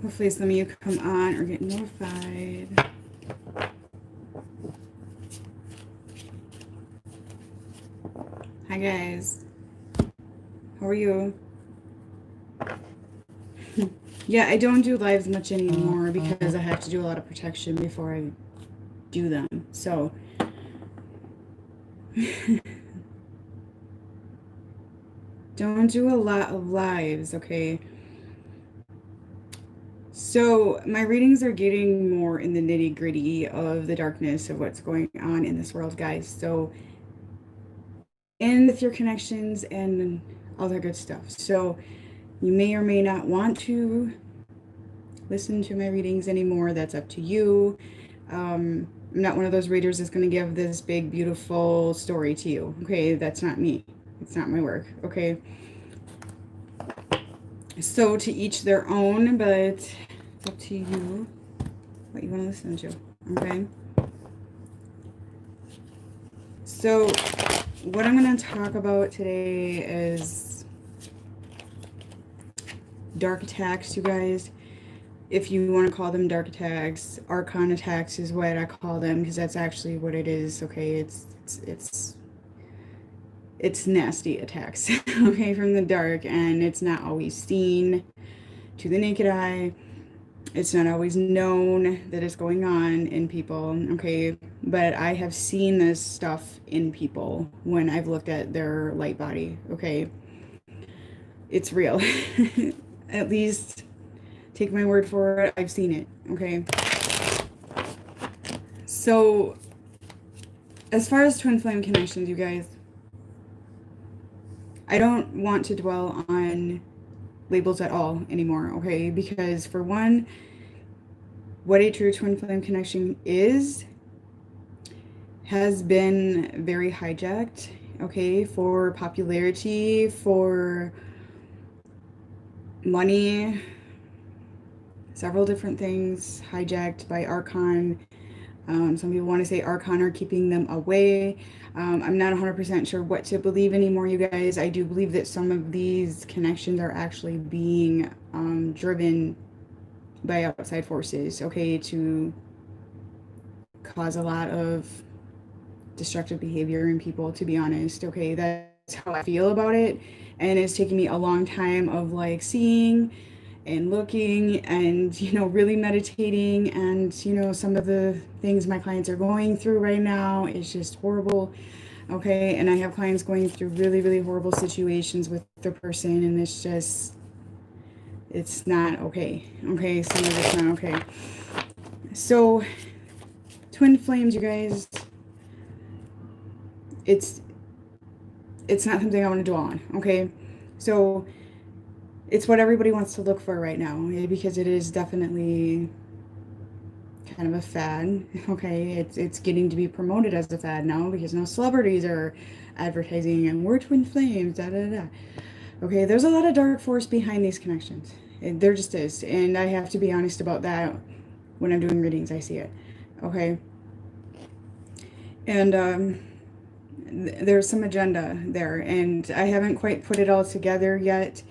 Hopefully some of you come on or get notified. Hi guys, how are you? Yeah, I don't do lives much anymore because I have to do a lot of protection before I do them. So don't do a lot of lives, okay? So my readings are getting more in the nitty gritty of the darkness of what's going on in this world, guys. So, and with your connections and all that good stuff. So you may or may not want to listen to my readings anymore. That's up to you. I'm not one of those readers that's going to give this big, beautiful story to you. Okay, that's not me. It's not my work. Okay. So to each their own, but it's up to you what you want to listen to. Okay. So what I'm going to talk about today is dark attacks, you guys. If you want to call them dark attacks, archon attacks is what I call them because that's actually what it is. Okay, it's nasty attacks. Okay, from the dark, and it's not always seen to the naked eye. It's not always known that it's going on in people. Okay, but I have seen this stuff in people when I've looked at their light body. Okay, it's real. At least take my word for it. I've seen it. Okay. So, as far as twin flame connections, you guys, I don't want to dwell on labels at all anymore, okay? Because for one, what a true twin flame connection is has been very hijacked, okay, for popularity, for money, several different things hijacked by archon. Some people want to say archon are keeping them away. I'm not 100% sure what to believe anymore, you guys. I do believe that some of these connections are actually being driven by outside forces, okay, to cause a lot of destructive behavior in people, to be honest. Okay, that's how I feel about it. And it's taken me a long time of like seeing and looking and really meditating, and some of the things my clients are going through right now is just horrible. Okay, and I have clients going through really, really horrible situations with their person, and it's not okay. Okay, some of it's not okay. So twin flames, you guys, it's not something I want to dwell on. Okay, so it's what everybody wants to look for right now, because it is definitely kind of a fad. Okay, it's getting to be promoted as a fad now because now celebrities are advertising and we're twin flames, da da da. Okay, there's a lot of dark force behind these connections. There just is, and I have to be honest about that. When I'm doing readings, I see it. Okay, and there's some agenda there, and I haven't quite put it all together yet.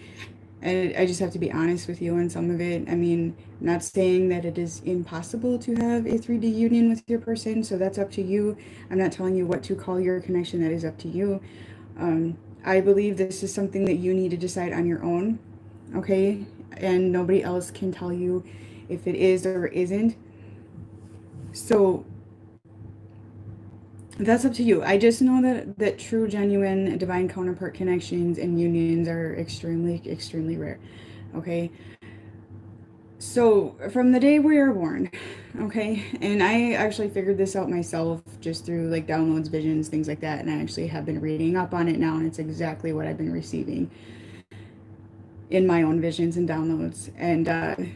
And I just have to be honest with you on some of it. I mean, I'm not saying that it is impossible to have a 3D union with your person, so that's up to you. I'm not telling you what to call your connection, that is up to you. I believe this is something that you need to decide on your own, okay? And nobody else can tell you if it is or isn't. So that's up to you. I just know that true, genuine, divine counterpart connections and unions are extremely, extremely rare. Okay. So from the day we are born, okay, and I actually figured this out myself just through like downloads, visions, things like that, and I actually have been reading up on it now, and it's exactly what I've been receiving in my own visions and downloads. And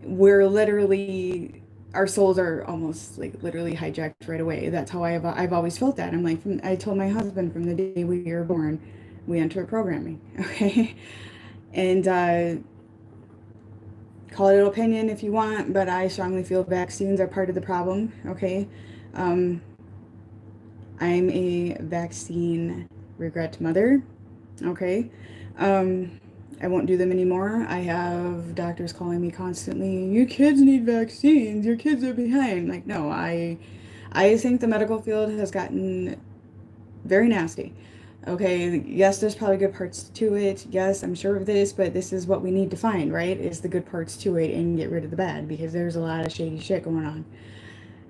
we're literally, our souls are almost like literally hijacked right away. That's how I've always felt that. I'm like, I told my husband from the day we were born, we enter programming, okay? And call it an opinion if you want, but I strongly feel vaccines are part of the problem, okay? Um, I'm a vaccine regret mother, okay? Um, I won't do them anymore. I have doctors calling me constantly, your kids need vaccines, your kids are behind. Like, no, I think the medical field has gotten very nasty. Okay, yes, there's probably good parts to it. Yes, I'm sure of this, but this is what we need to find, right? Is the good parts to it and get rid of the bad, because there's a lot of shady shit going on.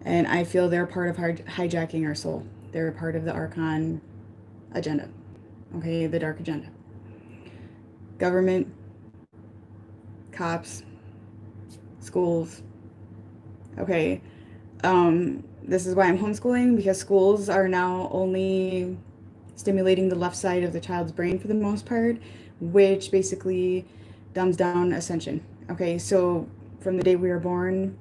And I feel they're part of hijacking our soul. They're part of the Archon agenda. Okay, the dark agenda. Government, cops, schools. Okay, this is why I'm homeschooling, because schools are now only stimulating the left side of the child's brain for the most part, which basically dumbs down ascension. Okay, so from the day we were born,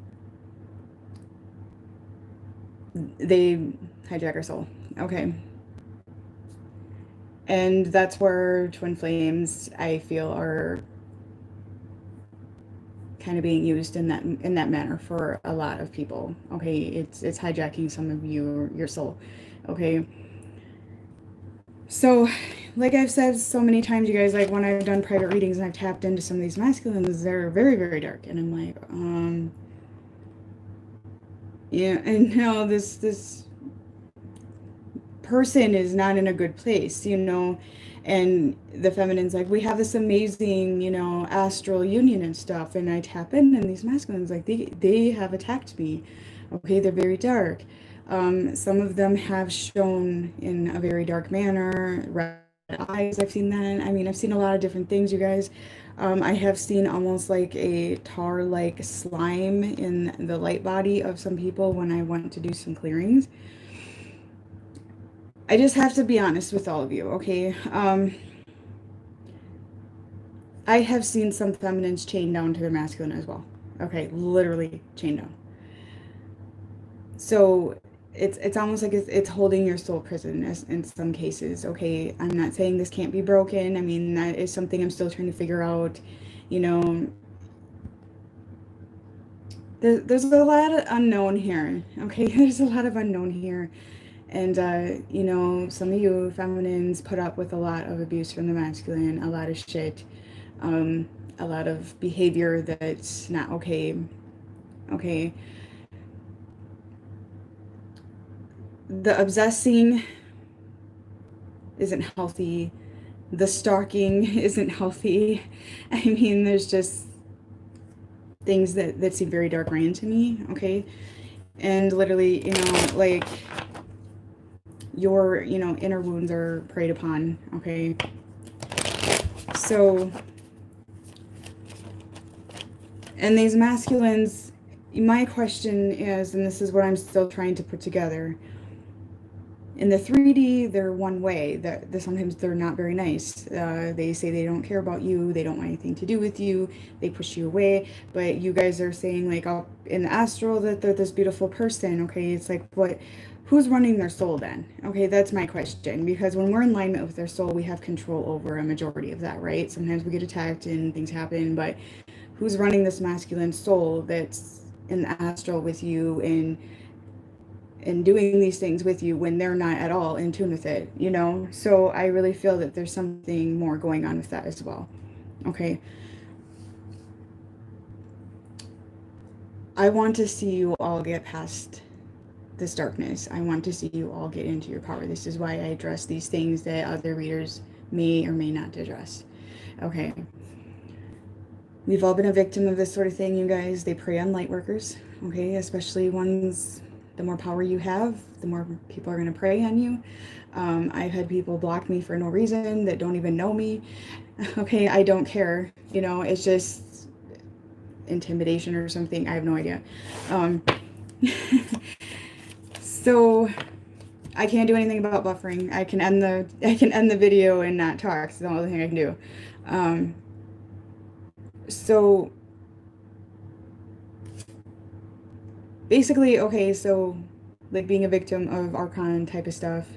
they hijack our soul. Okay. And that's where twin flames, I feel, are kind of being used in that manner for a lot of people. Okay, it's hijacking some of your soul. Okay, so like I've said so many times, you guys, like when I've done private readings and I've tapped into some of these masculines, they're very, very dark, and I'm like, yeah, and now this person is not in a good place, you know. And the feminine's like, we have this amazing, you know, astral union and stuff, and I tap in, and these masculines, like, they have attacked me. Okay, they're very dark. Some of them have shown in a very dark manner, red eyes. I've seen that. I mean, I've seen a lot of different things, you guys. I have seen almost like a tar like slime in the light body of some people when I went to do some clearings. I just have to be honest with all of you, okay? I have seen some feminines chained down to their masculine as well. Okay, literally chained down. So it's almost like it's holding your soul prison in some cases. Okay, I'm not saying this can't be broken. I mean, that is something I'm still trying to figure out. You know, there's a lot of unknown here. Okay, there's a lot of unknown here. And, you know, some of you feminines put up with a lot of abuse from the masculine, a lot of shit, a lot of behavior that's not okay. Okay. The obsessing isn't healthy. The stalking isn't healthy. I mean, there's just things that seem very dark rain to me. Okay. And literally, you know, like your, you know, inner wounds are preyed upon. Okay. So, and these masculines, my question is, and this is what I'm still trying to put together. In the 3D, they're one way. That sometimes they're not very nice. They say they don't care about you. They don't want anything to do with you. They push you away. But you guys are saying, like, oh, in the astral that they're this beautiful person. Okay, it's like, what? Who's running their soul then? Okay, that's my question. Because when we're in alignment with their soul, we have control over a majority of that, right? Sometimes we get attacked and things happen, but who's running this masculine soul that's in the astral with you and doing these things with you when they're not at all in tune with it, you know? So I really feel that there's something more going on with that as well. Okay. I want to see you all get past this darkness. I want to see you all get into your power. This is why I address these things that other readers may or may not address. Okay. We've all been a victim of this sort of thing, you guys. They prey on light workers, okay? Especially ones, the more power you have, the more people are going to prey on you. I've had people block me for no reason that don't even know me. Okay, I don't care. You know, it's just intimidation or something. I have no idea. So I can't do anything about buffering. I can end the video and not talk. It's the only thing I can do. So basically, okay, so like being a victim of Archon type of stuff,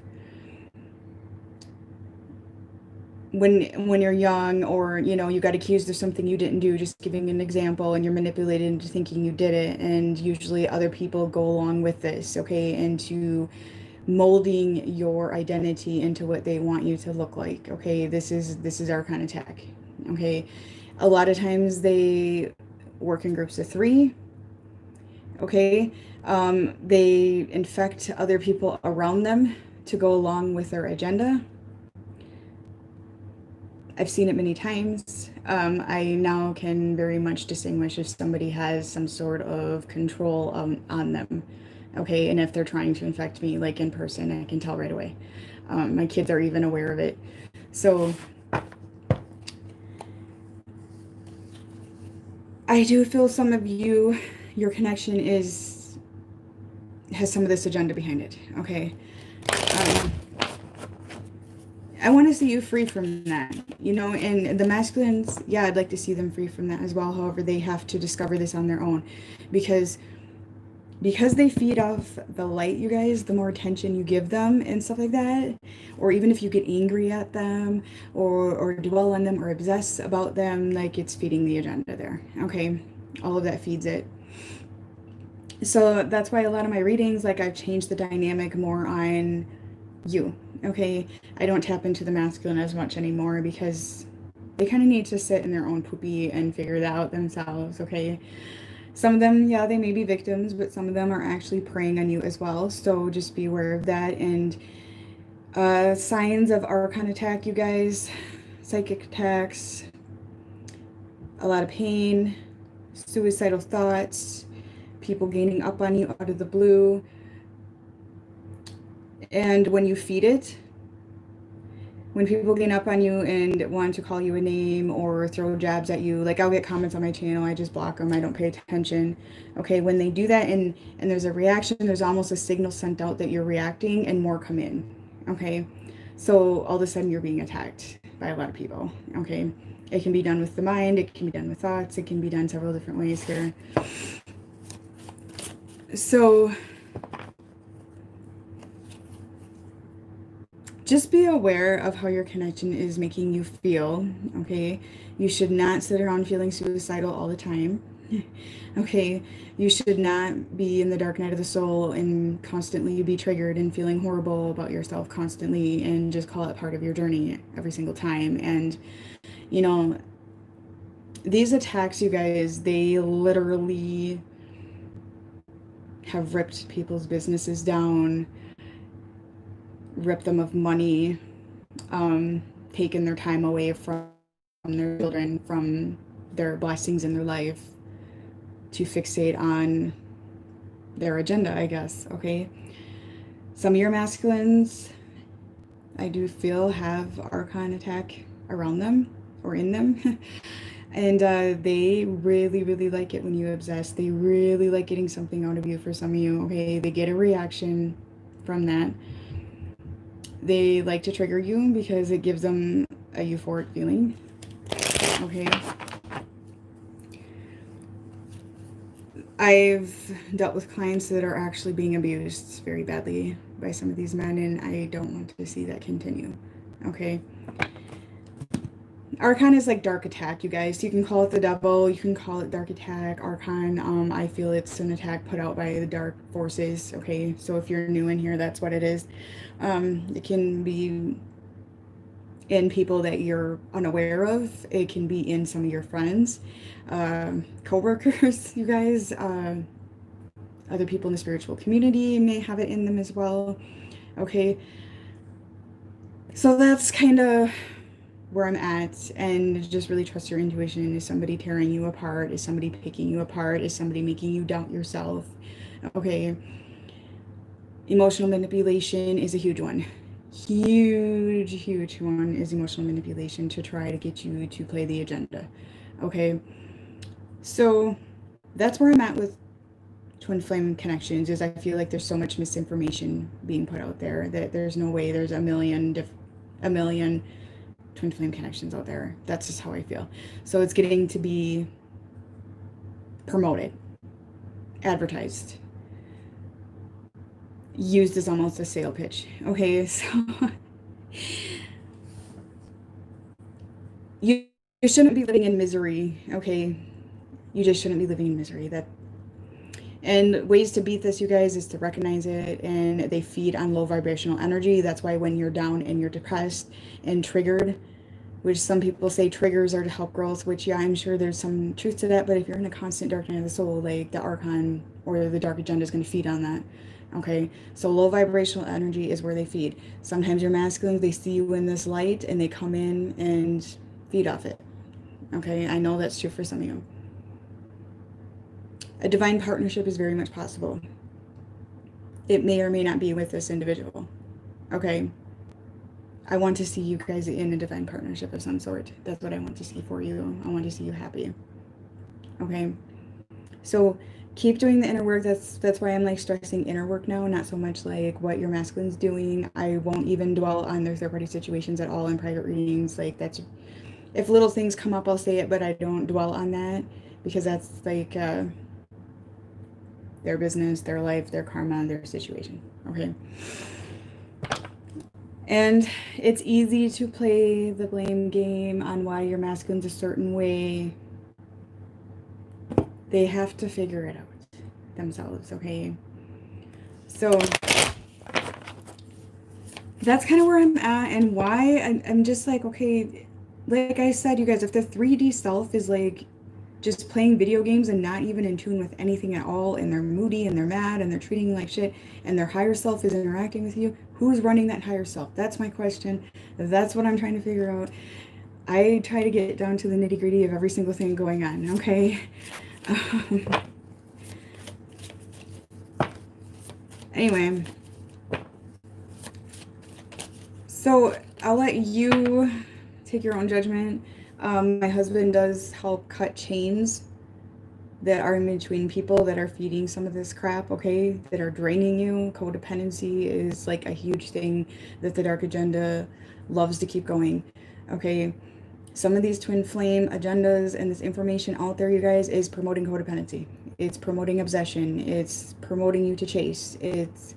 when you're young, or you know, you got accused of something you didn't do, just giving an example, and you're manipulated into thinking you did it, and usually other people go along with this, okay, into molding your identity into what they want you to look like. Okay, this is Archon attack. Okay, a lot of times they work in groups of three. Okay, they infect other people around them to go along with their agenda. I've seen it many times. I now can very much distinguish if somebody has some sort of control on them. Okay, and if they're trying to infect me, like in person, I can tell right away. My kids are even aware of it. So I do feel some of you, your connection has some of this agenda behind it. Okay. Um, I want to see you free from that, and the masculines, yeah, I'd like to see them free from that as well. However, they have to discover this on their own because they feed off the light, you guys, the more attention you give them and stuff like that, or even if you get angry at them or dwell on them or obsess about them, like it's feeding the agenda there. Okay. All of that feeds it. So that's why a lot of my readings, like I've changed the dynamic more on you. Okay, I don't tap into the masculine as much anymore because they kind of need to sit in their own poopy and figure that out themselves. Okay, some of them, yeah, they may be victims, but some of them are actually preying on you as well. So just be aware of that. And signs of archon attack, you guys, psychic attacks, a lot of pain, suicidal thoughts, people gaining up on you out of the blue. And when you feed it, when people gain up on you and want to call you a name or throw jabs at you, like I'll get comments on my channel, I just block them, I don't pay attention. Okay, when they do that and there's a reaction, there's almost a signal sent out that you're reacting and more come in. Okay, so all of a sudden you're being attacked by a lot of people. Okay, it can be done with the mind, it can be done with thoughts, it can be done several different ways here. So just be aware of how your connection is making you feel. Okay, you should not sit around feeling suicidal all the time. Okay, you should not be in the dark night of the soul and constantly be triggered and feeling horrible about yourself constantly and just call it part of your journey every single time. And these attacks, you guys, they literally have ripped people's businesses down, ripped them of money, taken their time away from their children, from their blessings in their life to fixate on their agenda, I guess. Okay. Some of your masculines, I do feel, have archon attack around them or in them. And they really, really like it when you obsess. They really like getting something out of you. For some of you, okay, they get a reaction from that. They like to trigger you because it gives them a euphoric feeling. Okay. I've dealt with clients that are actually being abused very badly by some of these men, and I don't want to see that continue. Okay. Archon is like dark attack, you guys. You can call it the devil, you can call it dark attack, archon. I feel it's an attack put out by the dark forces. Okay, so if you're new in here, that's what it is. It can be in people that you're unaware of. It can be in some of your friends, co-workers, you guys. Other people in the spiritual community may have it in them as well. Okay, so that's kind of where I'm at, and just really trust your intuition. Is somebody tearing you apart? Is somebody picking you apart? Is somebody making you doubt yourself? Okay. Emotional manipulation is a huge one. Huge one is emotional manipulation to try to get you to play the agenda. Okay. So that's where I'm at with twin flame connections. Is I feel like there's so much misinformation being put out there that there's no way there's a million twin flame connections out there. That's just how I feel. So it's getting to be promoted, advertised, used as almost a sale pitch. Okay, so you shouldn't be living in misery. Okay, you just shouldn't be living in misery. And ways to beat this, you guys, is to recognize it, and they feed on low vibrational energy. That's why when you're down and you're depressed and triggered which some people say triggers are to help growth, which, yeah, I'm sure there's some truth to that. But if you're in a constant darkening of the soul, like the Archon or the Dark Agenda is going to feed on that. Okay, so low vibrational energy is where they feed. Sometimes your masculines, they see you in this light and they come in and feed off it. Okay, I know that's true for some of you. A divine partnership is very much possible. It may or may not be with this individual. Okay, I want to see you guys in a divine partnership of some sort. That's what I want to see for you. I want to see you happy. Okay, so keep doing the inner work. That's why I'm like stressing inner work now, not so much like what your masculine's doing. I won't even dwell on their third party situations at all in private readings. Like, that's, if little things come up, I'll say it, but I don't dwell on that, because that's like their business, their life, their karma, their situation. Okay. And it's easy to play the blame game on why your masculine's a certain way. They have to figure it out themselves, okay? So that's kind of where I'm at, and why I'm just like, okay, like I said, you guys, if the 3D self is like just playing video games and not even in tune with anything at all, and they're moody and they're mad and they're treating you like shit, and their higher self is interacting with you, who's running that higher self? That's my question. That's what I'm trying to figure out. I try to get down to the nitty gritty of every single thing going on, okay? Anyway, so I'll let you take your own judgment. My husband does help cut chains that are in between people that are feeding some of this crap, okay, that are draining you. Codependency is like a huge thing that the Dark Agenda loves to keep going, okay? Some of these twin flame agendas and this information out there, you guys, is promoting codependency. It's promoting obsession. It's promoting you to chase. It's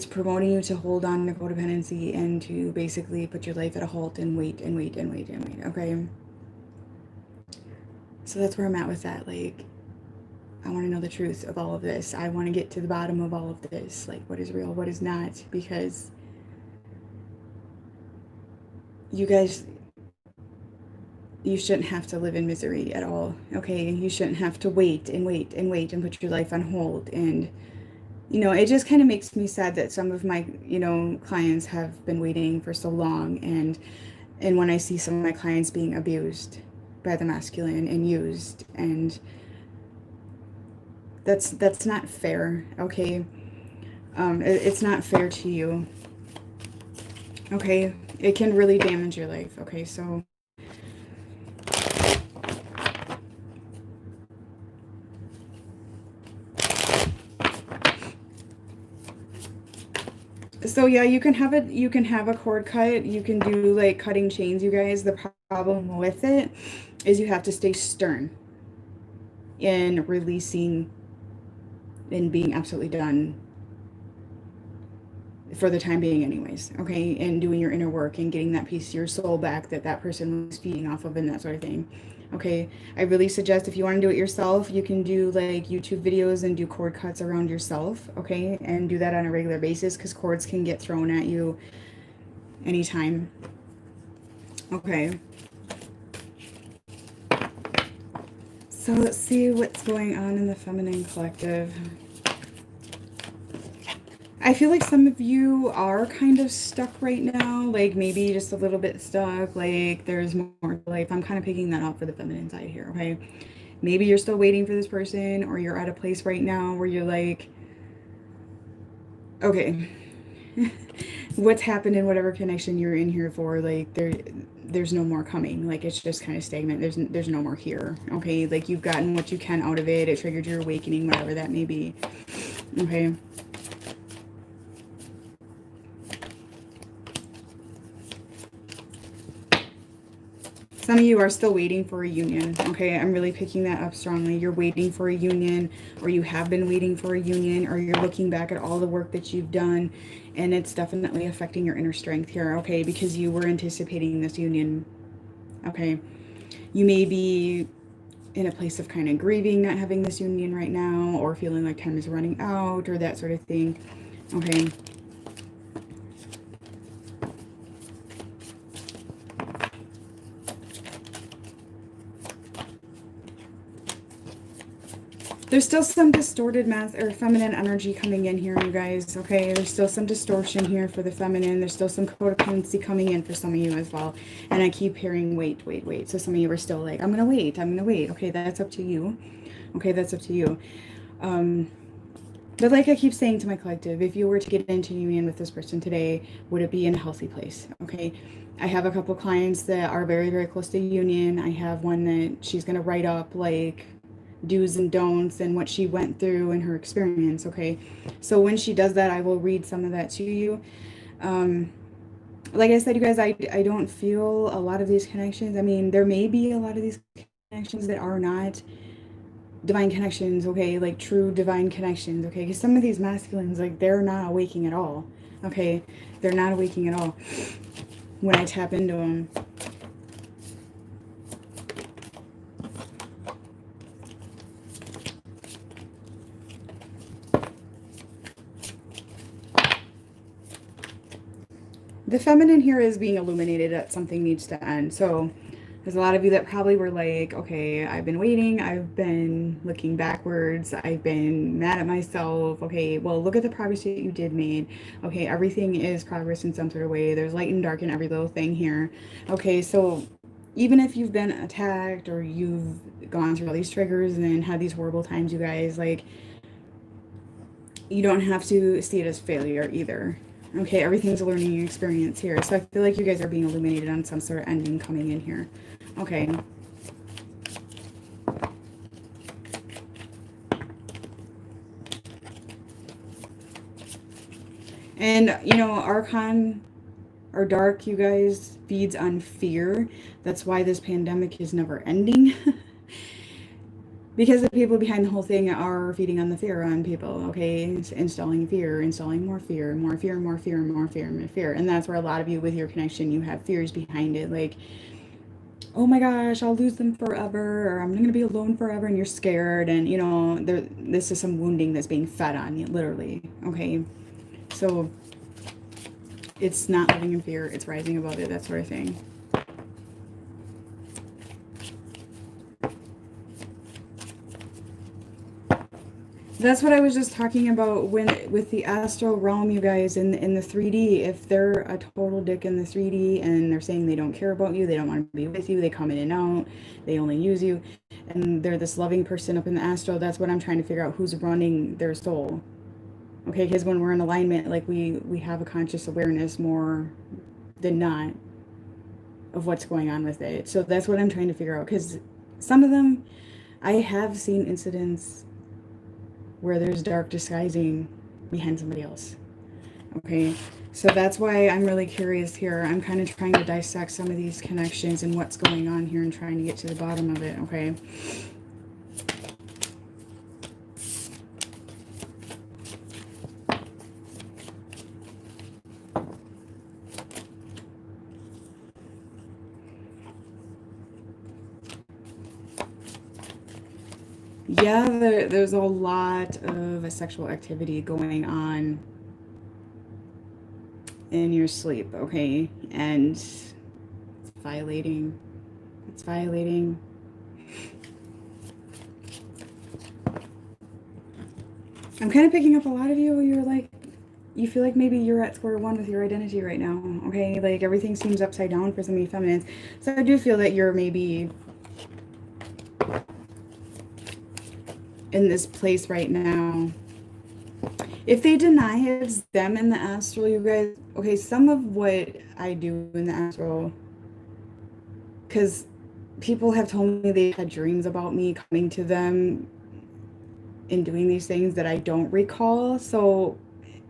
promoting you to hold on to codependency and to basically put your life at a halt and wait and wait and wait and wait, okay? So that's where I'm at with that. Like, I want to know the truth of all of this. I want to get to the bottom of all of this. Like, what is real, what is not, because you guys, you shouldn't have to live in misery at all, okay? You shouldn't have to wait and wait and wait and put your life on hold. And, you know, it just kind of makes me sad that some of my, you know, clients have been waiting for so long. And when I see some of my clients being abused by the masculine and used, and that's not fair, okay? It's not fair to you, okay? It can really damage your life, okay? So yeah, you can have a cord cut. You can do like cutting chains, you guys. The problem with it is you have to stay stern in releasing and being absolutely done for the time being anyways, okay? And doing your inner work and getting that piece of your soul back that person was feeding off of and that sort of thing, okay? I really suggest, if you want to do it yourself, you can do like YouTube videos and do cord cuts around yourself, okay? And do that on a regular basis, because cords can get thrown at you anytime, okay? So let's see what's going on in the feminine collective. I feel like some of you are kind of stuck right now, like maybe just a little bit stuck, like there's more to life. I'm kind of picking that up for the feminine side here, okay? Maybe you're still waiting for this person, or you're at a place right now where you're like, okay, what's happened in whatever connection you're in here for, like there's no more coming. Like, it's just kind of stagnant. There's no more here, okay? Like, you've gotten what you can out of it. It triggered your awakening, whatever that may be, okay? Some of you are still waiting for a union, okay? I'm really picking that up strongly. You're waiting for a union, or you have been waiting for a union, or you're looking back at all the work that you've done, and it's definitely affecting your inner strength here, okay? Because you were anticipating this union, okay? You may be in a place of kind of grieving not having this union right now, or feeling like time is running out, or that sort of thing, okay? There's still some distorted or feminine energy coming in here, you guys, okay? There's still some distortion here for the feminine. There's still some codependency coming in for some of you as well. And I keep hearing wait, wait, wait. So some of you are still like, I'm going to wait. I'm going to wait. Okay, that's up to you. Okay, that's up to you. But like I keep saying to my collective, if you were to get into union with this person today, would it be in a healthy place? Okay. I have a couple clients that are very, very close to union. I have one that she's going to write up like do's and don'ts and what she went through in her experience. Okay. So when she does that, I will read some of that to you. Like I said, you guys, I don't feel a lot of these connections. I mean, there may be a lot of these connections that are not divine connections, okay, like true divine connections, okay, because some of these masculines, like, they're not awaking at all, okay, they're not awaking at all when I tap into them. The feminine here is being illuminated that something needs to end. So there's a lot of you that probably were like, okay, I've been waiting. I've been looking backwards. I've been mad at myself. Okay, well, look at the progress that you did made. Okay, everything is progress in some sort of way. There's light and dark in every little thing here. Okay, so even if you've been attacked or you've gone through all these triggers and had these horrible times, you guys, like, you don't have to see it as failure either. Okay, everything's a learning experience here. So I feel like you guys are being illuminated on some sort of ending coming in here. Okay. And, you know, Archon or Dark, you guys, feeds on fear. That's why this pandemic is never ending. Because the people behind the whole thing are feeding on the fear on people, okay? Installing fear, installing more fear, more fear, more fear, more fear, more fear. And that's where a lot of you with your connection, you have fears behind it. Like, oh my gosh, I'll lose them forever, or I'm going to be alone forever, and you're scared. And, you know, this is some wounding that's being fed on you, literally, okay? So it's not living in fear. It's rising above it, that sort of thing. That's what I was just talking about when with the astral realm, you guys, in the 3D. If they're a total dick in the 3D and they're saying they don't care about you, they don't want to be with you, they come in and out, they only use you, and they're this loving person up in the astral, that's what I'm trying to figure out, who's running their soul. Okay, because when we're in alignment, like we have a conscious awareness more than not of what's going on with it. So that's what I'm trying to figure out, because some of them, I have seen incidents where there's dark disguising behind somebody else. Okay, so that's why I'm really curious here. I'm kind of trying to dissect some of these connections and what's going on here and trying to get to the bottom of it, okay? Yeah, there's a lot of sexual activity going on in your sleep, okay? And it's violating. It's violating. I'm kind of picking up a lot of you. You're like, you feel like maybe you're at square one with your identity right now, okay? Like everything seems upside down for some of you feminines. So I do feel that you're maybe in this place right now. If they deny it's them in the astral, you guys, okay, some of what I do in the astral, because people have told me they had dreams about me coming to them and doing these things that I don't recall, so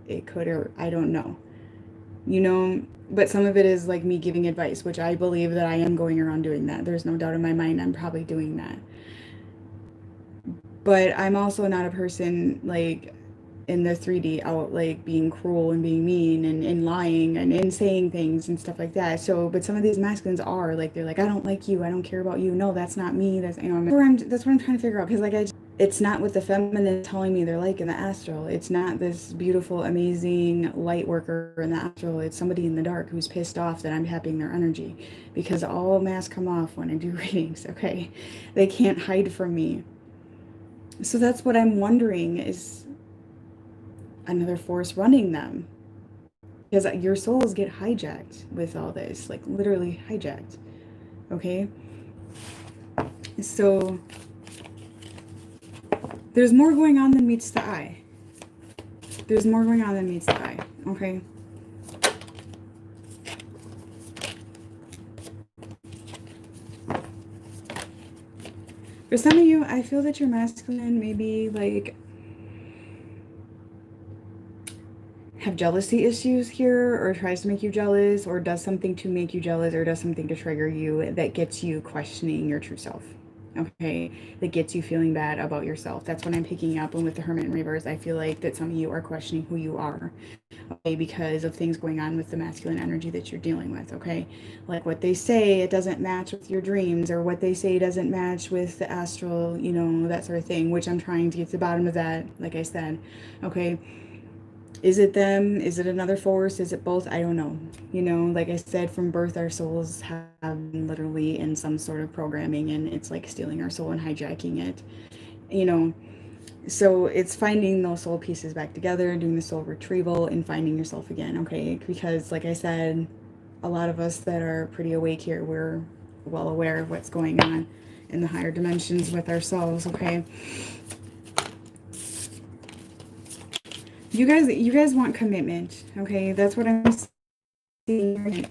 it could, or I don't know, you know, but some of it is like me giving advice, which I believe that I am going around doing that. There's no doubt in my mind I'm probably doing that. But I'm also not a person like in the 3D out like being cruel and being mean and lying and saying things and stuff like that. So, but some of these masculines are like, they're like, I don't like you, I don't care about you. No, that's not me. That's, you know, that's what I'm trying to figure out. Because like it's not what the feminine is telling me they're like in the astral. It's not this beautiful, amazing light worker in the astral. It's somebody in the dark who's pissed off that I'm tapping their energy, because all masks come off when I do readings. Okay, they can't hide from me. So that's what I'm wondering, is another force running them? Because your souls get hijacked with all this, like literally hijacked. Okay? So there's more going on than meets the eye. There's more going on than meets the eye. Okay? For some of you, I feel that your masculine maybe like have jealousy issues here, or tries to make you jealous, or does something to make you jealous, or does something to trigger you that gets you questioning your true self. Okay, that gets you feeling bad about yourself. That's what I'm picking up. And with the Hermit in reverse, I feel like that some of you are questioning who you are, okay, because of things going on with the masculine energy that you're dealing with. Okay, like what they say, it doesn't match with your dreams, or what they say doesn't match with the astral, you know, that sort of thing, which I'm trying to get to the bottom of that, like I said. Okay, is it them? Is it another force? Is it both? I don't know. You know, like I said, from birth, our souls have been literally in some sort of programming, and it's like stealing our soul and hijacking it. You know, so it's finding those soul pieces back together, doing the soul retrieval, and finding yourself again. Okay, because like I said, a lot of us that are pretty awake here, we're well aware of what's going on in the higher dimensions with ourselves. Okay, you guys want commitment. Okay, that's what I'm seeing.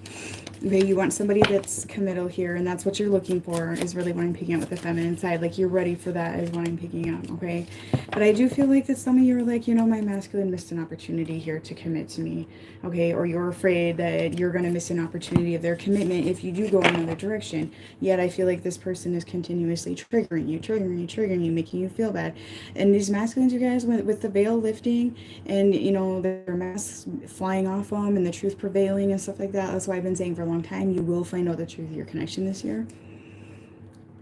Okay, you want somebody that's committal here, and that's what you're looking for, is really what I'm picking up with the feminine side. Like, you're ready for that is what I'm picking up, okay? But I do feel like that some of you are like, you know, my masculine missed an opportunity here to commit to me, okay? Or you're afraid that you're going to miss an opportunity of their commitment if you do go another direction. Yet I feel like this person is continuously triggering you, making you feel bad. And these masculines, you guys, with the veil lifting and, you know, their masks flying off them and the truth prevailing and stuff like that, that's why I've been saying for a long time, you will find out the truth of your connection this year.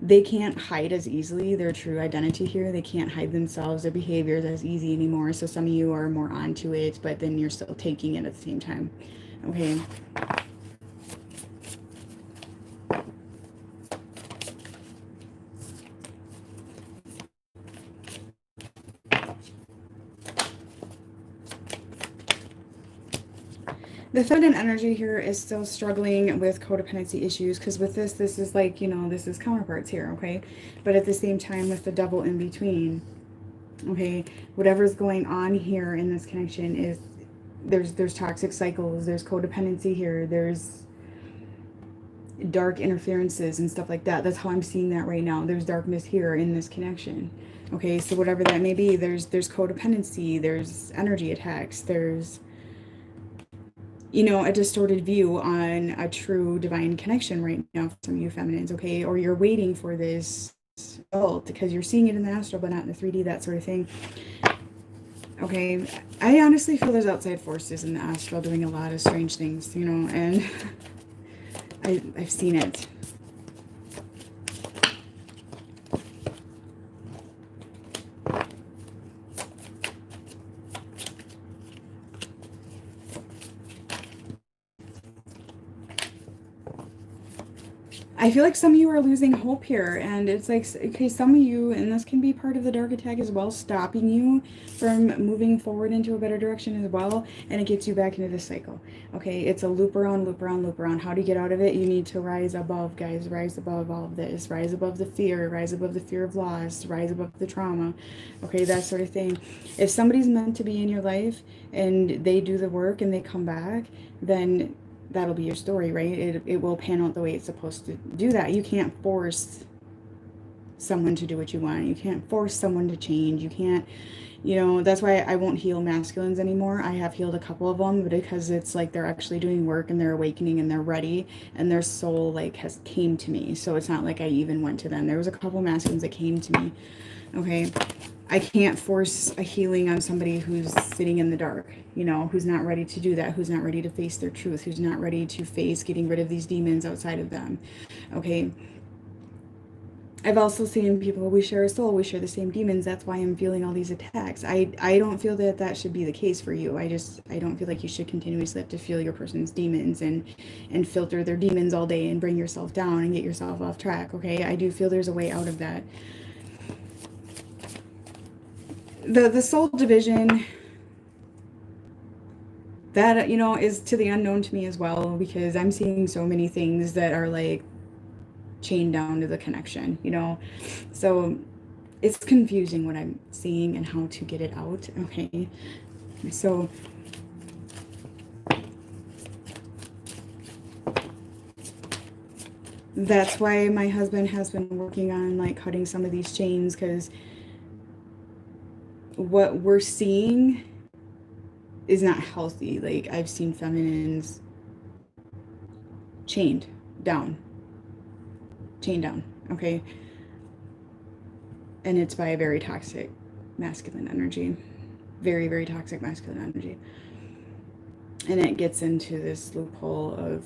They can't hide as easily their true identity here. They can't hide themselves, their behaviors as easy anymore. So some of you are more onto it, but then you're still taking it at the same time. Okay. The feminine energy here is still struggling with codependency issues, because with this is like, you know, this is counterparts here, okay? But at the same time, with the double in between, okay, whatever's going on here in this connection is there's toxic cycles, there's codependency here, there's dark interferences and stuff like that. That's how I'm seeing that right now. There's darkness here in this connection. Okay, so whatever that may be, there's codependency, there's energy attacks, there's, you know, a distorted view on a true divine connection right now for some of you feminines, okay? Or you're waiting for this result because you're seeing it in the astral but not in the 3D, that sort of thing. Okay, I honestly feel there's outside forces in the astral doing a lot of strange things, you know, and I've seen it. I feel like some of you are losing hope here, and it's like, okay, some of you, and this can be part of the dark attack as well, stopping you from moving forward into a better direction as well, and it gets you back into this cycle. Okay, it's a loop around, loop around, loop around. How to get out of it? You need to rise above, guys. Rise above all of this. Rise above the fear. Rise above the fear of loss. Rise above the trauma. Okay, that sort of thing. If somebody's meant to be in your life and they do the work and they come back, then that'll be your story, right? It will pan out the way it's supposed to do that. You can't force someone to do what you want. You can't force someone to change. You can't, you know, that's why I won't heal masculines anymore. I have healed a couple of them, but because it's like they're actually doing work and they're awakening and they're ready and their soul like has came to me. So it's not like I even went to them. There was a couple of masculines that came to me. Okay. I can't force a healing on somebody who's sitting in the dark, you know, who's not ready to do that, who's not ready to face their truth, who's not ready to face getting rid of these demons outside of them. Okay. I've also seen people, we share a soul, we share the same demons. That's why I'm feeling all these attacks. I don't feel that that should be the case for you. I don't feel like you should continuously have to feel your person's demons and filter their demons all day and bring yourself down and get yourself off track. Okay. I do feel there's a way out of that. The soul division, that, is to the unknown to me as well, because I'm seeing so many things that are like chained down to the connection. So it's confusing what I'm seeing and how to get it out. Okay. So that's why my husband has been working on like cutting some of these chains, because what we're seeing is not healthy. Like, I've seen feminines chained down, chained down, okay? And it's by a very toxic masculine energy. Very, very toxic masculine energy. And it gets into this loophole of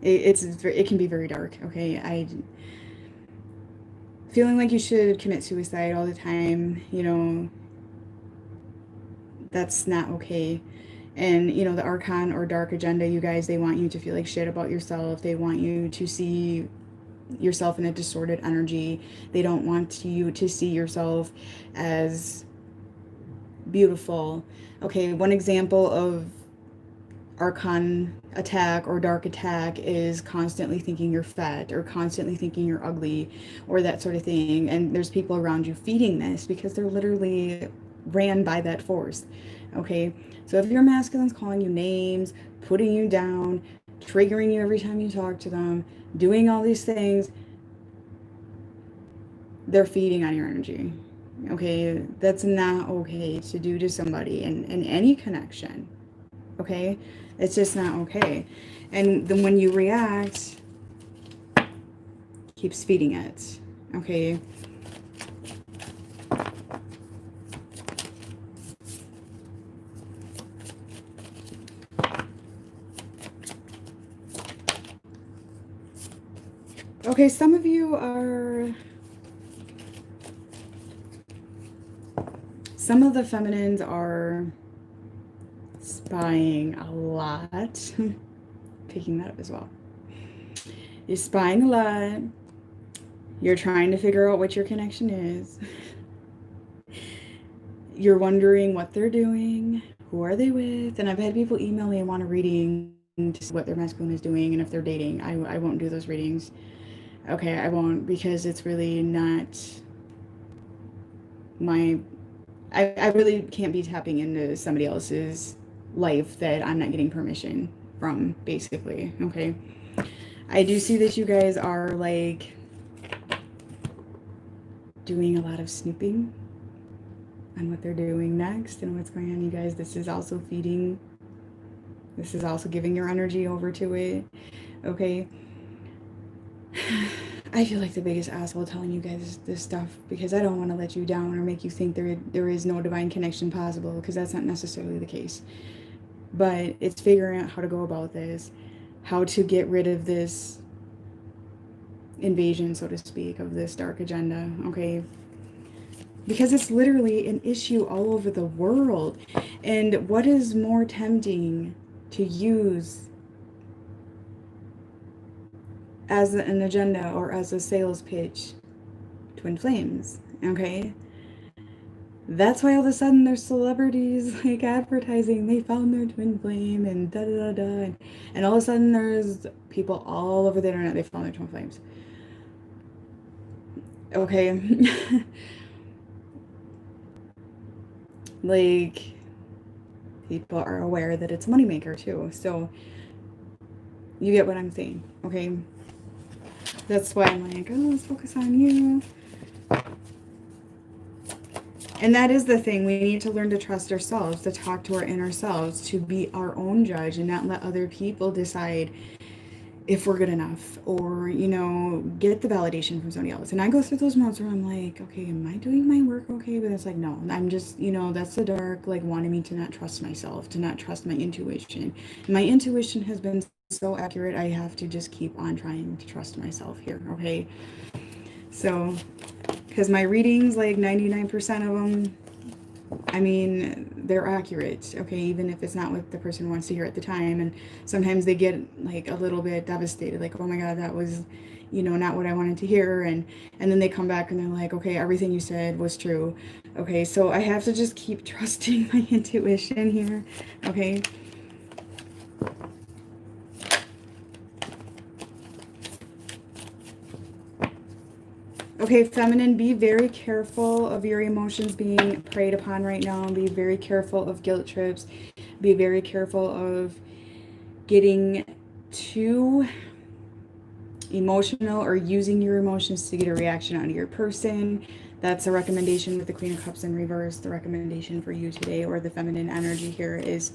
it can be very dark, okay? I feeling like you should commit suicide all the time, that's not okay. And the archon or dark agenda, you guys, they want you to feel like shit about yourself. They want you to see yourself in a distorted energy. They don't want you to see yourself as beautiful. Okay, one example of archon attack or dark attack is constantly thinking you're fat or constantly thinking you're ugly or that sort of thing. And there's people around you feeding this because they're literally ran by that force. Okay, so if your masculine's calling you names, putting you down, triggering you every time you talk to them, doing all these things, they're feeding on your energy. Okay, that's not okay to do to somebody in any connection. Okay, it's just not okay. And then when you react, keeps feeding it. Okay. Okay, some of you are, some of the feminines are spying a lot. Picking that up as well. You're spying a lot. You're trying to figure out what your connection is. You're wondering what they're doing. Who are they with? And I've had people email me and want a reading to see what their masculine is doing and if they're dating. I won't do those readings. Okay, I won't, because it's really not my... I really can't be tapping into somebody else's life that I'm not getting permission from, basically. Okay. I do see that you guys are like doing a lot of snooping on what they're doing next and what's going on. You guys, this is also feeding. This is also giving your energy over to it. Okay. I feel like the biggest asshole telling you guys this stuff because I don't want to let you down or make you think there is no divine connection possible, because that's not necessarily the case. But it's figuring out how to go about this, how to get rid of this invasion, so to speak, of this dark agenda, okay? Because it's literally an issue all over the world. And what is more tempting to use as an agenda or as a sales pitch? Twin flames, okay? That's why all of a sudden there's celebrities like advertising they found their twin flame and da da da da, and all of a sudden there's people all over the internet, they found their twin flames. Okay. Like, people are aware that it's a moneymaker too, so you get what I'm saying, okay? That's why I'm like, oh, let's focus on you. And that is the thing. We need to learn to trust ourselves, to talk to our inner selves, to be our own judge and not let other people decide if we're good enough or, get the validation from somebody else. And I go through those moments where I'm like, okay, am I doing my work okay? But it's like, no, I'm just, that's the dark, like, wanting me to not trust myself, to not trust my intuition. And my intuition has been so accurate, I have to just keep on trying to trust myself here, okay? So, because my readings, like 99% of them, I mean, they're accurate, okay, even if it's not what the person wants to hear at the time. And sometimes they get like a little bit devastated, like, oh my god, that was, you know, not what I wanted to hear. And then they come back and they're like, okay, everything you said was true. Okay, so I have to just keep trusting my intuition here. Okay. Okay, feminine, be very careful of your emotions being preyed upon right now. Be very careful of guilt trips. Be very careful of getting too emotional or using your emotions to get a reaction out of your person. That's a recommendation with the Queen of Cups in reverse. The recommendation for you today, or the feminine energy here, is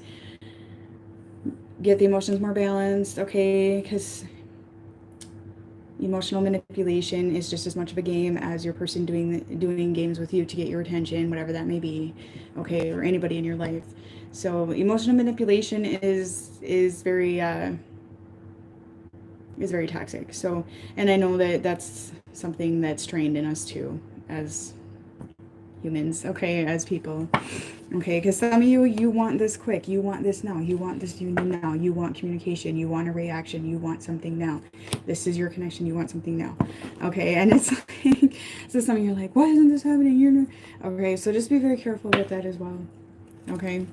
get the emotions more balanced, okay? Because emotional manipulation is just as much of a game as your person doing games with you to get your attention, whatever that may be, okay, or anybody in your life. So emotional manipulation is very toxic. So, and I know that that's something that's trained in us too, as humans, okay, as people, okay, because some of you want this quick, you want this now, you want this union now, you want communication, you want a reaction, you want something now. This is your connection, you want something now, okay, and it's like, so some of you are like, why isn't this happening? You're okay, so just be very careful with that as well, okay.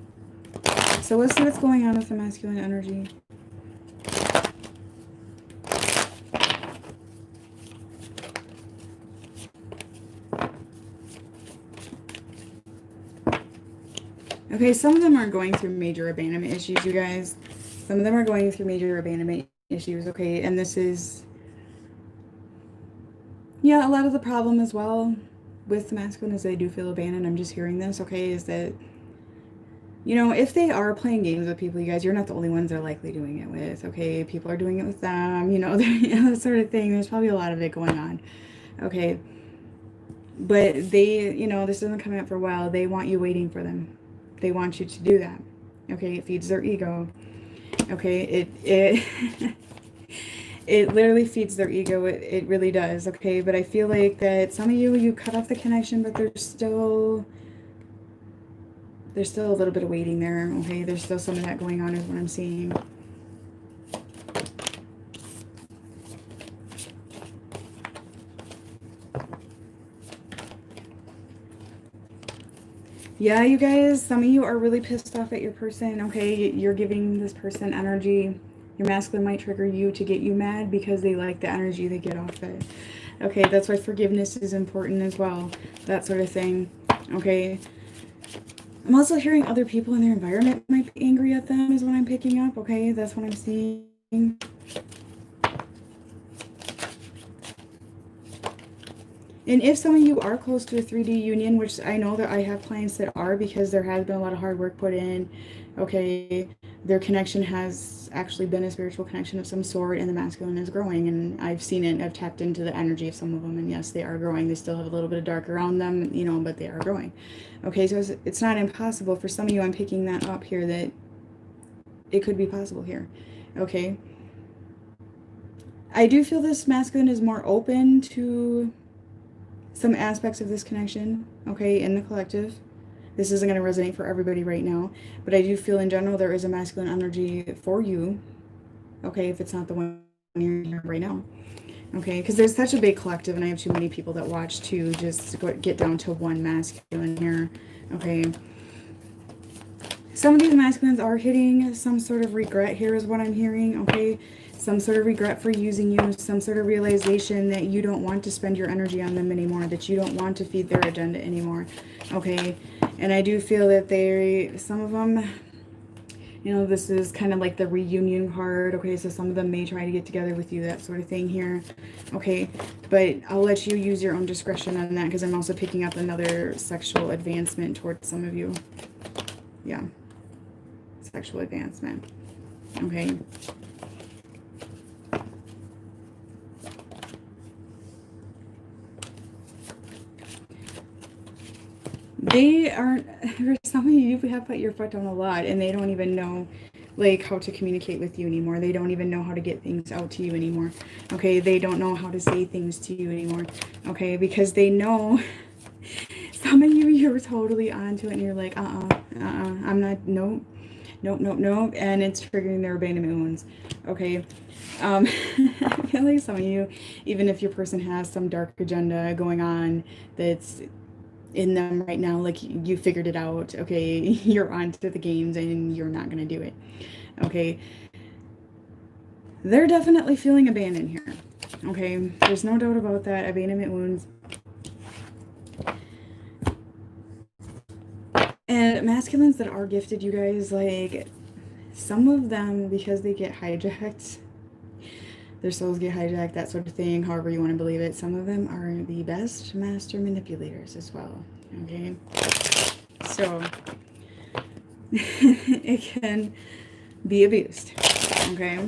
So let's see what's going on with the masculine energy. Okay, some of them are going through major abandonment issues, you guys. Some of them are going through major abandonment issues, okay? And this is, yeah, a lot of the problem as well with the masculine is they do feel abandoned. I'm just hearing this, okay, is that, you know, if they are playing games with people, you guys, you're not the only ones they're likely doing it with, okay? People are doing it with them, you know, that sort of thing. There's probably a lot of it going on, okay? But they, you know, this doesn't come out for a while. They want you waiting for them. They want you to do that. Okay, it feeds their ego. Okay, it it literally feeds their ego. It really does. Okay, but I feel like that some of you cut off the connection, but there's still a little bit of waiting there. Okay, there's still some of that going on is what I'm seeing. Yeah, you guys, some of you are really pissed off at your person, okay? You're giving this person energy. Your masculine might trigger you to get you mad because they like the energy they get off it. Okay, that's why forgiveness is important as well. That sort of thing, okay? I'm also hearing other people in their environment might be angry at them is what I'm picking up, okay? That's what I'm seeing. And if some of you are close to a 3D union, which I know that I have clients that are because there has been a lot of hard work put in, okay, their connection has actually been a spiritual connection of some sort and the masculine is growing. And I've seen it, I've tapped into the energy of some of them. And yes, they are growing. They still have a little bit of dark around them, you know, but they are growing. Okay, so it's not impossible. For some of you, I'm picking that up here that it could be possible here. Okay. I do feel this masculine is more open to some aspects of this connection, okay, in the collective. This isn't going to resonate for everybody right now, but I do feel in general there is a masculine energy for you, okay, if it's not the one you're here right now, okay, because there's such a big collective and I have too many people that watch to just get down to one masculine here, okay. Some of these masculines are hitting some sort of regret here is what I'm hearing, okay. Some sort of regret for using you, some sort of realization that you don't want to spend your energy on them anymore, that you don't want to feed their agenda anymore, okay? And I do feel that some of them, you know, this is kind of like the reunion card, okay? So some of them may try to get together with you, that sort of thing here, okay? But I'll let you use your own discretion on that because I'm also picking up another sexual advancement towards some of you. Yeah, sexual advancement, okay? They aren't, for some of you have put your foot down a lot and they don't even know like how to communicate with you anymore. They don't even know how to get things out to you anymore. Okay, they don't know how to say things to you anymore. Okay, because they know some of you, you're totally onto it and you're like, I'm not, no, Nope, nope, nope. And it's triggering their abandonment wounds. Okay. I feel like some of you, even if your person has some dark agenda going on that's in them right now, like you figured it out, okay, you're on to the games and you're not going to do it. Okay. They're definitely feeling abandoned here. Okay. There's no doubt about that. Abandonment wounds. And masculines that are gifted, you guys, like some of them, because they get hijacked, their souls get hijacked, that sort of thing, however you want to believe it, some of them are the best master manipulators as well. Okay. So it can be abused. Okay.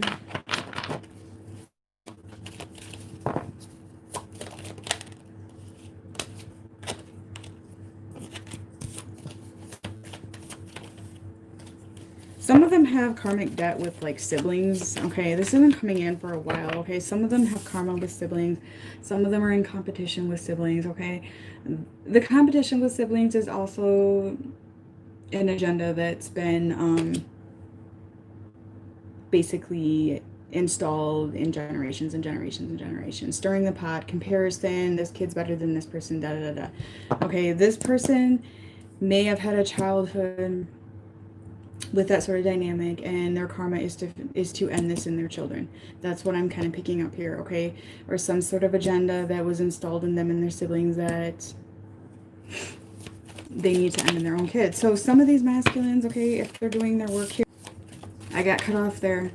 Some of them have karmic debt with like siblings. Okay, this has been coming in for a while. Okay, some of them have karma with siblings. Some of them are in competition with siblings. Okay, the competition with siblings is also an agenda that's been basically installed in generations and generations and generations. Stirring the pot, comparison, this kid's better than this person, da da da da. Okay, this person may have had a childhood with that sort of dynamic, and their karma is to end this in their children. That's what I'm kind of picking up here, okay? Or some sort of agenda that was installed in them and their siblings that they need to end in their own kids. So some of these masculines, okay, if they're doing their work here, I got cut off there.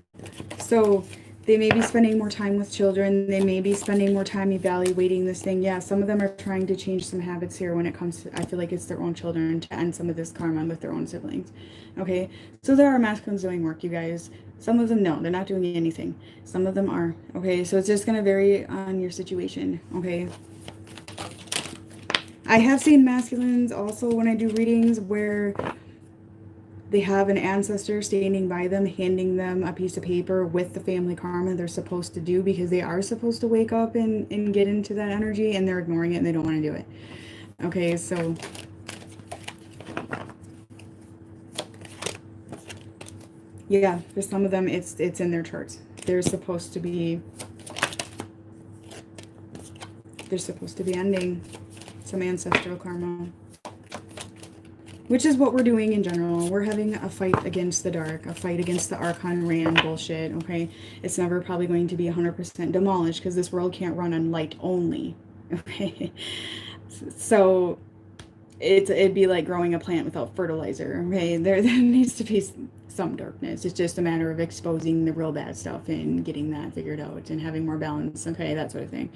So they may be spending more time with children. They may be spending more time evaluating this thing. Yeah, some of them are trying to change some habits here when it comes to, I feel like it's their own children, to end some of this karma with their own siblings. Okay, so there are masculines doing work, you guys. Some of them, no, they're not doing anything. Some of them are. Okay, so it's just going to vary on your situation. Okay. I have seen masculines also when I do readings where they have an ancestor standing by them, handing them a piece of paper with the family karma they're supposed to do, because they are supposed to wake up and get into that energy, and they're ignoring it and they don't want to do it. Okay, so yeah, for some of them it's in their charts. They're supposed to be ending some ancestral karma. Which is what we're doing in general. We're having a fight against the dark, a fight against the Archon Rand bullshit, okay? It's never probably going to be 100% demolished, because this world can't run on light only, okay? So it'd be like growing a plant without fertilizer, okay? There needs to be some darkness. It's just a matter of exposing the real bad stuff and getting that figured out and having more balance, okay? That sort of thing.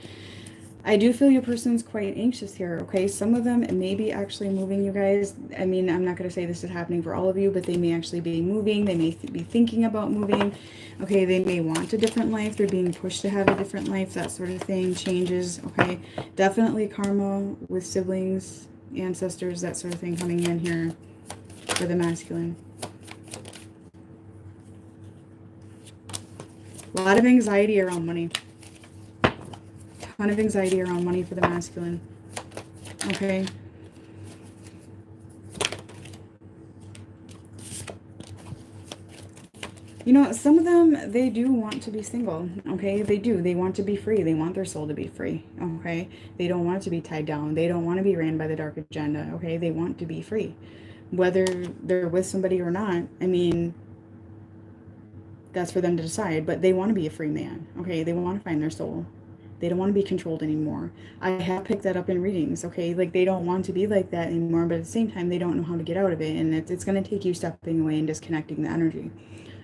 I do feel your person's quite anxious here, okay? Some of them may be actually moving, you guys. I mean, I'm not going to say this is happening for all of you, but they may actually be moving. They may be thinking about moving. Okay, they may want a different life. They're being pushed to have a different life, that sort of thing. Changes, okay? Definitely karma with siblings, ancestors, that sort of thing coming in here for the masculine. A lot of anxiety around money. Ton of anxiety around money for the masculine. Okay. You know, some of them, they do want to be single. Okay, they do. They want to be free. They want their soul to be free. Okay, they don't want to be tied down. They don't want to be ran by the dark agenda. Okay, they want to be free, whether they're with somebody or not. I mean, that's for them to decide. But they want to be a free man. Okay, they want to find their soul. They don't want to be controlled anymore. I have picked that up in readings, okay? Like, they don't want to be like that anymore, but at the same time, they don't know how to get out of it. And it's going to take you stepping away and disconnecting the energy,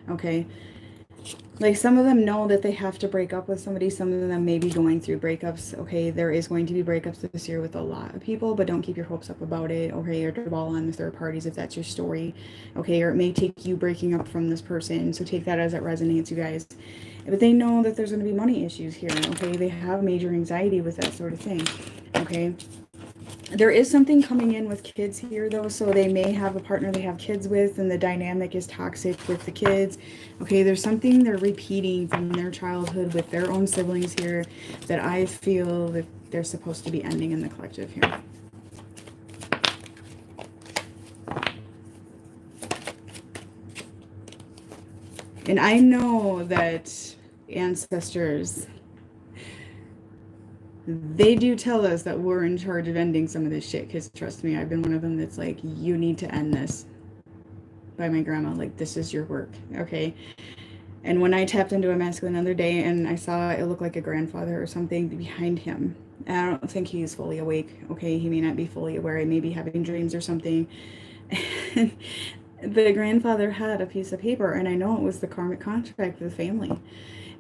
okay? Like, some of them know that they have to break up with somebody. Some of them may be going through breakups, okay? There is going to be breakups this year with a lot of people, but don't keep your hopes up about it, okay? Or dwell on the third parties if that's your story, okay? Or it may take you breaking up from this person, so take that as it resonates, you guys. But they know that there's going to be money issues here, okay? They have major anxiety with that sort of thing, okay? There is something coming in with kids here, though, so they may have a partner they have kids with, and the dynamic is toxic with the kids. Okay, there's something they're repeating from their childhood with their own siblings here that I feel that they're supposed to be ending in the collective here. And I know that ancestors, they do tell us that we're in charge of ending some of this shit. Because trust me, I've been one of them that's like, you need to end this. By my grandma, like, this is your work, okay? And when I tapped into a masculine the other day and I saw it looked like a grandfather or something behind him, and I don't think he's fully awake, okay? He may not be fully aware. He may be having dreams or something. And the grandfather had a piece of paper, and I know it was the karmic contract of the family.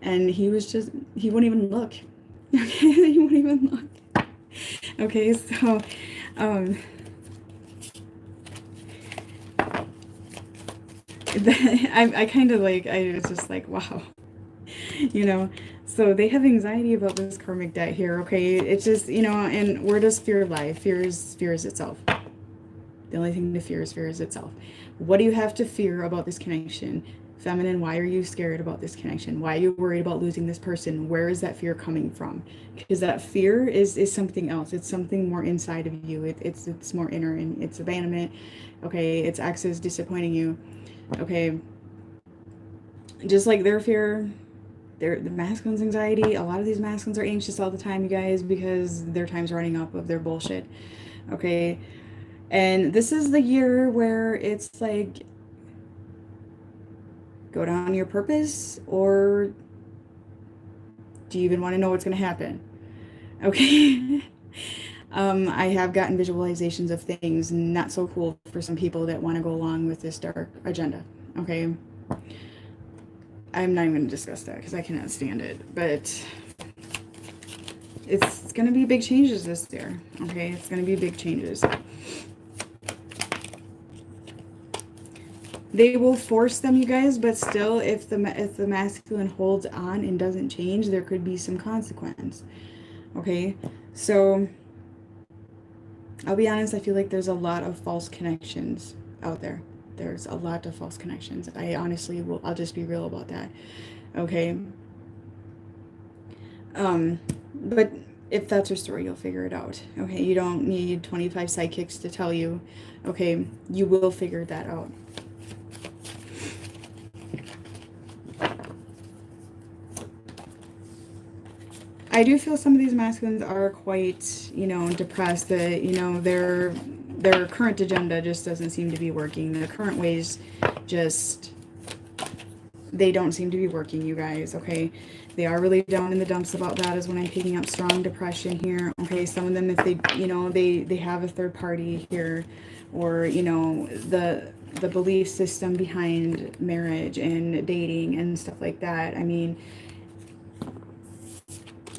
And he was just, he wouldn't even look. Okay, he wouldn't even look. Okay, so, I kind of like, I was just like, wow, you know. So they have anxiety about this karmic debt here, okay? It's just, you know, and where does fear lie? Fear is itself. The only thing to fear is itself. What do you have to fear about this connection? Feminine, why are you scared about this connection? Why are you worried about losing this person? Where is that fear coming from? Because that fear is something else. It's something more inside of you. It's more inner, and it's abandonment. Okay, it's exes disappointing you. Okay, just like their fear, the masculine's anxiety. A lot of these masculines are anxious all the time, you guys, because their time's running up of their bullshit. Okay, and this is the year where it's like, go down your purpose, or do you even want to know what's going to happen? Okay. I have gotten visualizations of things not so cool for some people that want to go along with this dark agenda. Okay. I'm not even going to discuss that because I cannot stand it. But it's going to be big changes this year. Okay. It's going to be big changes. They will force them, you guys, but still, if the masculine holds on and doesn't change, there could be some consequence. Okay, so I'll be honest, I feel like there's a lot of false connections out there. There's a lot of false connections. I honestly will, I'll just be real about that. Okay. But if that's your story, you'll figure it out. Okay, you don't need 25 sidekicks to tell you. Okay, you will figure that out. I do feel some of these masculines are quite, you know, depressed. That, you know, their current agenda just doesn't seem to be working. The current ways just, they don't seem to be working, you guys. Okay, they are really down in the dumps about that, is when I'm picking up strong depression here. Okay, some of them, if they, you know, they have a third party here, or, you know, the belief system behind marriage and dating and stuff like that. I mean,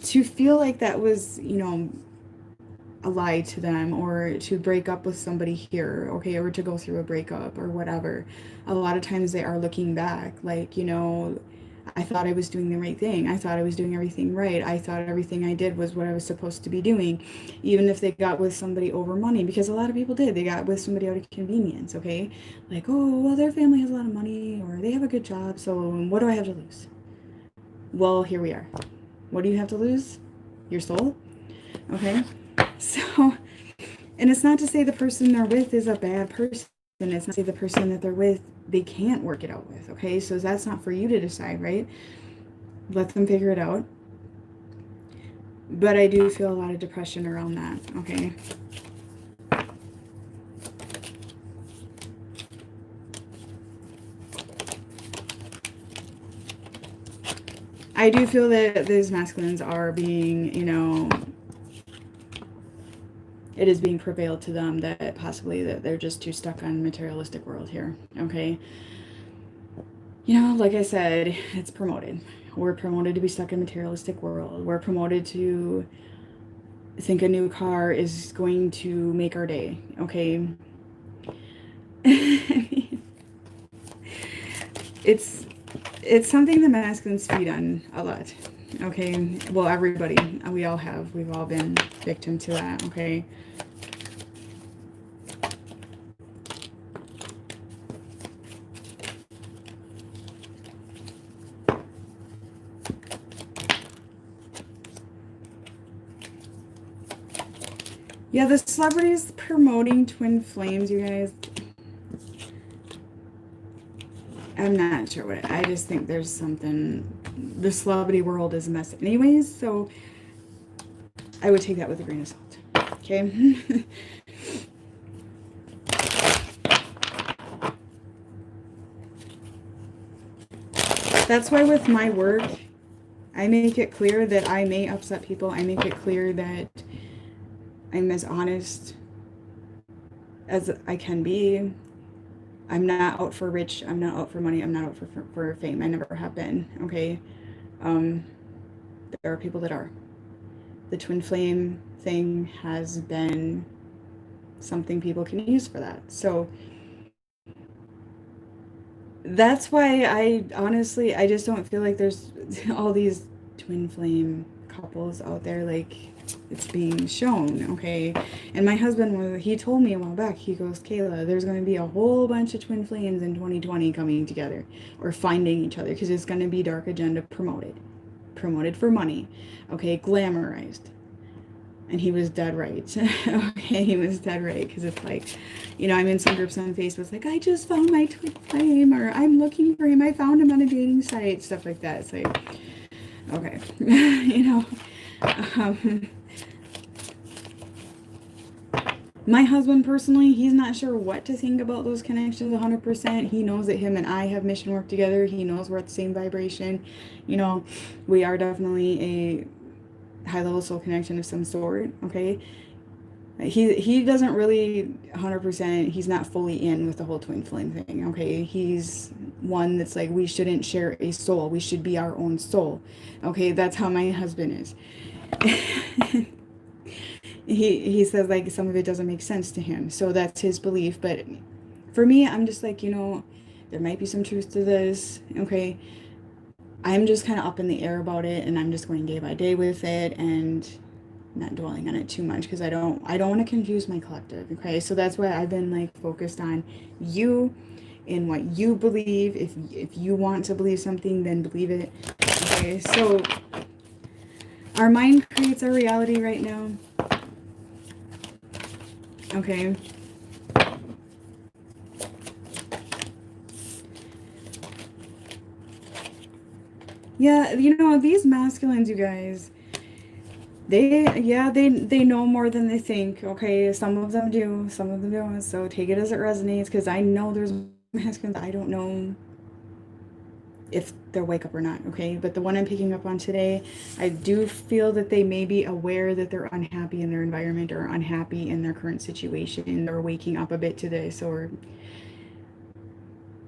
to feel like that was, you know, a lie to them, or to break up with somebody here, okay, or to go through a breakup or whatever, a lot of times they are looking back like, you know, I thought I was doing the right thing. I thought I was doing everything right. I thought everything I did was what I was supposed to be doing, even if they got with somebody over money, because a lot of people did. They got with somebody out of convenience, okay? Like, oh, well, their family has a lot of money, or they have a good job, so what do I have to lose? Well, here we are. What do you have to lose? Your soul? Okay? So, and it's not to say the person they're with is a bad person. It's not to say the person that they're with, they can't work it out with, okay? So that's not for you to decide, right? Let them figure it out. But I do feel a lot of depression around that, okay? I do feel that these masculines are being, you know, it is being prevailed to them that possibly that they're just too stuck on materialistic world here, okay? You know, like I said, it's promoted. We're promoted to be stuck in materialistic world. We're promoted to think a new car is going to make our day, okay? it's something the masculines feed on a lot, okay? Well, everybody, we all have. We've all been victim to that, okay? Yeah, the celebrities promoting twin flames, you guys. I'm not sure what I just think there's something. The celebrity world is a mess, anyways. So I would take that with a grain of salt. Okay. That's why with my work, I make it clear that I may upset people. I make it clear that I'm as honest as I can be. I'm not out for rich. I'm not out for money. I'm not out for fame. I never have been. Okay. Um, there are people that are. The twin flame thing has been something people can use for that. So that's why I honestly, I just don't feel like there's all these twin flame couples out there like it's being shown, okay? And my husband, he told me a while back, he goes, Kayla, there's going to be a whole bunch of twin flames in 2020 coming together or finding each other because it's going to be dark agenda promoted for money, okay, glamorized. And he was dead right. Okay, he was dead right. Because it's like, you know, I'm in some groups on Facebook. It's like, I just found my twin flame. Or I'm looking for him. I found him on a dating site. Stuff like that. It's like, okay. You know. My husband, personally, he's not sure what to think about those connections 100%. He knows that him and I have mission work together. He knows we're at the same vibration. You know, we are definitely a high-level soul connection of some sort, okay? He doesn't really 100%, he's not fully in with the whole twin flame thing, okay? He's one that's like, we shouldn't share a soul. We should be our own soul, okay? That's how my husband is. He says, like, some of it doesn't make sense to him. So that's his belief. But for me, I'm just like, you know, there might be some truth to this, okay? I'm just kind of up in the air about it, and I'm just going day by day with it and not dwelling on it too much because I don't want to confuse my collective, okay? So that's why I've been like focused on you and what you believe. If you want to believe something, then believe it, okay? So our mind creates our reality right now, okay? Yeah, you know, these masculines, you guys, they know more than they think, okay? Some of them do, some of them don't. So take it as it resonates, because I know there's masculines, I don't know if they'll wake up or not, okay? But the one I'm picking up on today, I do feel that they may be aware that they're unhappy in their environment or unhappy in their current situation. They're waking up a bit to this, or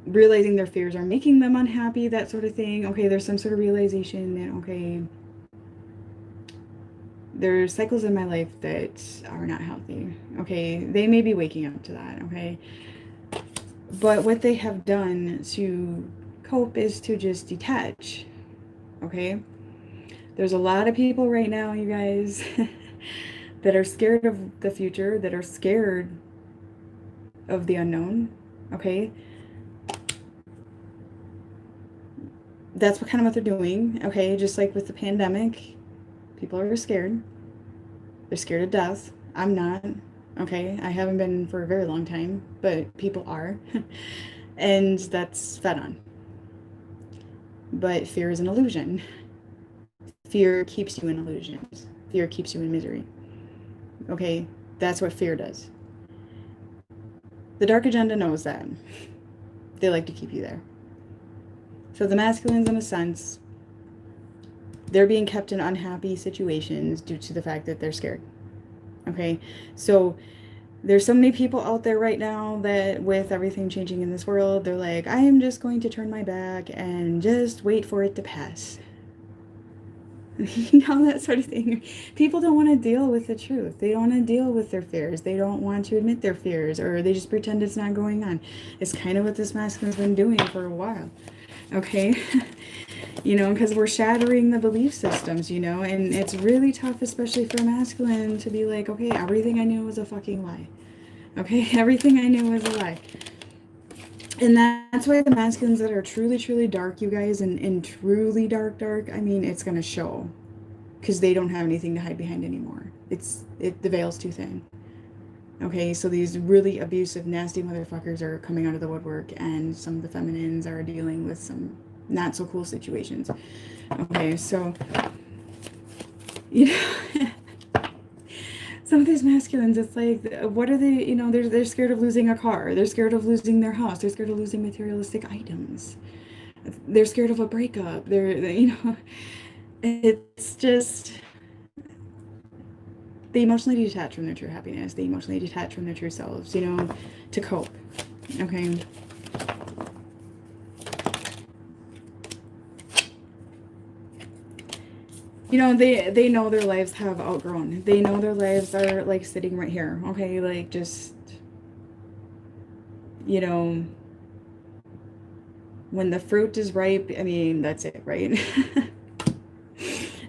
realizing their fears are making them unhappy, that sort of thing. Okay, there's some sort of realization that, okay, there's cycles in my life that are not healthy. Okay, they may be waking up to that, okay? But what they have done to cope is to just detach, okay? There's a lot of people right now, you guys, that are scared of the future, that are scared of the unknown, okay? That's what they're doing, okay? Just like with the pandemic, people are scared. They're scared of death. I'm not, okay? I haven't been for a very long time, but people are. And that's fed on. But fear is an illusion. Fear keeps you in illusions. Fear keeps you in misery. Okay? That's what fear does. The dark agenda knows that. They like to keep you there. So the masculines, in a sense, they're being kept in unhappy situations due to the fact that they're scared. Okay? So there's so many people out there right now that with everything changing in this world, they're like, I am just going to turn my back and just wait for it to pass. You know, that sort of thing. People don't want to deal with the truth. They don't want to deal with their fears. They don't want to admit their fears, or they just pretend it's not going on. It's kind of what this masculine's been doing for a while. Okay? You know, because we're shattering the belief systems, you know, and it's really tough, especially for a masculine, to be like, okay, everything I knew was a fucking lie. Okay? Everything I knew was a lie. And that's why the masculines that are truly, truly dark, you guys, and truly dark, I mean, it's going to show. Because they don't have anything to hide behind anymore. The veil's too thin. Okay, so these really abusive, nasty motherfuckers are coming out of the woodwork, and some of the feminines are dealing with some not so cool situations. Okay, so, you know, some of these masculines, it's like, what are they, they're scared of losing a car. They're scared of losing their house. They're scared of losing materialistic items. They're scared of a breakup. It's just, they emotionally detach from their true happiness. They emotionally detach from their true selves, to cope. Okay. They know their lives have outgrown. They know their lives are like sitting right here. Okay, like just you know when the fruit is ripe, I mean, that's it, right?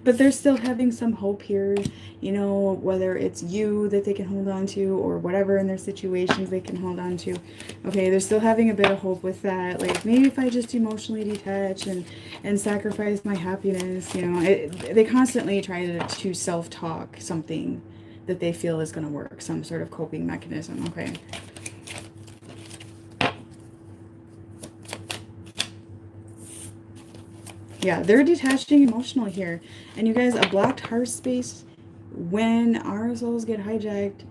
But they're still having some hope here, whether it's you that they can hold on to or whatever in their situations they can hold on to. Okay, they're still having a bit of hope with that. Like, maybe if I just emotionally detach and sacrifice my happiness, they constantly try to self-talk something that they feel is going to work, some sort of coping mechanism. Okay. Yeah, they're detaching emotional here. And you guys, a blocked heart space, when our souls get hijacked,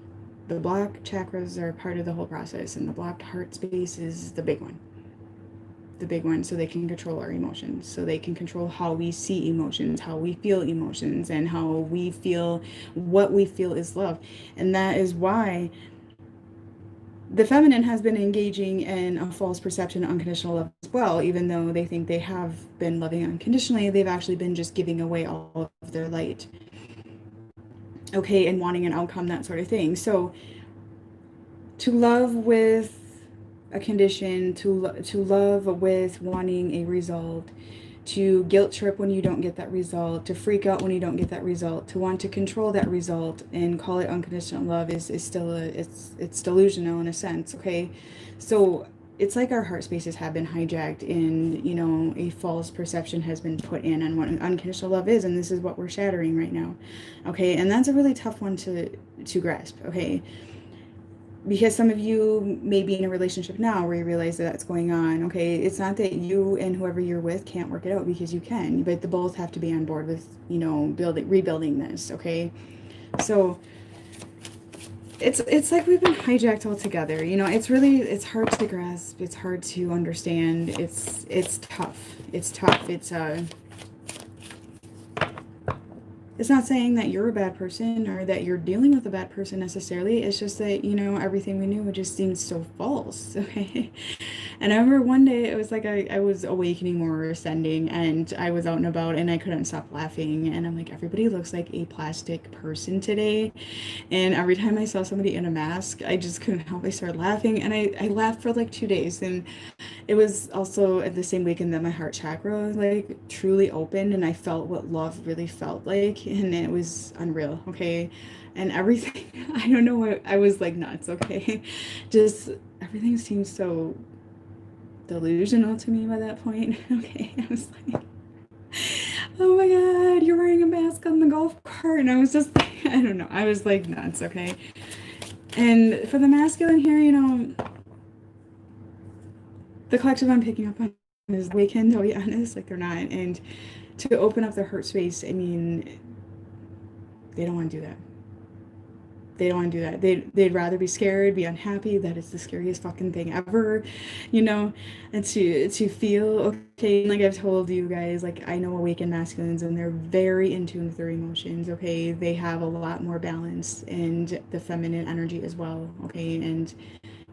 the blocked chakras are part of the whole process, and the blocked heart space is the big one. The big one, so they can control our emotions, so they can control how we see emotions, how we feel emotions, and how we feel what we feel is love. And that is why the feminine has been engaging in a false perception of unconditional love as well. Even though they think they have been loving unconditionally, they've actually been just giving away all of their light, okay, and wanting an outcome, that sort of thing. So to love with a condition, to love with wanting a result, to guilt trip when you don't get that result, to freak out when you don't get that result, to want to control that result and call it unconditional love is still it's delusional in a sense. Okay, so it's like our heart spaces have been hijacked, and a false perception has been put in on what unconditional love is, and this is what we're shattering right now. Okay, and that's a really tough one to grasp. Okay, because some of you may be in a relationship now where you realize that that's going on. Okay, it's not that you and whoever you're with can't work it out, because you can, but the both have to be on board with rebuilding this. Okay, so it's like we've been hijacked altogether. It's hard to grasp, it's hard to understand, it's tough, it's not saying that you're a bad person or that you're dealing with a bad person necessarily. It's just that, everything we knew just seemed so false. Okay. And I remember one day it was like I was awakening more, ascending, and I was out and about and I couldn't stop laughing. And I'm like, everybody looks like a plastic person today. And every time I saw somebody in a mask, I just couldn't help. I started laughing, and I laughed for like 2 days. And it was also at the same weekend that my heart chakra like truly opened, and I felt what love really felt like, and it was unreal. Okay, and everything, I don't know what, I was like nuts. Okay, just everything seemed so delusional to me by that point. Okay, I was like, oh my god, you're wearing a mask on the golf cart, and I was just like, I don't know, I was like nuts. Okay, and for the masculine here, the collective I'm picking up on is weekend, I'll be honest, like they're not. And to open up their heart space, I mean, they don't want to do that. They don't want to do that. They'd rather be scared, be unhappy. That is the scariest fucking thing ever, and to feel okay. Like I've told you guys, like I know awakened masculines, and they're very in tune with their emotions. Okay, they have a lot more balance and the feminine energy as well. Okay, and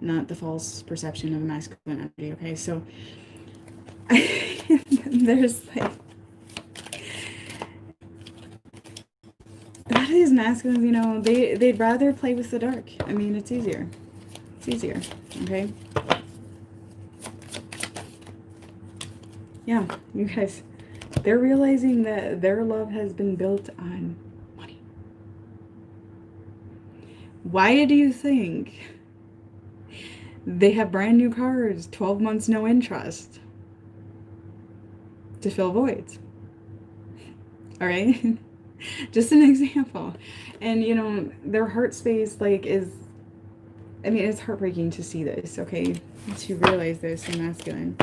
not the false perception of masculine energy. Okay, so there's like a lot of these masculines, they'd rather play with the dark. I mean, it's easier. It's easier. Okay. Yeah, you guys, they're realizing that their love has been built on money. Why do you think they have brand new cars, 12 months no interest, to fill voids? All right. Just an example. And their heart space like is I mean, it's heartbreaking to see this, okay? To realize this in masculine.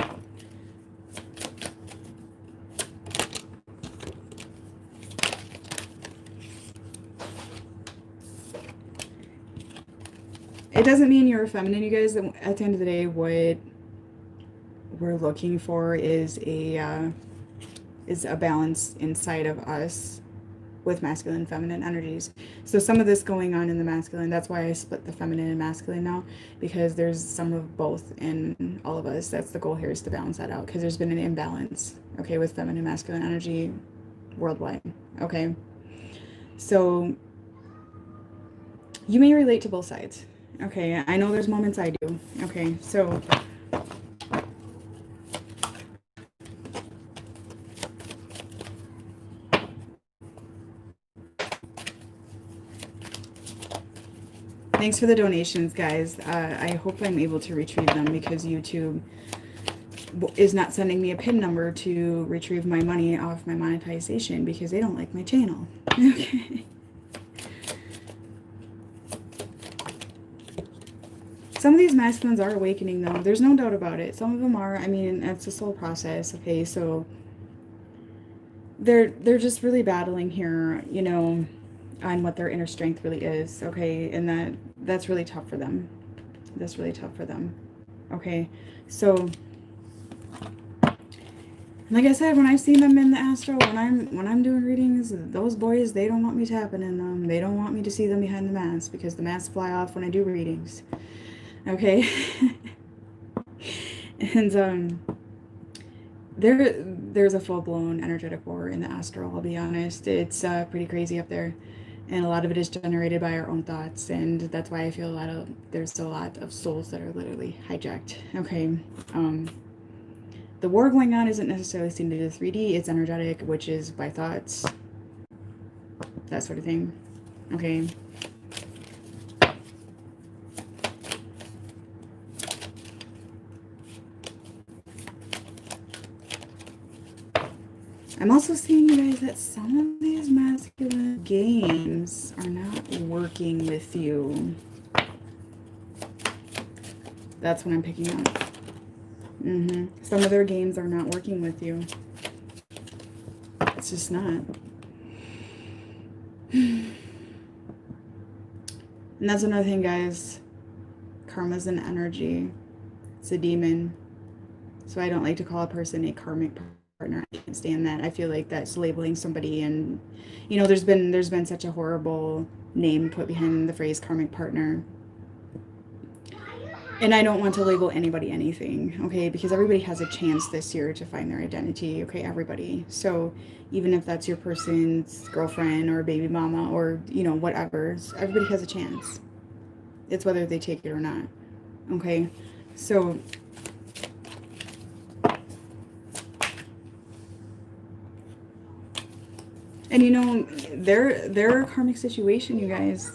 It doesn't mean you're feminine, you guys. At the end of the day, what we're looking for is a balance inside of us with masculine and feminine energies. So some of this going on in the masculine, that's why I split the feminine and masculine now, because there's some of both in all of us. That's the goal here, is to balance that out, because there's been an imbalance, okay, with feminine and masculine energy worldwide, okay? So you may relate to both sides, okay? I know there's moments I do, okay? So thanks for the donations, guys. I hope I'm able to retrieve them, because YouTube is not sending me a PIN number to retrieve my money off my monetization, because they don't like my channel. Okay. Some of these masculines are awakening, though. There's no doubt about it. Some of them are. I mean, it's a soul process, okay? So they're just really battling here, you know, on what their inner strength really is, okay? And that's really tough for them. That's really tough for them, okay? So like I said, when I've seen them in the astral, when I'm doing readings, those boys, they don't want me tapping in them. They don't want me to see them behind the mask, because the masks fly off when I do readings. Okay? And there's a full-blown energetic war in the astral, I'll be honest. It's pretty crazy up there. And a lot of it is generated by our own thoughts, and that's why I feel there's a lot of souls that are literally hijacked. Okay? The war going on isn't necessarily seen to the 3D, it's energetic, which is by thoughts, that sort of thing. Okay. I'm also seeing, you guys, that some of these masculine games are not working with you. That's what I'm picking up. Some of their games are not working with you. It's just not. And that's another thing, guys. Karma's an energy. It's a demon. So I don't like to call a person a karmic partner. I can't stand that. I feel like that's labeling somebody, and you know, there's been such a horrible name put behind the phrase karmic partner. And I don't want to label anybody anything, okay? Because everybody has a chance this year to find their identity, okay? Everybody. So even if that's your person's girlfriend or baby mama or, you know, whatever, everybody has a chance. It's whether they take it or not, okay? So and you know, their karmic situation, you guys,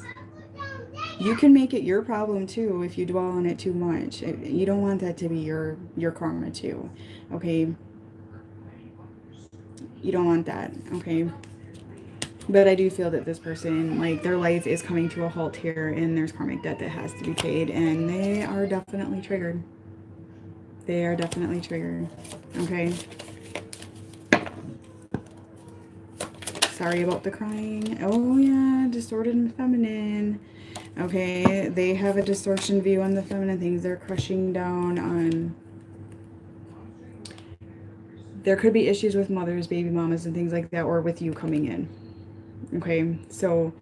you can make it your problem too if you dwell on it too much. You don't want that to be your karma too, okay? You don't want that, okay? But I do feel that this person, like, their life is coming to a halt here, and there's karmic debt that has to be paid, and they are definitely triggered. They are definitely triggered, okay? Sorry about the crying. Oh yeah, distorted and feminine. Okay, they have a distortion view on the feminine things. They're crushing down on... There could be issues with mothers, baby mamas, and things like that, or with you coming in. Okay, so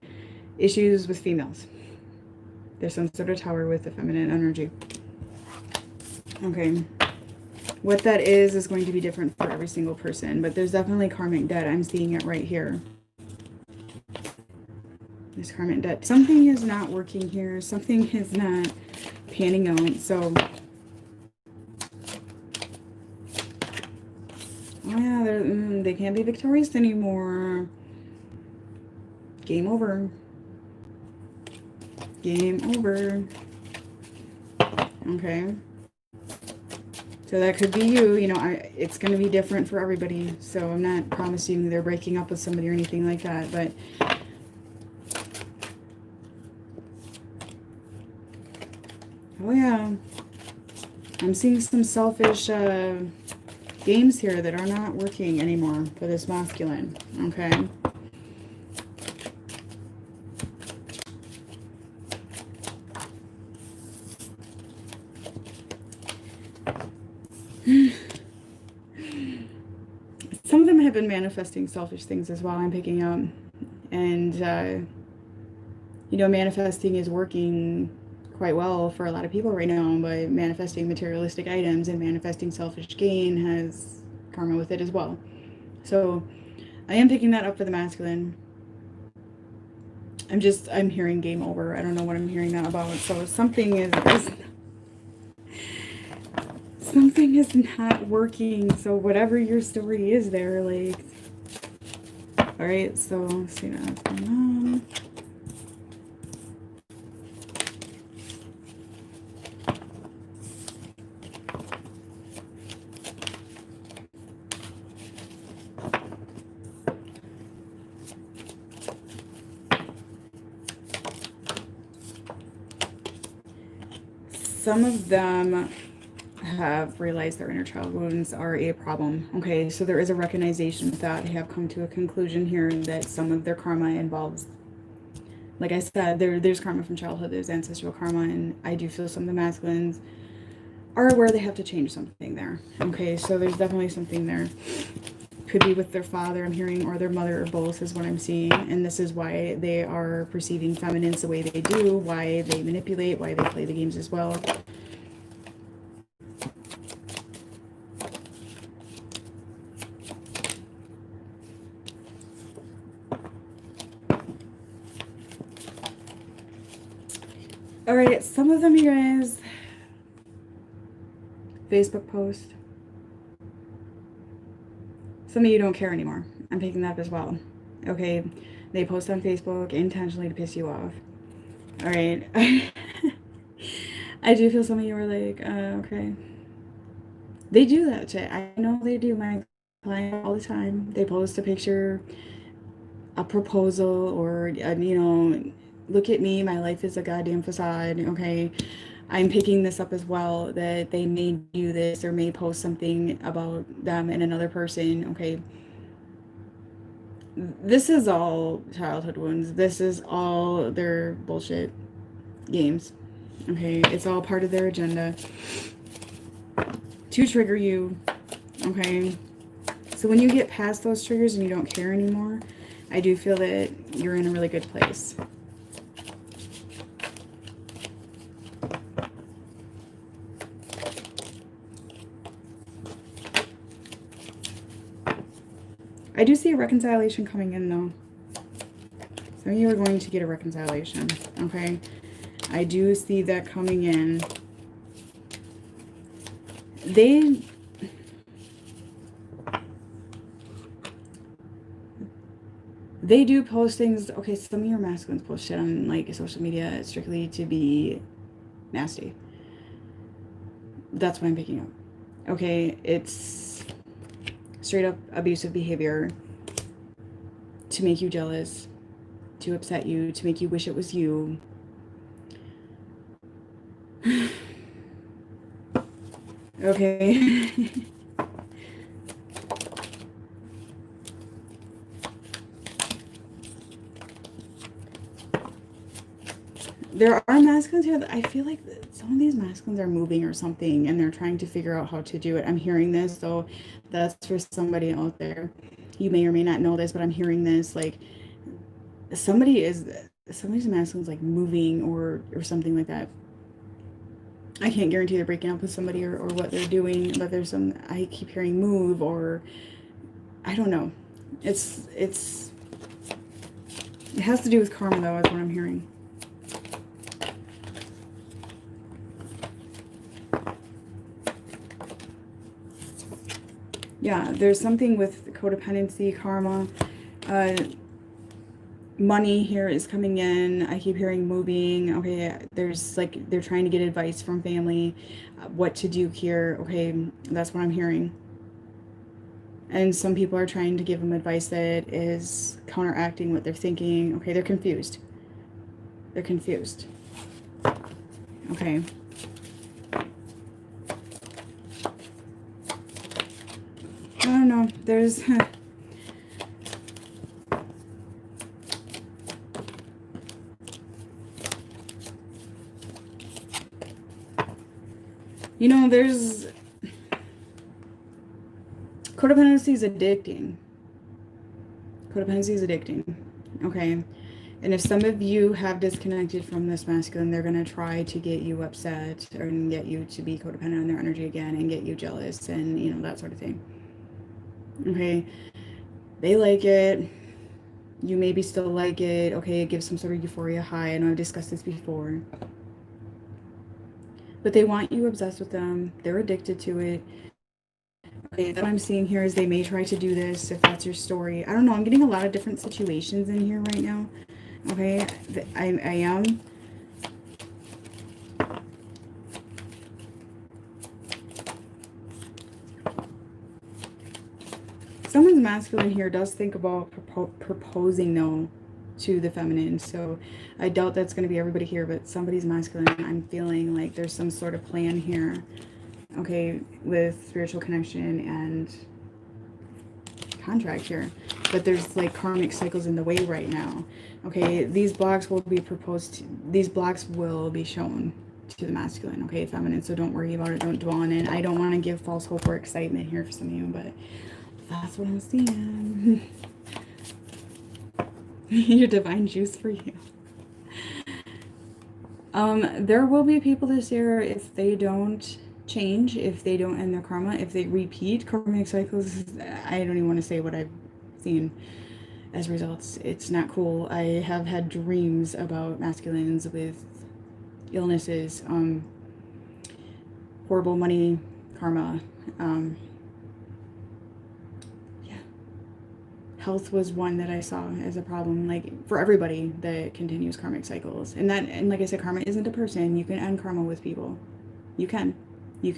issues with females. There's some sort of tower with the feminine energy. Okay. What that is going to be different for every single person, but there's definitely karmic debt. I'm seeing it right here. There's karmic debt. Something is not working here. Something is not panning out. So, oh yeah, they can't be victorious anymore. Game over. Game over. Okay. So that could be you. You know, it's going to be different for everybody. So I'm not promising they're breaking up with somebody or anything like that. But Oh yeah. I'm seeing some selfish games here that are not working anymore for this masculine. Okay. Some of them have been manifesting selfish things as well, I'm picking up. And, you know, manifesting is working quite well for a lot of people right now, but manifesting materialistic items and manifesting selfish gain has karma with it as well. So I am picking that up for the masculine. I'm hearing game over. I don't know what I'm hearing that about. So something is not working. So whatever your story is there, like, all right, so let's see what's going on. Some of them have realized their inner child wounds are a problem. Okay, so there is a recognition with that. They have come to a conclusion here that some of their karma involves, like I said, there's karma from childhood, there's ancestral karma, and I do feel some of the masculines are aware they have to change something there. Okay, so there's definitely something there. Could be with their father, I'm hearing, or their mother, or both is what I'm seeing. And this is why they are perceiving feminines the way they do, why they manipulate, why they play the games as well. All right, some of them, you guys, Facebook post. Some of you don't care anymore. I'm picking that up as well. Okay, they post on Facebook intentionally to piss you off. All right. I do feel some of you are like, okay. They do that shit. I know they do. My client all the time. They post a picture, a proposal, or, you know, look at me. My life is a goddamn facade. Okay. I'm picking this up as well, that they may do this or may post something about them and another person. Okay. This is all childhood wounds. This is all their bullshit games. Okay. It's all part of their agenda to trigger you. Okay. So when you get past those triggers and you don't care anymore, I do feel that you're in a really good place. I do see a reconciliation coming in, though. Some of you are going to get a reconciliation, okay? I do see that coming in. They do post things. Okay, some of your masculines post shit on, like, social media strictly to be nasty. That's what I'm picking up. Okay, it's straight up abusive behavior to make you jealous, to upset you, to make you wish it was you. Okay. There are masculines here that I feel like some of these masculines are moving or something, and they're trying to figure out how to do it. I'm hearing this, so that's for somebody out there. You may or may not know this, but I'm hearing this, like, somebody's masculines, like, moving or something like that. I can't guarantee they're breaking up with somebody or what they're doing, but there's some, I keep hearing move, or I don't know. It has to do with karma, though, is what I'm hearing. Yeah, there's something with codependency, karma. Money here is coming in. I keep hearing moving. Okay, there's, like, they're trying to get advice from family, what to do here. Okay, that's what I'm hearing. And some people are trying to give them advice that is counteracting what they're thinking. Okay, they're confused. They're confused. Okay. know, there's you know, there's codependency is addicting. Codependency is addicting. Okay. And if some of you have disconnected from this masculine, they're going to try to get you upset and get you to be codependent on their energy again and get you jealous and, you know, that sort of thing. Okay. They like it. You maybe still like it. Okay. It gives some sort of euphoria high. I know I've discussed this before. But they want you obsessed with them. They're addicted to it. Okay, what I'm seeing here is they may try to do this if that's your story. I don't know. I'm getting a lot of different situations in here right now. Okay, I am. Someone's masculine here does think about proposing no to the feminine. So I doubt that's going to be everybody here, but somebody's masculine. I'm feeling like there's some sort of plan here. Okay, with spiritual connection and contract here, but there's like karmic cycles in the way right now. Okay, these blocks will be proposed to, these blocks will be shown to the masculine, okay, feminine, so don't worry about it, don't dwell on it. I don't want to give false hope or excitement here for some of you, but that's what I'm seeing. Your divine juice for you. There will be people this year, if they don't change, if they don't end their karma, if they repeat karmic cycles, I don't even want to say what I've seen as results. It's not cool. I have had dreams about masculines with illnesses, horrible money, karma, yeah. Health was one that I saw as a problem, like for everybody that continues karmic cycles. And like I said, karma isn't a person. You can end karma with people. You can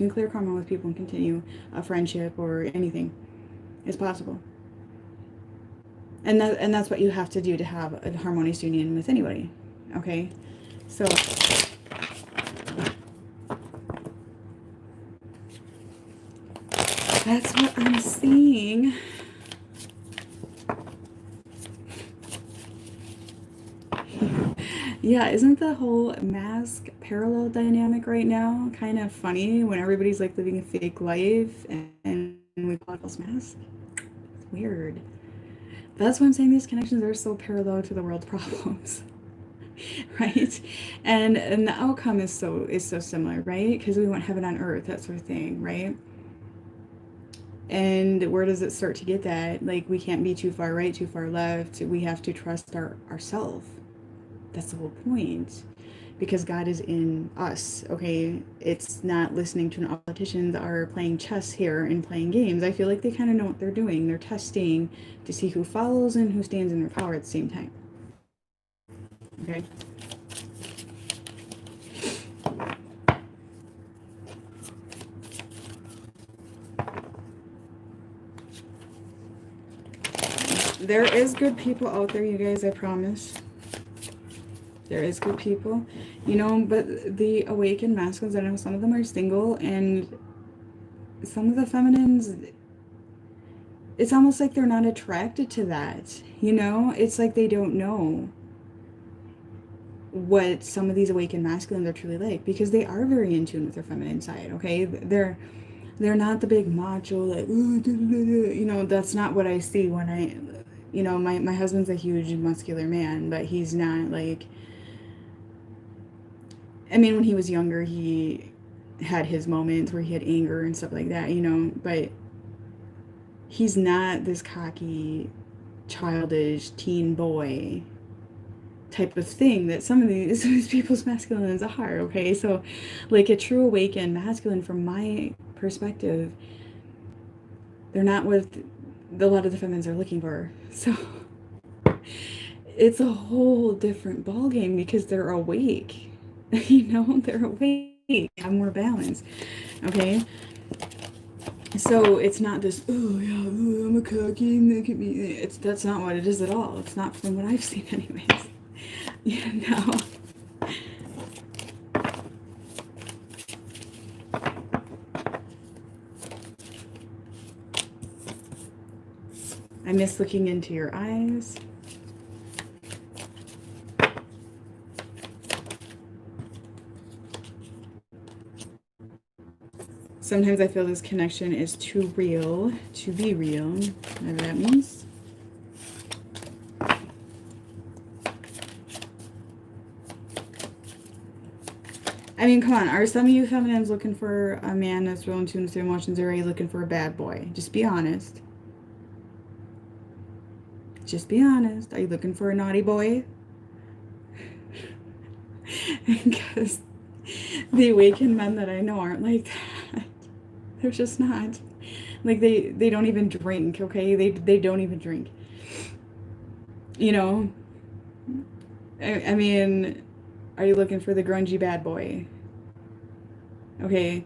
clear karma with people and continue a friendship or anything. It's possible. And that's what you have to do to have a harmonious union with anybody. Okay? So that's what I'm seeing. Yeah, isn't the whole mask parallel dynamic right now kind of funny when everybody's like living a fake life and we call it false mask? It's weird. That's why I'm saying these connections are so parallel to the world's problems. Right? And the outcome is so similar, right? Because we want heaven on earth, that sort of thing, right? And where does it start to get that? Like, we can't be too far right, too far left. We have to trust ourselves. That's the whole point. Because God is in us, okay? It's not listening to an politicians that are playing chess here and playing games. I feel like they kind of know what they're doing. They're testing to see who follows and who stands in their power at the same time. Okay? There is good people out there, you guys, I promise. There is good people, you know, but the awakened masculines, I know some of them are single, and some of the feminines, it's almost like they're not attracted to that, you know? It's like they don't know what some of these awakened masculines are truly like, because they are very in tune with their feminine side, okay? They're not the big macho, like, you know, that's not what I see when I, you know, my husband's a huge muscular man, but he's not like, I mean, when he was younger, he had his moments where he had anger and stuff like that, you know, but he's not this cocky, childish teen boy type of thing that some of these people's masculines are, okay? So, like, a true awakened masculine, from my perspective, they're not what a lot of the feminines are looking for. So, it's a whole different ballgame because they're awake. You know, they're awake, have more balance, okay? So it's not this, oh yeah, oh, I'm a cocky, look at me. That's not what it is at all. It's not from what I've seen anyways. You know? I miss looking into your eyes. Sometimes I feel this connection is too real to be real, whatever that means. I mean, come on. Are some of you feminines looking for a man that's real in tune with their emotions, or are you looking for a bad boy? Just be honest. Just be honest. Are you looking for a naughty boy? Because the awakened men that I know aren't like that. They're just not. Like they don't even drink, okay? They don't even drink. You know? I mean, are you looking for the grungy bad boy? Okay.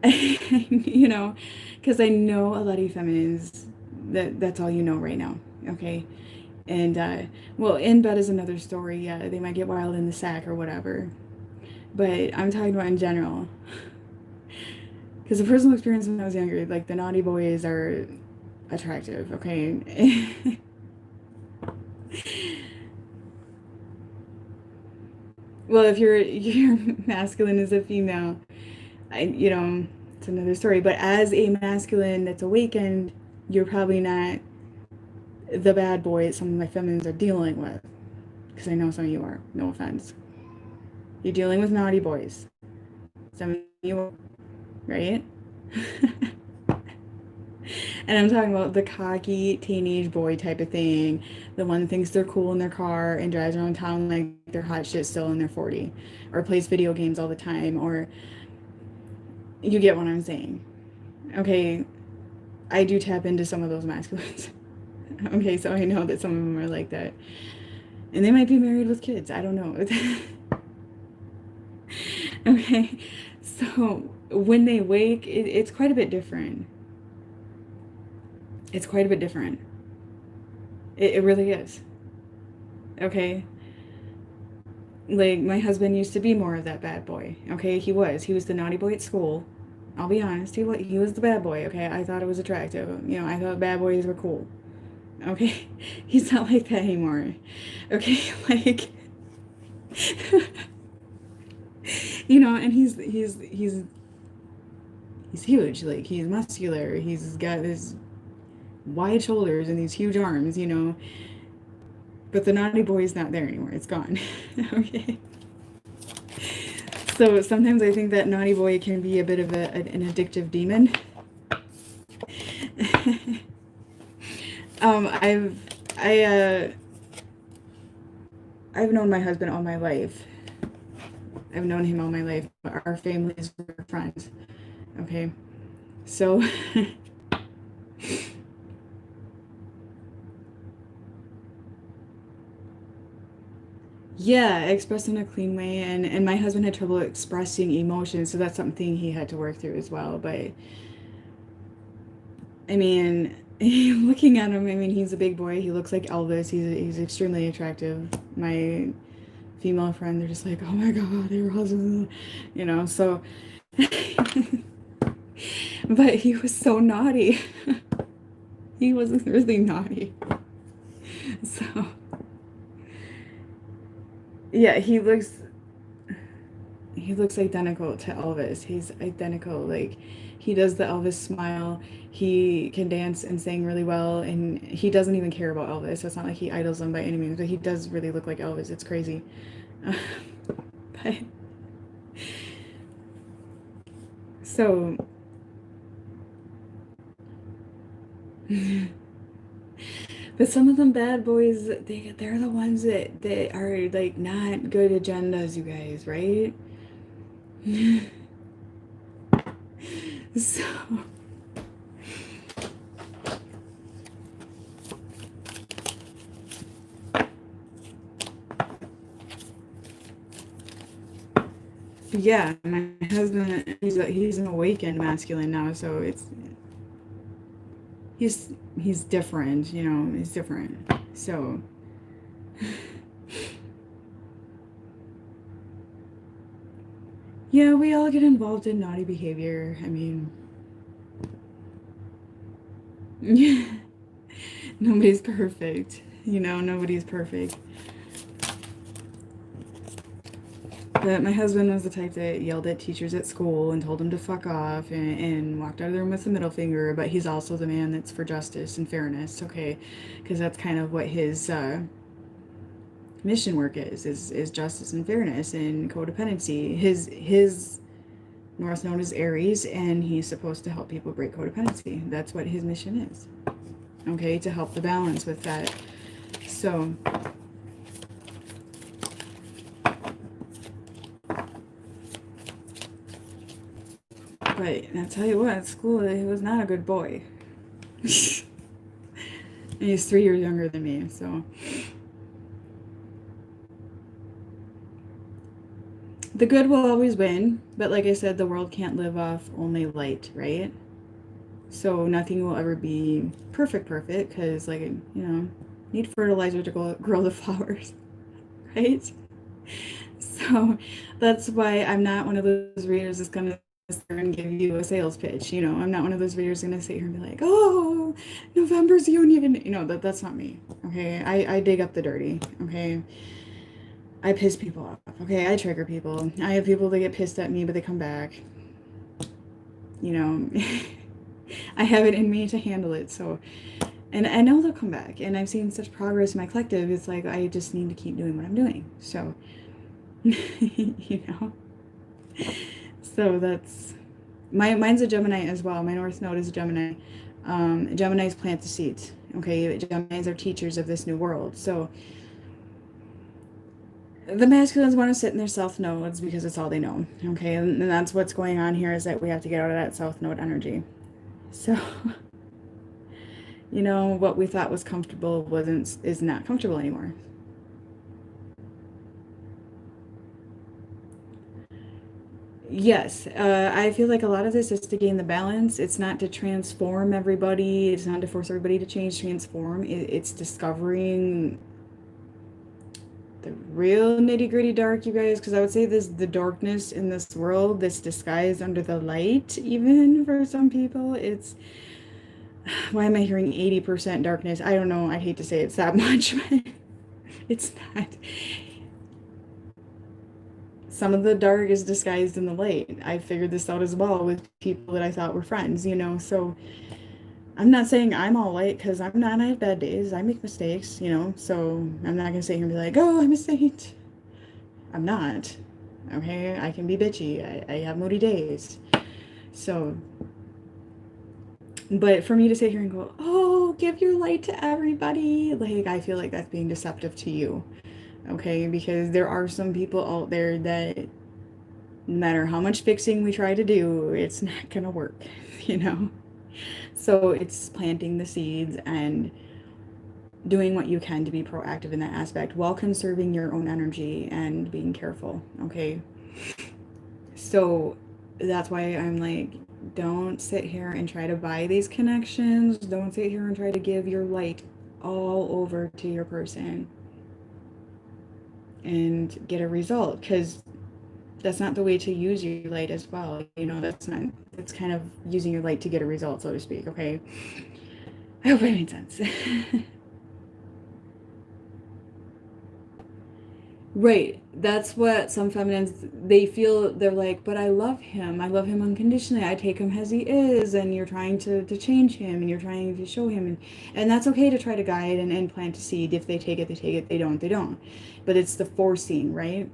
You know, because I know a lot of you feminines that's all you know right now. Okay. And well, in bed is another story. Yeah, they might get wild in the sack or whatever. But I'm talking about in general. Because the personal experience when I was younger, like the naughty boys are attractive, okay? Well, if your masculine is a female, it's another story. But as a masculine that's awakened, you're probably not the bad boy some of my feminines are dealing with. Because I know some of you are. No offense. You're dealing with naughty boys. Some of you are, right? And I'm talking about the cocky teenage boy type of thing. The one that thinks they're cool in their car and drives around town like they're hot shit still and they're 40. Or plays video games all the time. Or you get what I'm saying. Okay, I do tap into some of those masculines. Okay, so I know that some of them are like that. And they might be married with kids. I don't know. Okay, so when they wake, it's quite a bit different. It's quite a bit different. It really is. Okay, like my husband used to be more of that bad boy. Okay, he was the naughty boy at school. I'll be honest, he was the bad boy. Okay, I thought it was attractive. You know, I thought bad boys were cool. Okay, he's not like that anymore. Okay, like and he's huge. Like he's muscular. He's got this wide shoulders and these huge arms. But the naughty boy is not there anymore. It's gone. Okay. So sometimes I think that naughty boy can be a bit of an addictive demon. I I've known my husband all my life. I've known him all my life. But our families were friends. Okay, so yeah, expressed in a clean way, and my husband had trouble expressing emotions, so that's something he had to work through as well. But I mean, looking at him, I mean, he's a big boy. He looks like Elvis. He's extremely attractive. My female friend, they're just like, oh my god, your husband. So. But he was so naughty. He was really naughty. So. Yeah, he looks identical to Elvis. He's identical. Like, he does the Elvis smile. He can dance and sing really well, and he doesn't even care about Elvis. So it's not like he idols him by any means, but he does really look like Elvis. It's crazy. But so, but some of them bad boys, they're the ones that are like not good agendas, you guys, right? So. Yeah, my husband, he's an awakened masculine now, so he's different, he's different. So yeah, we all get involved in naughty behavior. I mean, Nobody's perfect. Nobody's perfect. But my husband was the type that yelled at teachers at school and told them to fuck off and walked out of the room with the middle finger. But he's also the man that's for justice and fairness, okay? Because that's kind of what his mission work is justice and fairness and codependency. His North Node is Aries, and he's supposed to help people break codependency. That's what his mission is, okay? To help the balance with that. So... But I'll tell you what, at school, he was not a good boy. And he's 3 years younger than me, so. The good will always win, but like I said, the world can't live off only light, right? So nothing will ever be perfect, because, like, need fertilizer to grow the flowers, right? So that's why I'm not one of those readers that's going to and give you a sales pitch. I'm not one of those readers going to sit here and be like, oh, November's union. That's not me. Okay. I dig up the dirty. Okay. I piss people off. Okay. I trigger people. I have people that get pissed at me, but they come back. I have it in me to handle it. So, and I know they'll come back. And I've seen such progress in my collective. It's like, I just need to keep doing what I'm doing. So, So that's mine's a Gemini as well. My North Node is a Gemini. Geminis plant the seeds. Okay, Geminis are teachers of this new world. So the masculines want to sit in their South nodes because it's all they know. Okay, and that's what's going on here, is that we have to get out of that South node energy. So what we thought was comfortable is not comfortable anymore. Yes, I feel like a lot of this is to gain the balance. It's not to transform everybody. It's not to force everybody to transform. It's discovering the real nitty gritty dark, you guys. Because I would say the darkness in this world, this disguised under the light, even for some people. It's, why am I hearing 80% darkness? I don't know. I hate to say it's that much, but it's not. Some of the dark is disguised in the light. I figured this out as well with people that I thought were friends, so I'm not saying I'm all light, because I'm not. I have bad days. I make mistakes, so I'm not gonna sit here and be like, oh, I'm a saint. I'm not. Okay, I can be bitchy. I have moody days. So, but for me to sit here and go, oh, give your light to everybody, like, I feel like that's being deceptive to you. Okay, because there are some people out there that no matter how much fixing we try to do, it's not gonna work, So it's planting the seeds and doing what you can to be proactive in that aspect while conserving your own energy and being careful, okay? So that's why I'm like, don't sit here and try to buy these connections. Don't sit here and try to give your light all over to your person and get a result, because that's not the way to use your light as well. That's kind of using your light to get a result, so to speak. Okay, I hope I made sense. Right, that's what some feminines, they feel. They're like, but I love him unconditionally, I take him as he is, and you're trying to change him, and you're trying to show him, and that's okay to try to guide and plant a seed. If they take it, they take it. They don't. But it's the forcing, right?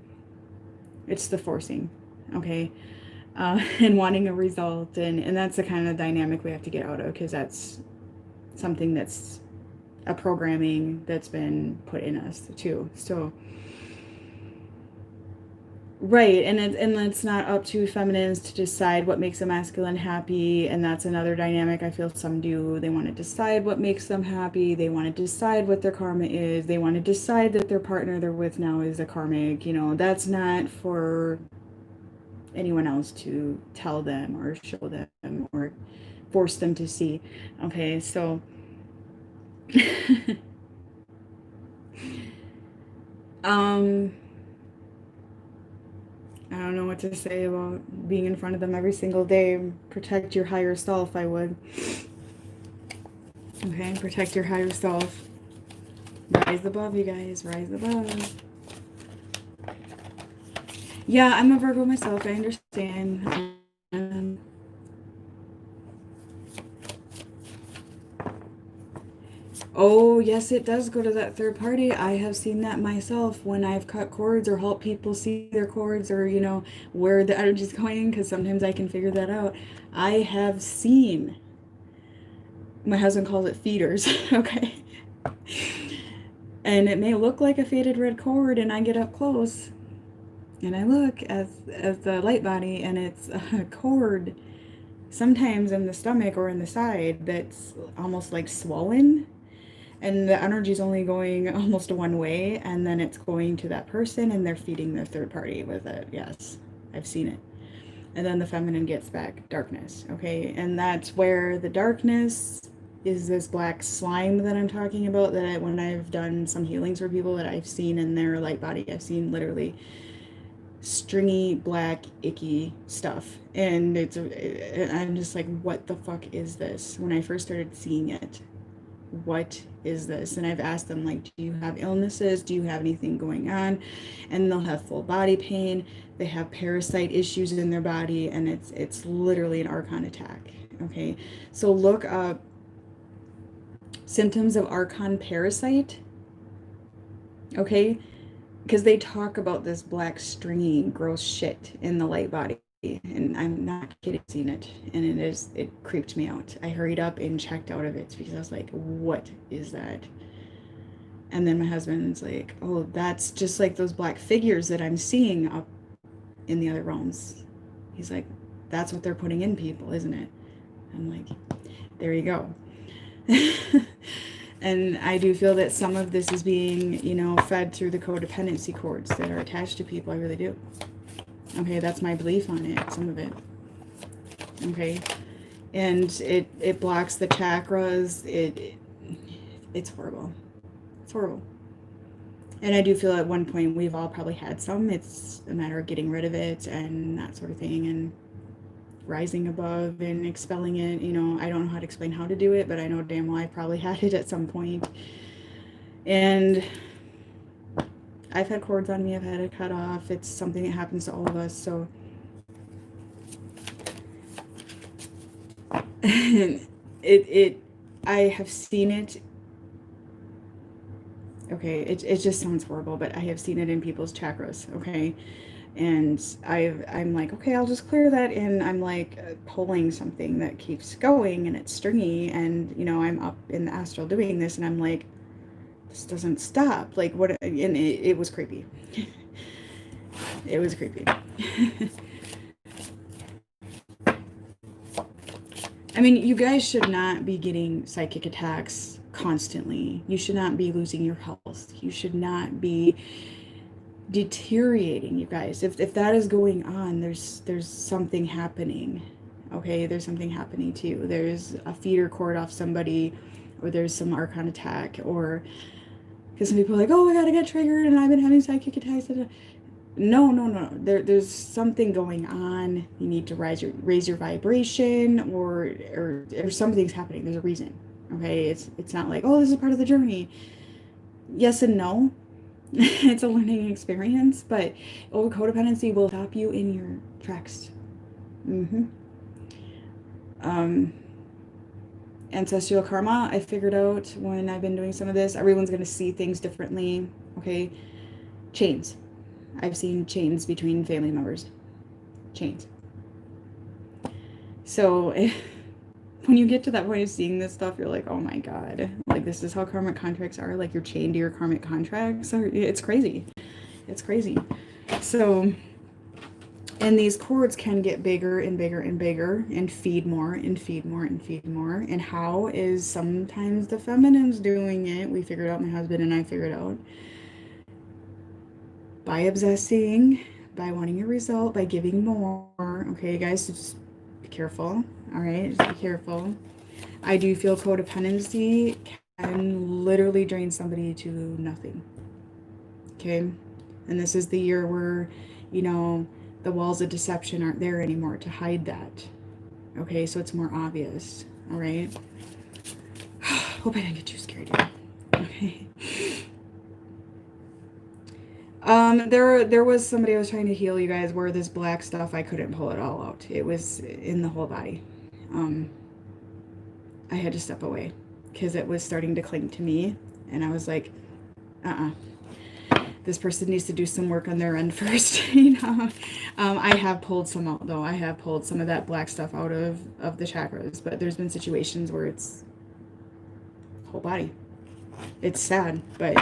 It's the forcing, okay? And wanting a result, and that's the kind of dynamic we have to get out of, because that's something that's a programming that's been put in us too. So right, and it's not up to feminines to decide what makes a masculine happy, and that's another dynamic I feel some do. They want to decide what makes them happy. They want to decide what their karma is. They want to decide that their partner they're with now is a karmic. That's not for anyone else to tell them or show them or force them to see. Okay, so I don't know what to say about being in front of them every single day. Protect your higher self, I would. Okay, protect your higher self. Rise above, you guys. Rise above. Yeah, I'm a Virgo myself. I understand. Oh, yes, it does go to that third party. I have seen that myself when I've cut cords or helped people see their cords or, where the energy's going, because sometimes I can figure that out. I have seen, my husband calls it feeders, okay? And it may look like a faded red cord, and I get up close and I look as the light body, and it's a cord, sometimes in the stomach or in the side, that's almost like swollen, and the energy's only going almost one way, and then it's going to that person and they're feeding the third party with it. Yes, I've seen it. And then the feminine gets back darkness. Okay, and that's where the darkness is this black slime that I'm talking about, that when I've done some healings for people, that I've seen in their light body, I've seen literally stringy black icky stuff, and I'm just like, what the fuck is this? When I first started seeing it, what is this? And I've asked them, like, do you have illnesses? Do you have anything going on? And they'll have full body pain. They have parasite issues in their body, and it's literally an archon attack. Okay, so look up symptoms of archon parasite. Okay, because they talk about this black stringy gross shit in the light body, and I'm not kidding, seen it, and it creeped me out. I hurried up and checked out of it because I was like, what is that? And then my husband's like, oh, that's just like those black figures that I'm seeing up in the other realms. He's like, that's what they're putting in people, isn't it? I'm like, there you go. And I do feel that some of this is being, fed through the codependency cords that are attached to people. I really do. Okay, that's my belief on it, some of it. Okay, and it blocks the chakras. It's horrible. It's horrible. And I do feel at one point we've all probably had some. It's a matter of getting rid of it and that sort of thing, and rising above and expelling it. I don't know how to explain how to do it, but I know damn well I probably had it at some point. And I've had cords on me. I've had it cut off. It's something that happens to all of us. So I have seen it. Okay, it just sounds horrible, but I have seen it in people's chakras. Okay, and I'm like, okay, I'll just clear that, and I'm like pulling something that keeps going, and it's stringy, and I'm up in the astral doing this, and I'm like, this doesn't stop. Like, what? And it was creepy. It was creepy. I mean, you guys should not be getting psychic attacks constantly. You should not be losing your health. You should not be deteriorating, you guys. If that is going on, there's something happening. Okay, there's something happening too. There's a feeder cord off somebody, or there's some archon attack, or because some people are like, oh, I gotta get triggered and I've been having psychic attacks. No. There's something going on. You need to raise your vibration, or something's happening. There's a reason. Okay, it's not like, oh, this is part of the journey. Yes and no. It's a learning experience, but codependency will stop you in your tracks. Ancestral karma, I figured out when I've been doing some of this. Everyone's going to see things differently. Okay, chains. I've seen chains between family members. Chains. So when you get to that point of seeing this stuff, you're like, oh my God, like, this is how karmic contracts are. Like, you're chained to your karmic contracts. It's crazy. It's crazy. So, and these cords can get bigger and bigger and bigger and feed more and feed more and feed more. And how is sometimes the feminine's doing it? We figured out, my husband and I figured out, by obsessing, by wanting a result, by giving more. Okay, guys, so just be careful. All right, just be careful. I do feel codependency can literally drain somebody to nothing. Okay, and this is the year where, the walls of deception aren't there anymore to hide that. Okay, so it's more obvious. All right. Hope I didn't get too scared here. Okay. There was somebody I was trying to heal, you guys, where this black stuff, I couldn't pull it all out. It was in the whole body. I had to step away because it was starting to cling to me, and I was like, this person needs to do some work on their end first, you know. I have pulled some out, though. I have pulled some of that black stuff out of the chakras, but there's been situations where it's whole body. It's sad, but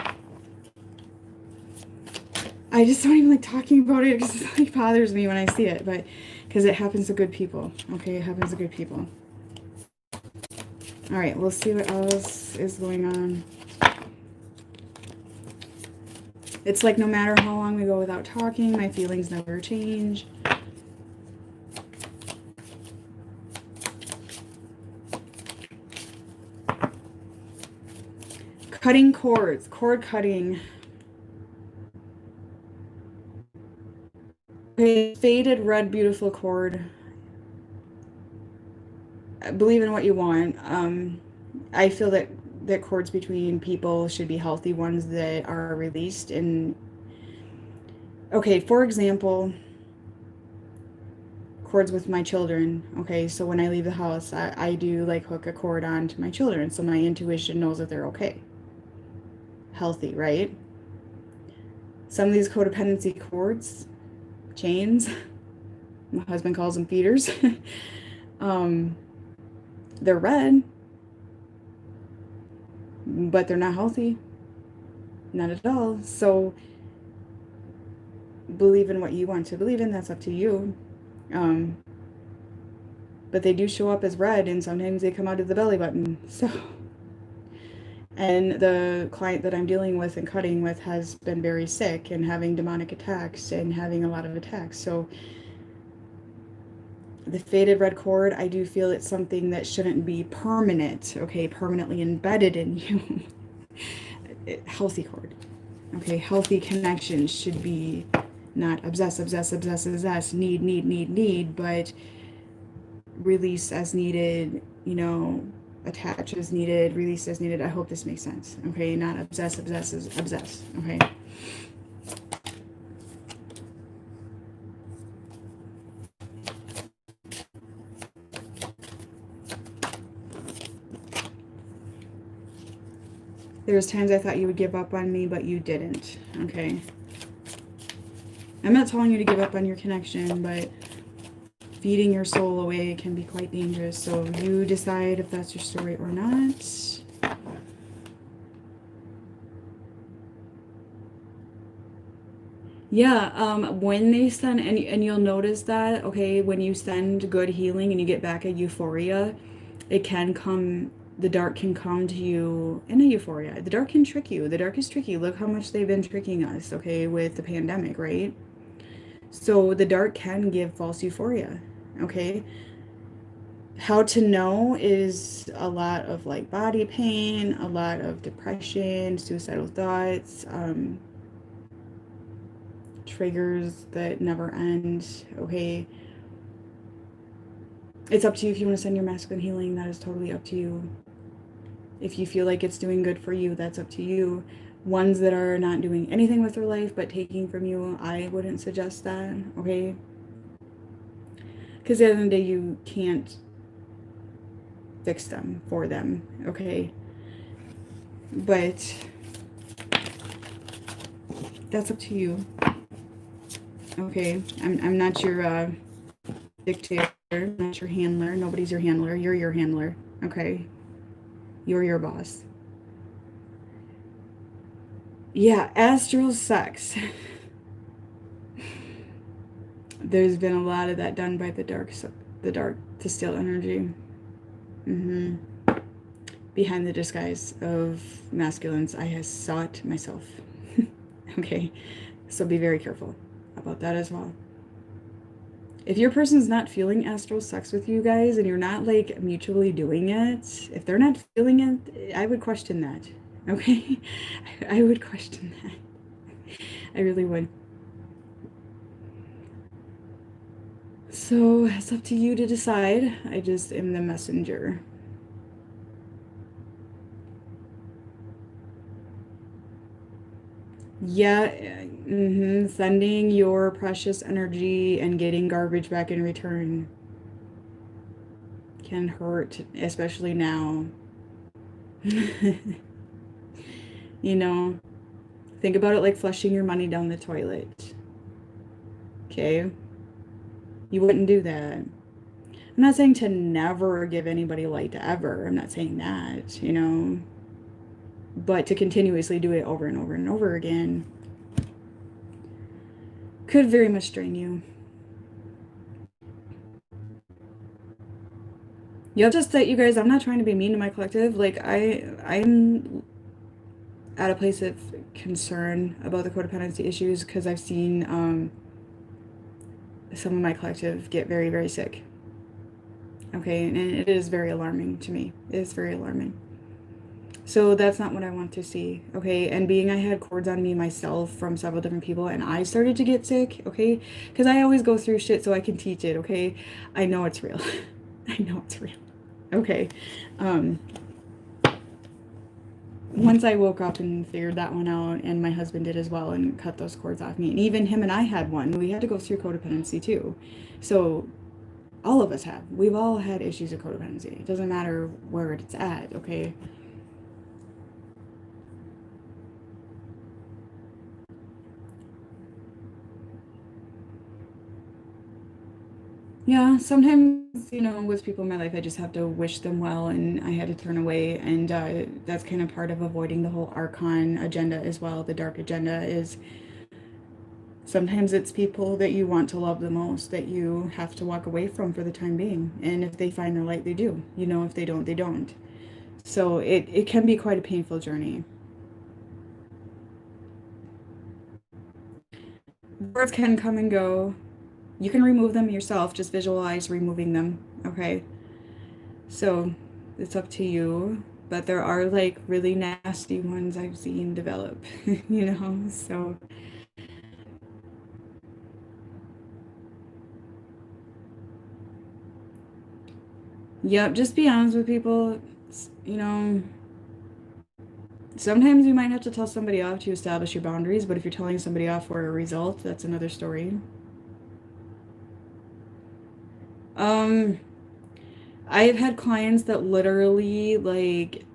I just don't even like talking about it because it like bothers me when I see it, but because it happens to good people. Okay, it happens to good people. All right, we'll see what else is going on. It's like no matter how long we go without talking, my feelings never change. Cutting cords, cord cutting. Okay, faded red, beautiful cord. Believe in what you want. I feel that cords between people should be healthy ones that are released. And okay, for example, cords with my children. Okay, so when I leave the house, I do like hook a cord on to my children, so my intuition knows that they're okay, healthy, right? Some of these codependency cords, chains, my husband calls them feeders. They're red, but they're not healthy, not at all. So believe in what you want to believe in. That's up to you. But they do show up as red, and sometimes they come out of the belly button. So, and the client that I'm dealing with and cutting with has been very sick and having demonic attacks and having a lot of attacks. So the faded red cord, I do feel it's something that shouldn't be permanent, okay, permanently embedded in you. Healthy cord, okay, healthy connections should be not obsess, need, but release as needed, you know, attach as needed, release as needed. I hope this makes sense, okay, not obsess, okay. There's times I thought you would give up on me, but you didn't, okay. I'm not telling you to give up on your connection, but feeding your soul away can be quite dangerous. So you decide if that's your story or not. Yeah, when they send, and you'll notice that, okay, when you send good healing and you get back a euphoria, it can come, the dark can come to you in a euphoria. The dark can trick you. The dark is tricky. Look how much they've been tricking us, okay, with the pandemic, right? So the dark can give false euphoria, okay? How to know is a lot of like body pain, a lot of depression, suicidal thoughts, triggers that never end, okay? It's up to you if you want to send your masculine healing. That is totally up to you. If you feel like it's doing good for you, that's up to you. Ones that are not doing anything with their life but taking from you, I wouldn't suggest that, okay? Because at the end of the day, you can't fix them for them, okay? But that's up to you, okay? I'm not your dictator, I'm not your handler. Nobody's your handler. You're your handler, okay? You're your boss. Yeah, astral sex. There's been a lot of that done by the dark to steal energy. Behind the disguise of masculines, I have saw it myself. Okay, so be very careful about that as well. If your person's not feeling astral sex with you guys and you're not like mutually doing it, if they're not feeling it, I would question that. Okay, I would question that. I really would. So it's up to you to decide. I just am the messenger. Yeah, sending your precious energy and getting garbage back in return can hurt, especially now. You know, think about it like flushing your money down the toilet. Okay? You wouldn't do that. I'm not saying to never give anybody light ever. I'm not saying that, But to continuously do it over and over and over again could very much drain you. Yeah, just that you guys, I'm not trying to be mean to my collective. Like I'm at a place of concern about the codependency issues because I've seen some of my collective get very, very sick. Okay, and it is very alarming to me. It is very alarming. So that's not what I want to see, okay? And being I had cords on me myself from several different people and I started to get sick, okay? Because I always go through shit so I can teach it, okay? I know it's real. I know it's real. Okay. Um, Once I woke up and figured that one out, and my husband did as well, and cut those cords off me, and even him and I had one. We had to go through codependency too. So all of us have. We've all had issues of codependency. It doesn't matter where it's at, okay? Yeah, sometimes, with people in my life, I just have to wish them well, and I had to turn away, and that's kind of part of avoiding the whole Archon agenda as well. The dark agenda is sometimes it's people that you want to love the most that you have to walk away from for the time being. And if they find their light, they do. If they don't, they don't. So it can be quite a painful journey. Words can come and go. You can remove them yourself, just visualize removing them, okay? So it's up to you. But there are like really nasty ones I've seen develop, so. Yep, just be honest with people. You know, Sometimes you might have to tell somebody off to establish your boundaries, but if you're telling somebody off for a result, that's another story. Um, I've had clients that literally like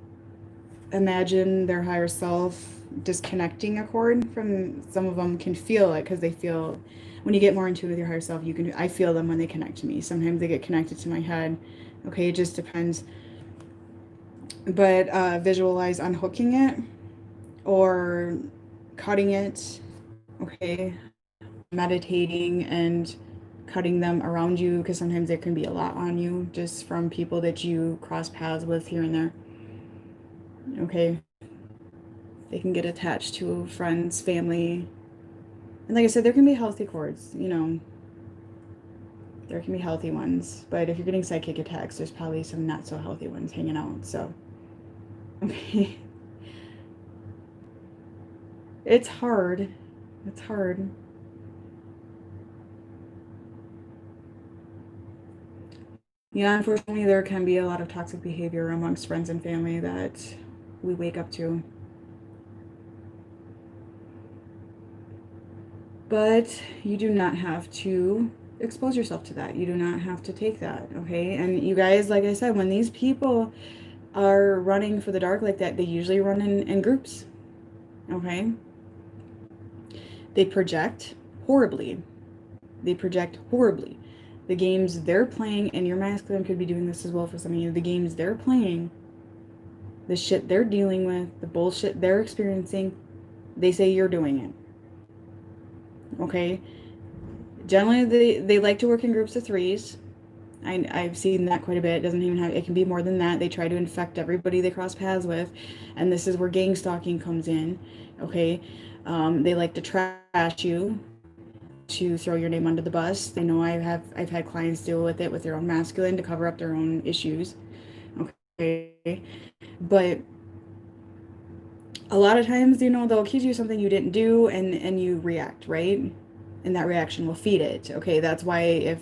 imagine their higher self disconnecting a cord from. Some of them can feel it because they feel when you get more into it with your higher self, I feel them when they connect to me. Sometimes they get connected to my head. Okay, it just depends. But visualize unhooking it or cutting it. Okay, meditating and cutting them around you because sometimes there can be a lot on you just from people that you cross paths with here and there. Okay, they can get attached to friends, family, and like I said, there can be healthy cords. There can be healthy ones, but if you're getting psychic attacks, there's probably some not so healthy ones hanging out. So, okay, it's hard. It's hard. Yeah, unfortunately, there can be a lot of toxic behavior amongst friends and family that we wake up to. But you do not have to expose yourself to that. You do not have to take that, okay? And you guys, like I said, when these people are running for the dark like that, they usually run in groups, okay? They project horribly. They project horribly. The games they're playing, and your masculine could be doing this as well for some of you, the games they're playing, the shit they're dealing with, the bullshit they're experiencing, they say you're doing it. Okay? Generally, they like to work in groups of threes. I've seen that quite a bit. It doesn't even have, it can be more than that. They try to infect everybody they cross paths with. And this is where gang stalking comes in. Okay? They like to trash you, to throw your name under the bus. They know I've had clients deal with it with their own masculine to cover up their own issues. Okay? But a lot of times, they'll accuse you of something you didn't do and you react, right? And that reaction will feed it. Okay, that's why if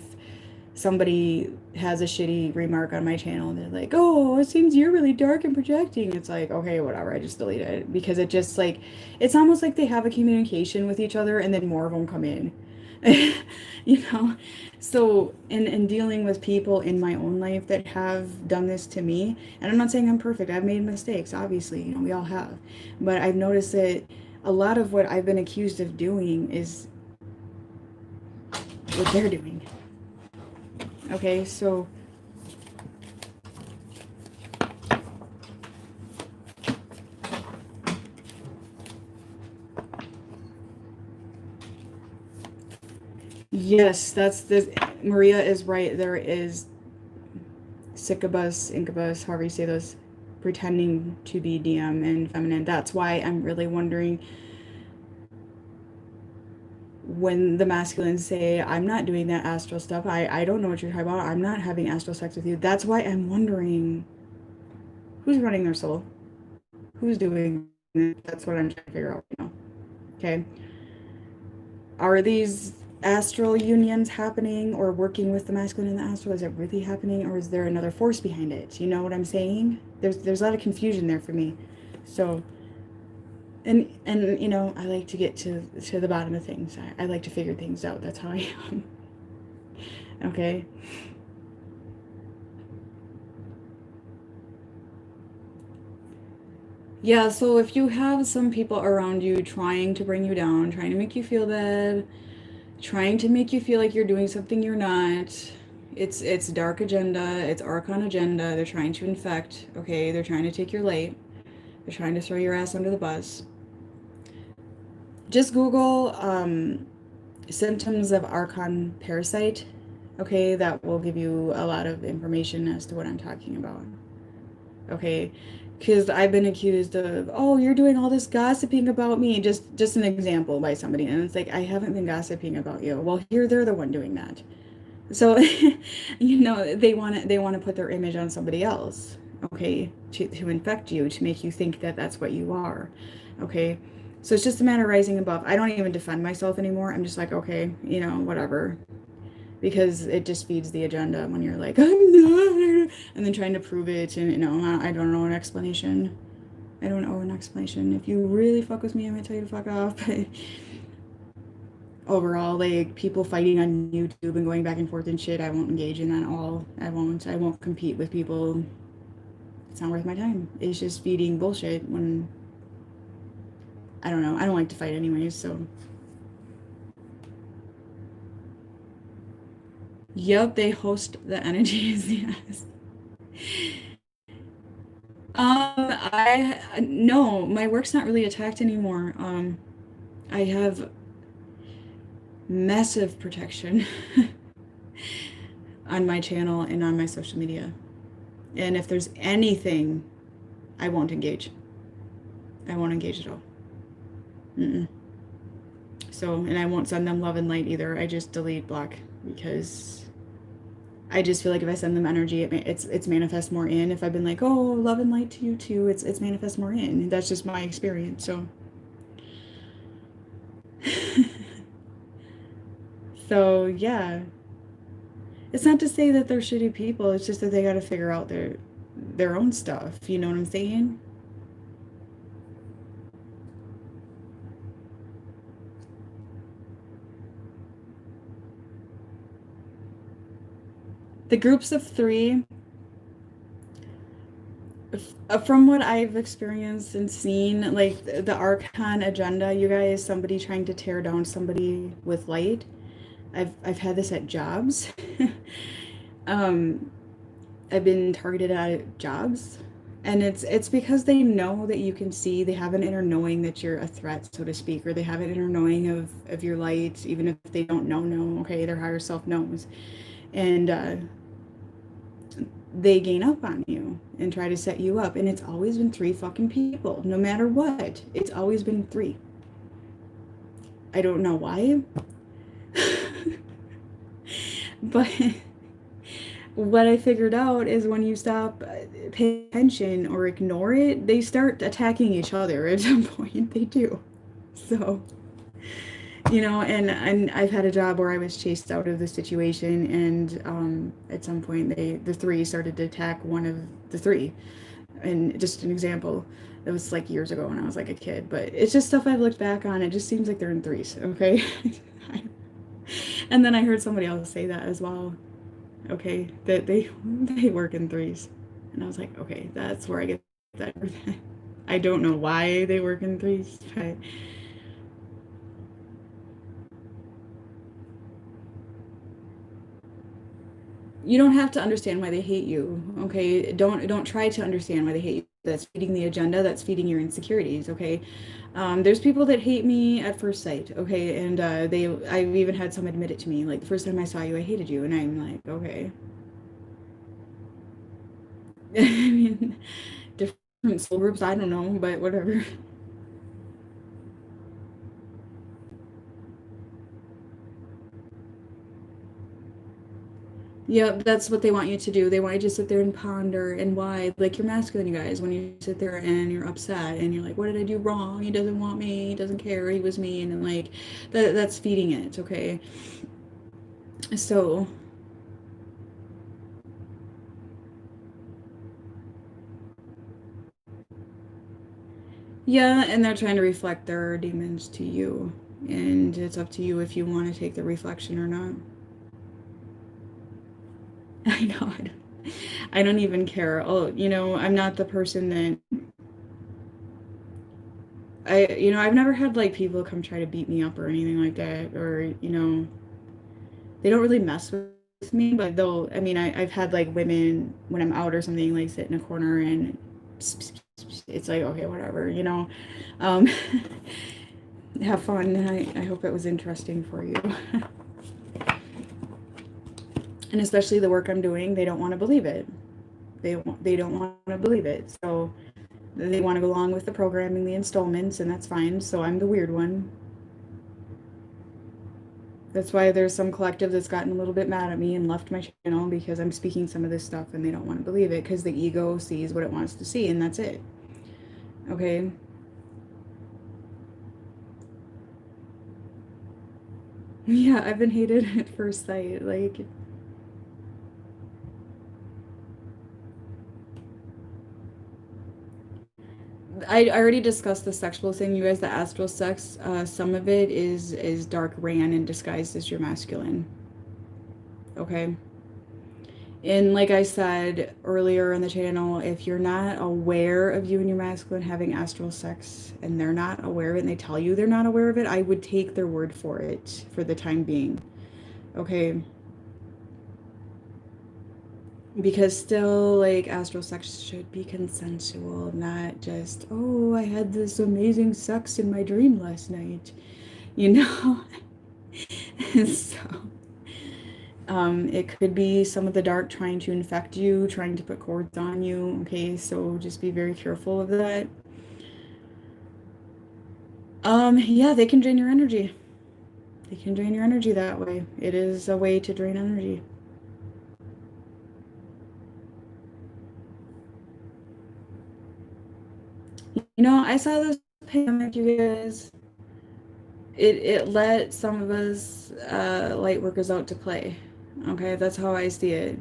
somebody has a shitty remark on my channel and they're like, oh, it seems you're really dark and projecting. It's like, okay, whatever, I just delete it because it just like, it's almost like they have a communication with each other and then more of them come in. You know? So in dealing with people in my own life that have done this to me, and I'm not saying I'm perfect, I've made mistakes, obviously, you know, we all have. But I've noticed that a lot of what I've been accused of doing is what they're doing. Okay, so yes, that's this. Maria is right. There is succubus, incubus, however you say those, pretending to be DM and feminine. That's why I'm really wondering when the masculines say, I'm not doing that astral stuff. I don't know what you're talking about. I'm not having astral sex with you. That's why I'm wondering who's running their soul? Who's doing it? That's what I'm trying to figure out right now. Okay. Are these astral unions happening or working with the masculine and the astral? Is it really happening or is there another force behind it? You know what I'm saying? There's a lot of confusion there for me. So and you know, I like to get to the bottom of things. I like to figure things out. That's how I am. Okay. Yeah, so if you have some people around you trying to bring you down, trying to make you feel bad, trying to make you feel like you're doing something you're not, it's dark agenda, it's archon agenda, they're trying to infect, okay, they're trying to take your light, they're trying to throw your ass under the bus. Just Google symptoms of archon parasite, okay, that will give you a lot of information as to what I'm talking about. Okay, because I've been accused of, oh, you're doing all this gossiping about me. Just an example by somebody, and it's like I haven't been gossiping about you. Well, here they're the one doing that. So, you know, they want to put their image on somebody else, okay, to infect you, to make you think that that's what you are, okay. So it's just a matter of rising above. I don't even defend myself anymore. I'm just like, okay, you know, whatever, because it just feeds the agenda when you're like, I'm not, and then trying to prove it, and you know, I don't know an explanation. I don't owe an explanation. If you really fuck with me, I'm gonna tell you to fuck off. But overall, like people fighting on YouTube and going back and forth and shit, I won't engage in that at all. I won't compete with people. It's not worth my time. It's just feeding bullshit when I don't know. I don't like to fight anyways, so. Yep, they host the energies, yes. No, my work's not really attacked anymore. I have massive protection on my channel and on my social media. And if there's anything, I won't engage. I won't engage at all. Mm-mm. So, and I won't send them love and light either. I just delete, block, because I just feel like if I send them energy, it's manifest more in. If I've been like, oh, love and light to you too, it's manifest more in. That's just my experience. So, so yeah, it's not to say that they're shitty people. It's just that they got to figure out their own stuff. You know what I'm saying? The groups of three, from what I've experienced and seen, like the Archon agenda, you guys, somebody trying to tear down somebody with light. I've had this at jobs. um, I've been targeted at jobs, and it's because they know that you can see. They have an inner knowing that you're a threat, so to speak, or they have an inner knowing of your light, even if they don't know. Okay, their higher self knows, and they gain up on you and try to set you up. And it's always been three fucking people, no matter what. It's always been three. I don't know why. But what I figured out is when you stop paying attention or ignore it, they start attacking each other at some point. They do. So, And I've had a job where I was chased out of the situation, and at some point the three started to attack one of the three. And just an example, it was like years ago when I was like a kid, but it's just stuff I've looked back on. It just seems like they're in threes, okay? And then I heard somebody else say that as well, okay, that they work in threes, and I was like, okay, that's where I get that. I don't know why they work in threes, but you don't have to understand why they hate you, okay? Don't try to understand why they hate you. That's feeding the agenda, that's feeding your insecurities, okay? There's people that hate me at first sight, okay? And I've even had some admit it to me, like, the first time I saw you I hated you, and I'm like, okay. I mean, different soul groups, I don't know, but whatever. Yep, that's what they want you to do. They want you to sit there and ponder and why, like, you're masculine, you guys, when you sit there and you're upset and you're like, what did I do wrong? He doesn't want me, he doesn't care, he was mean, and like that's feeding it, okay? So, yeah, and they're trying to reflect their demons to you. And it's up to you if you want to take the reflection or not. I know, I don't even care. Oh, I'm not the person that I've never had like people come try to beat me up or anything like that, or they don't really mess with me, but they'll. I mean, I've had like women when I'm out or something like sit in a corner and it's like okay, whatever. Um, have fun. I hope it was interesting for you. And especially the work I'm doing, they don't want to believe it. They don't want to believe it. So they want to go along with the programming, the installments, and that's fine. So I'm the weird one. That's why there's some collective that's gotten a little bit mad at me and left my channel because I'm speaking some of this stuff and they don't want to believe it because the ego sees what it wants to see and that's it. Okay? Yeah, I've been hated at first sight. Like, I already discussed the sexual thing, you guys. The astral sex, some of it is dark ran and disguised as your masculine. Okay? And like I said earlier in the channel, if you're not aware of you and your masculine having astral sex and they're not aware of it and they tell you they're not aware of it, I would take their word for it for the time being. Okay? Because still, like, astral sex should be consensual, not just, oh, I had this amazing sex in my dream last night. You know? So, it could be some of the dark trying to infect you, trying to put cords on you. Okay, so just be very careful of that. Yeah, they can drain your energy. They can drain your energy that way. It is a way to drain energy. I saw this pandemic, you guys. It let some of us light workers out to play. Okay, that's how I see it.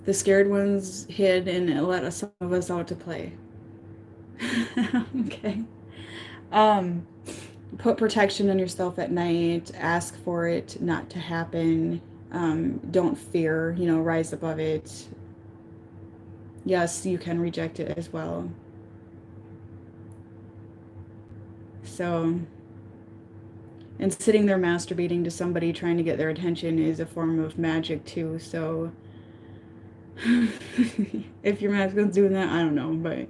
The scared ones hid and it let some of us out to play. Okay. Um, put protection on yourself at night. Ask for it not to happen. Don't fear, rise above it. Yes, you can reject it as well. So, and sitting there masturbating to somebody trying to get their attention is a form of magic too. So, if your masculine's doing that, I don't know, but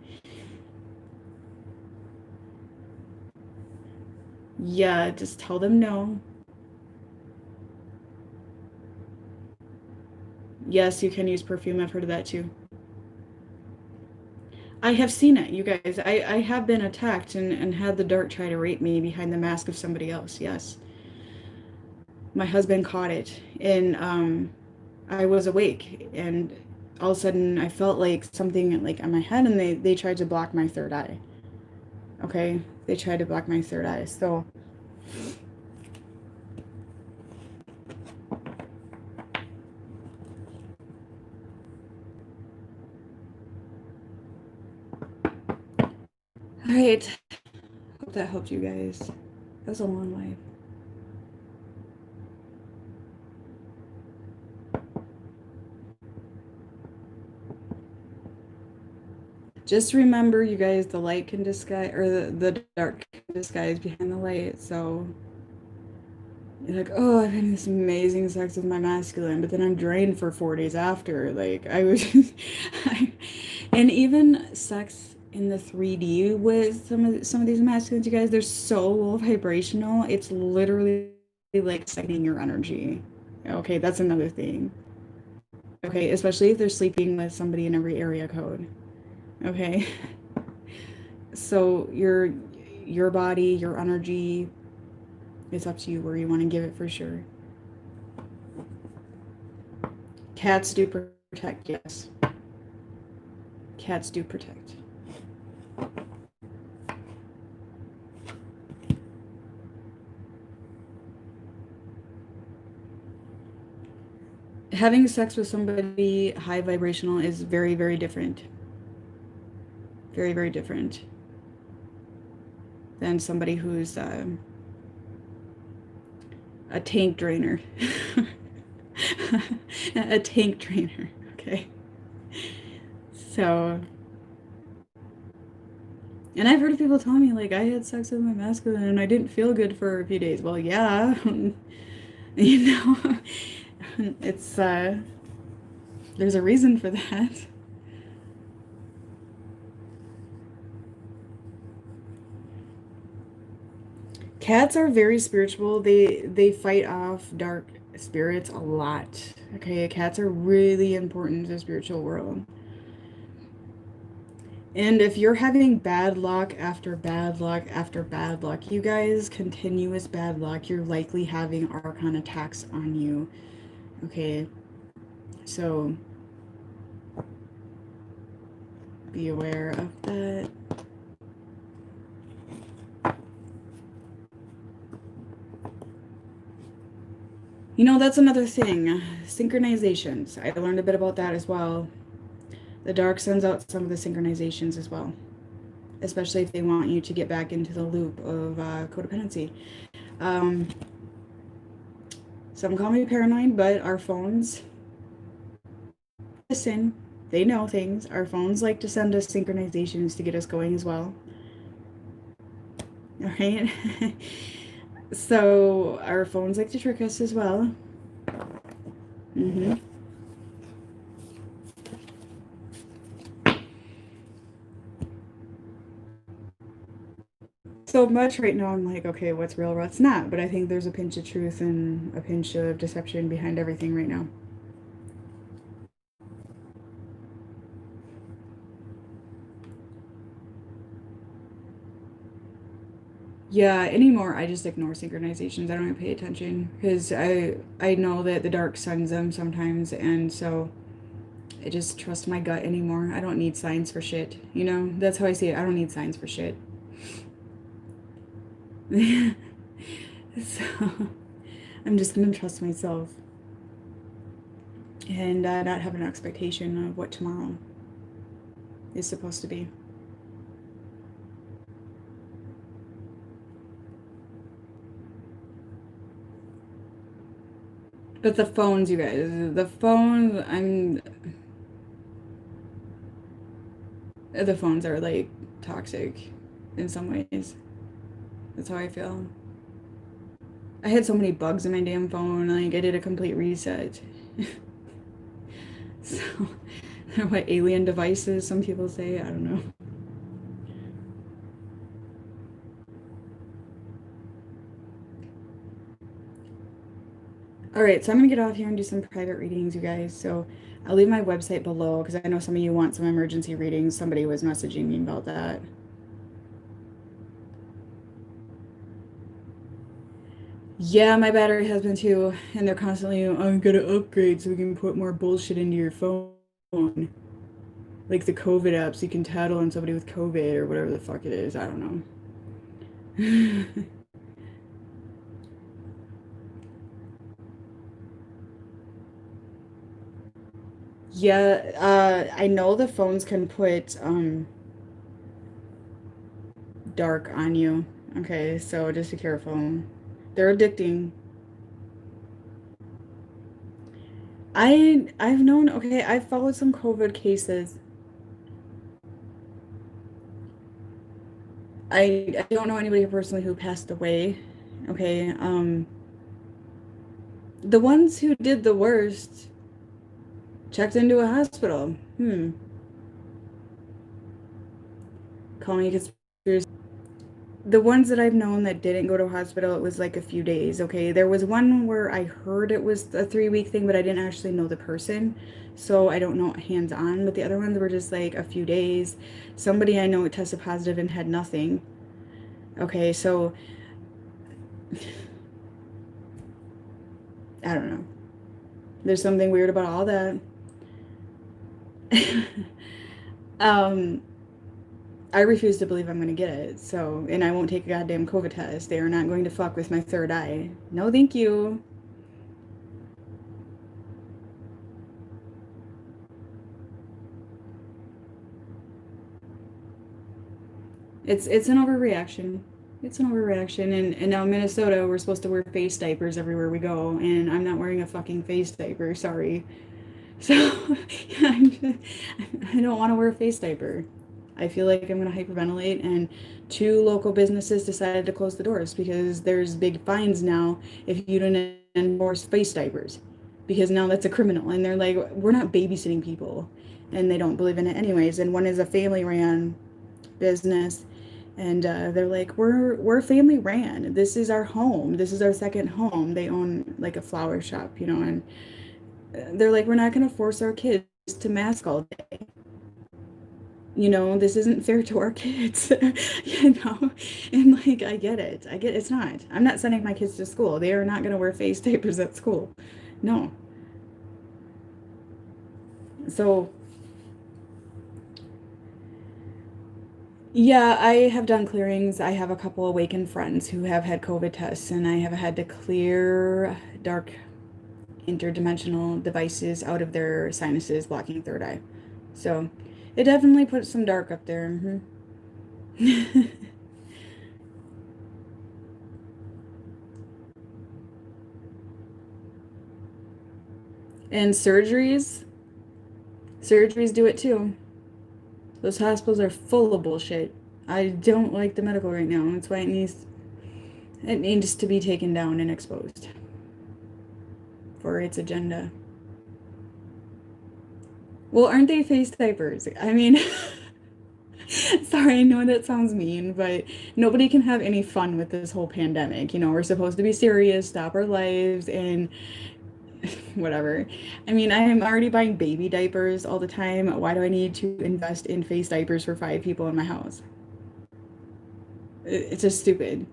yeah, just tell them no. Yes, you can use perfume. I've heard of that too. I have seen it, you guys. I have been attacked and had the dark try to rape me behind the mask of somebody else. Yes. My husband caught it, and I was awake, and all of a sudden I felt like something like on my head, and they tried to block my third eye. Okay, they tried to block my third eye. So All right. Hope that helped you guys. That was a long life. Just remember, you guys, the light can disguise, or the dark can disguise behind the light. So you're like, oh, I've had this amazing sex with my masculine, but then I'm drained for 4 days after. Like, I was, and even sex in the 3D with some of these masculines, you guys, they're so low vibrational. It's literally like sucking your energy. Okay, that's another thing. Okay, especially if they're sleeping with somebody in every area code. Okay. So your body, your energy, it's up to you where you want to give it for sure. Cats do protect, yes. Cats do protect. Having sex with somebody high vibrational is very, very different. Very, very different than somebody who's a tank drainer. A tank drainer, okay? So, and I've heard of people telling me, like, I had sex with my masculine and I didn't feel good for a few days. Well, yeah, you know, it's, there's a reason for that. Cats are very spiritual. They fight off dark spirits a lot. Okay, cats are really important to the spiritual world. And if you're having bad luck after bad luck after bad luck, you guys, continuous bad luck, you're likely having archon attacks on you. Okay, so be aware of that. You know, that's another thing. Synchronizations. I learned a bit about that as well. The dark sends out some of the synchronizations as well, especially if they want you to get back into the loop of codependency. Um, some call me paranoid, but our phones listen. They know things. Our phones like to send us synchronizations to get us going as well. All right. So our phones like to trick us as well. Mm-hmm. So much right now, I'm like, okay, what's real, what's not? But I think there's a pinch of truth and a pinch of deception behind everything right now. Yeah, anymore I just ignore synchronizations. I don't even pay attention because I know that the dark sends them sometimes, and so I just trust my gut anymore. I don't need signs for shit. You know, that's how I see it. I don't need signs for shit. So I'm just gonna trust myself and not have an expectation of what tomorrow is supposed to be. But the phones, you guys, the phones are like toxic in some ways. That's how I feel. I had so many bugs in my damn phone. Like I did a complete reset. So, what alien devices? Some people say. I don't know. All right, so I'm gonna get off here and do some private readings, you guys. So I'll leave my website below because I know some of you want some emergency readings. Somebody was messaging me about that. Yeah, my battery has been too, and they're constantly, I'm gonna upgrade so we can put more bullshit into your phone. Like the COVID apps, you can tattle on somebody with COVID or whatever the fuck it is. I don't know. Yeah, I know the phones can put dark on you. Okay, so just be careful. They're addicting. I've known, okay, I've followed some COVID cases. I don't know anybody personally who passed away. Okay, the ones who did the worst checked into a hospital. Call me a conspiracy. The ones that I've known that didn't go to a hospital, it was like a few days. Okay, there was one where I heard it was a 3 week thing, but I didn't actually know the person, so I don't know hands on. But the other ones were just like a few days. Somebody I know tested positive and had nothing. Okay, so I don't know. There's something weird about all that. um, I refuse to believe I'm going to get it. So, and I won't take a goddamn COVID test. They are not going to fuck with my third eye. No, thank you. It's an overreaction. It's an overreaction. And now in Minnesota, we're supposed to wear face diapers everywhere we go, and I'm not wearing a fucking face diaper. Sorry. So I don't want to wear a face diaper. I feel like I'm going to hyperventilate, and two local businesses decided to close the doors because there's big fines now if you don't enforce face diapers, because now that's a criminal, and they're like, we're not babysitting people, and they don't believe in it anyways. And one is a family ran business, and they're like, we're family ran, this is our home, this is our second home. They own like a flower shop, and they're like, we're not going to force our kids to mask all day. This isn't fair to our kids. And like, I get it's not. I'm not sending my kids to school. They are not going to wear face diapers at school. No. So yeah, I have done clearings. I have a couple awakened friends who have had COVID tests, and I have had to clear dark interdimensional devices out of their sinuses, blocking third eye. So it definitely puts some dark up there. And surgeries do it too. Those hospitals are full of bullshit. I don't like the medical right now. That's why it needs to be taken down and exposed for its agenda. Well, aren't they face diapers? I mean, sorry, I know that sounds mean, but nobody can have any fun with this whole pandemic. We're supposed to be serious, stop our lives, and whatever. I mean, I am already buying baby diapers all the time. Why do I need to invest in face diapers for 5 people in my house? It's just stupid.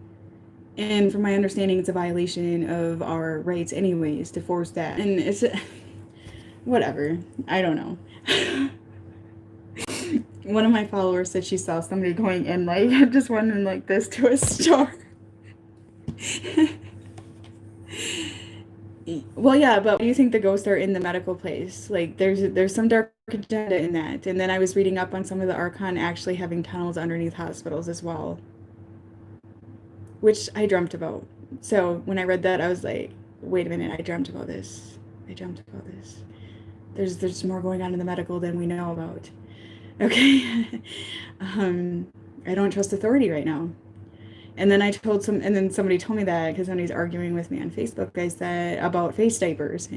And from my understanding, it's a violation of our rights, anyways, to force that. And it's whatever. I don't know. One of my followers said she saw somebody going in, like, just running like this to a store. Well, yeah, but do you think the ghosts are in the medical place? Like, there's some dark agenda in that. And then I was reading up on some of the Archon actually having tunnels underneath hospitals as well, which I dreamt about. So when I read that, I was like, wait a minute, I dreamt about this. I dreamt about this. There's more going on in the medical than we know about. Okay. I don't trust authority right now. And then somebody told me that because somebody's arguing with me on Facebook. I said about face diapers,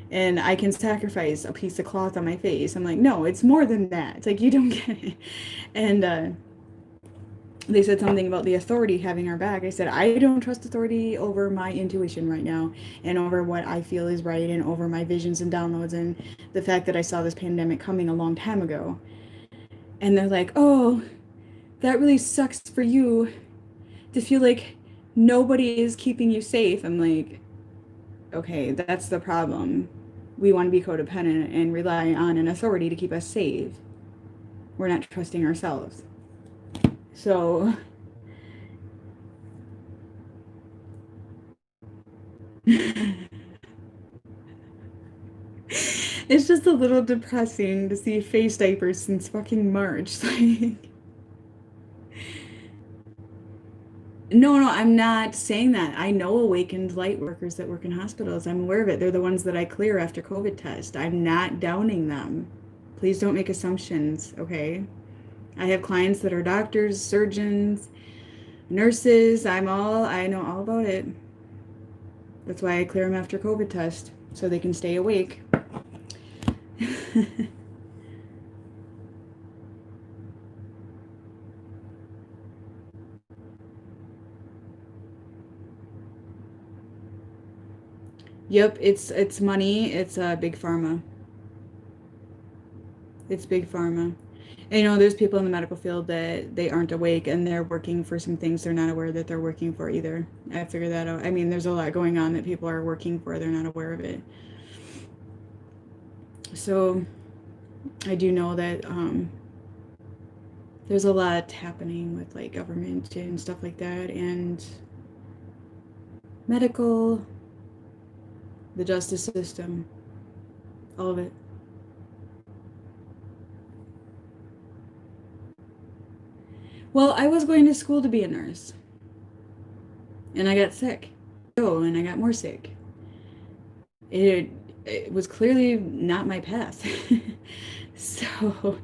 and I can sacrifice a piece of cloth on my face. I'm like, no, it's more than that. It's like, you don't get it. And they said something about the authority having our back. I said, I don't trust authority over my intuition right now, and over what I feel is right, and over my visions and downloads, and the fact that I saw this pandemic coming a long time ago. And they're like, oh, that really sucks for you to feel like nobody is keeping you safe. I'm like, okay, that's the problem. We want to be codependent and rely on an authority to keep us safe. We're not trusting ourselves. So it's just a little depressing to see face diapers since fucking March. Like, No, no, I'm not saying that. I know awakened light workers that work in hospitals. I'm aware of it. They're the ones that I clear after COVID test. I'm not downing them. Please don't make assumptions, okay? I have clients that are doctors, surgeons, nurses. I know all about it. That's why I clear them after COVID test so they can stay awake. Yep, it's money. It's big pharma. It's big pharma. And, there's people in the medical field that they aren't awake and they're working for some things they're not aware that they're working for either. I figured that out. I mean, there's a lot going on that people are working for, they're not aware of it. So I do know that there's a lot happening with like government and stuff like that, and medical, the justice system, all of it. Well, I was going to school to be a nurse, and I got sick. Oh, and I got more sick. It, it was clearly not my path. So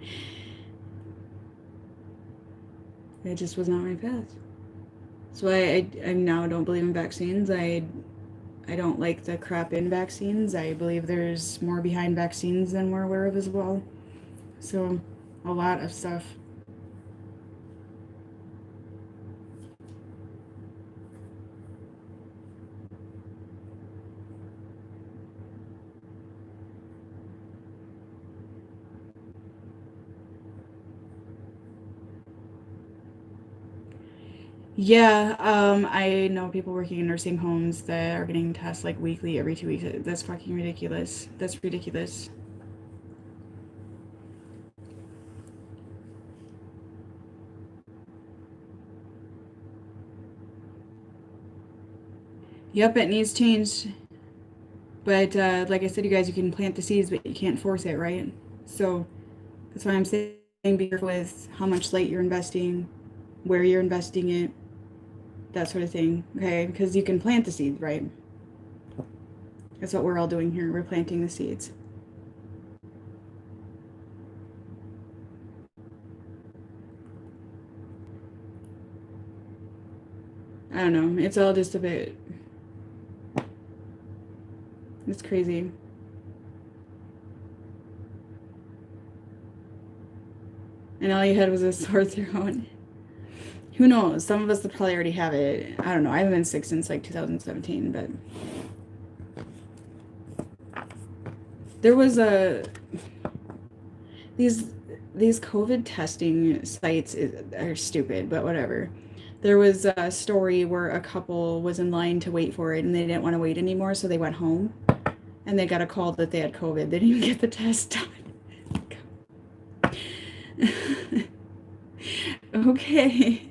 it just was not my path. So I now don't believe in vaccines. I don't like the crap in vaccines. I believe there's more behind vaccines than we're aware of as well. So a lot of stuff. Yeah, I know people working in nursing homes that are getting tests like weekly, every 2 weeks. That's fucking ridiculous. That's ridiculous. Yep, it needs change. But like I said, you guys, you can plant the seeds, but you can't force it, right? So that's why I'm saying be careful with how much light you're investing, where you're investing it, that sort of thing. Okay, because you can plant the seeds, right? That's what we're all doing here. We're planting the seeds. I don't know. It's all just a bit. It's crazy. And all you had was a sore throat. Who knows? Some of us probably already have it. I don't know. I haven't been sick since like 2017, but there was a these these COVID testing sites are stupid, but whatever. There was a story where a couple was in line to wait for it and they didn't want to wait anymore, so they went home and they got a call that they had COVID. They didn't even get the test done. Okay.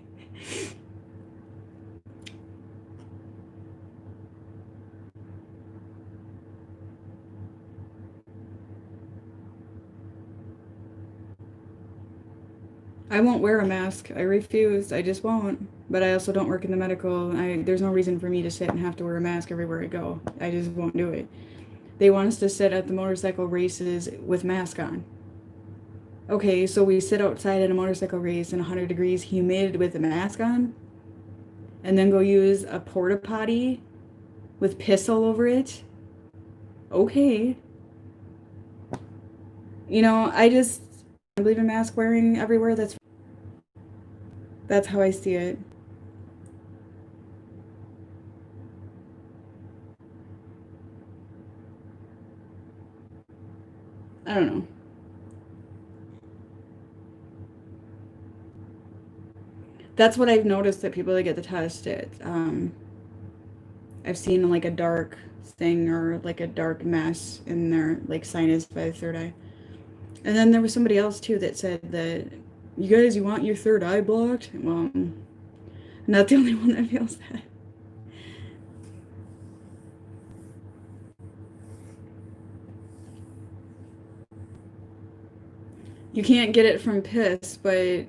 I won't wear a mask. I refuse. I just won't. But I also don't work in the medical. There's no reason for me to sit and have to wear a mask everywhere I go. I just won't do it. They want us to sit at the motorcycle races with mask on. Okay, so we sit outside at a motorcycle race in 100 degrees humid with a mask on, and then go use a porta potty with piss all over it. Okay. I believe in mask wearing everywhere. That's how I see it. I don't know. That's what I've noticed that people that get the test, I've seen like a dark thing or like a dark mass in their like sinus by the third eye. And then there was somebody else too that said that you want your third eye blocked? Well, I'm not the only one that feels that. You can't get it from piss, but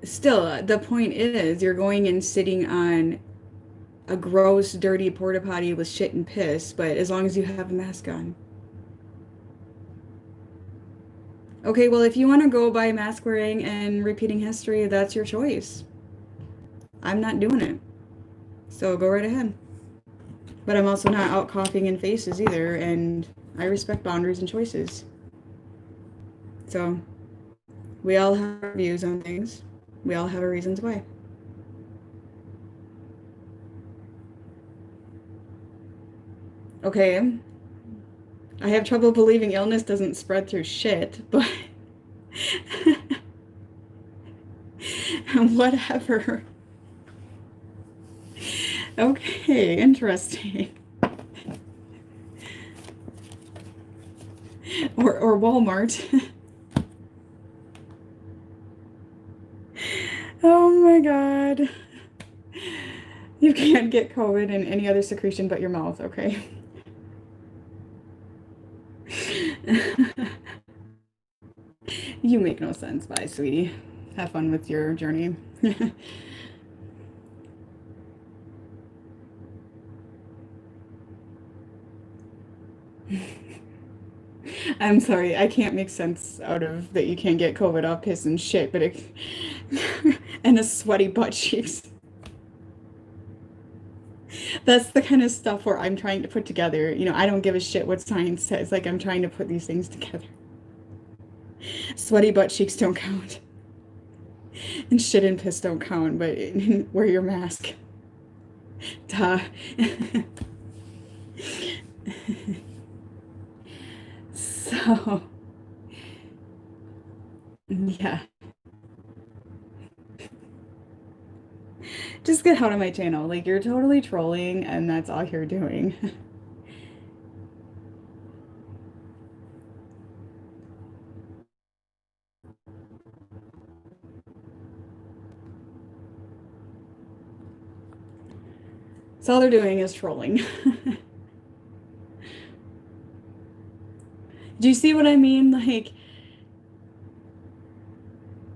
Still, the point is you're going and sitting on a gross, dirty porta potty with shit and piss, but as long as you have a mask on. Okay, well, if you want to go by mask wearing and repeating history, that's your choice. I'm not doing it. So go right ahead. But I'm also not out coughing in faces either, and I respect boundaries and choices. So we all have our views on things. We all have our reasons why. Okay. I have trouble believing illness doesn't spread through shit, but whatever. Okay, interesting. Or Walmart. Oh my god. You can't get COVID in any other secretion but your mouth, okay? You make no sense. Bye, sweetie. Have fun with your journey. I'm sorry, I can't make sense out of that you can't get COVID off piss and shit, but it and a sweaty butt cheeks. That's the kind of stuff where I'm trying to put together. You know, I don't give a shit what science says. Like, I'm trying to put these things together. Sweaty butt cheeks don't count. And shit and piss don't count, but wear your mask. Duh. So, yeah. Just get out of my channel. Like, you're totally trolling, and that's all you're doing. So all they're doing is trolling. Do you see what I mean? Like,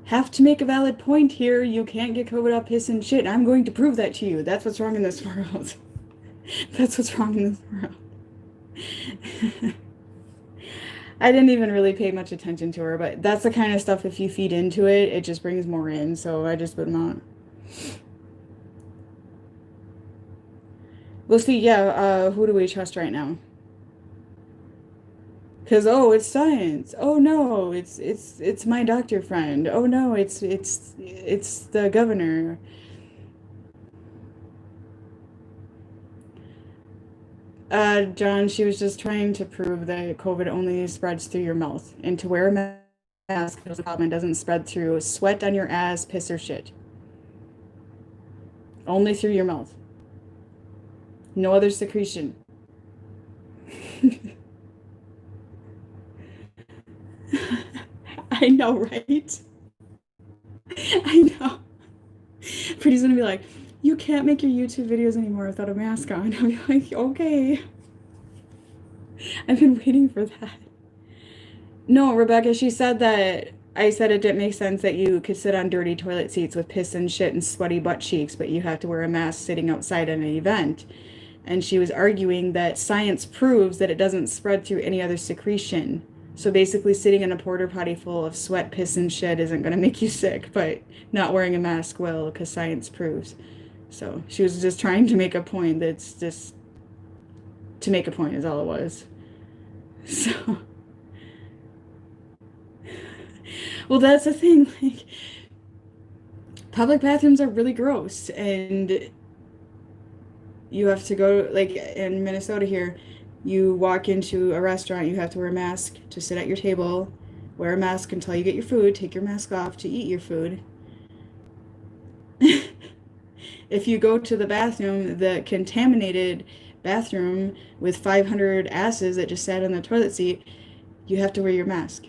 have to make a valid point here. You can't get COVID off piss and shit. I'm going to prove that to you. That's what's wrong in this world. That's what's wrong in this world. I didn't even really pay much attention to her, but that's the kind of stuff, if you feed into it, it just brings more in. So I just put them on. We'll see. Yeah, who do we trust right now? Because, oh, it's science. Oh no, it's my doctor friend. Oh no, it's the governor. John, she was just trying to prove that COVID only spreads through your mouth, and to wear a mask is a problem. It doesn't spread through sweat on your ass, piss or shit. Only through your mouth. No other secretion. I know, right? I know. Pretty's gonna be like, you can't make your YouTube videos anymore without a mask on. I'll be like, okay. I've been waiting for that. No, Rebecca, she said that I said it didn't make sense that you could sit on dirty toilet seats with piss and shit and sweaty butt cheeks, but you have to wear a mask sitting outside at an event. And she was arguing that science proves that it doesn't spread through any other secretion. So basically, sitting in a porta potty full of sweat, piss, and shit isn't going to make you sick, but not wearing a mask will, because science proves. So she was just trying to make a point that's just to make a point, is all it was. So, well, that's the thing. Like, public bathrooms are really gross, and you have to go, like in Minnesota here, you walk into a restaurant, you have to wear a mask to sit at your table, wear a mask until you get your food, take your mask off to eat your food. If you go to the bathroom, the contaminated bathroom with 500 asses that just sat on the toilet seat, you have to wear your mask.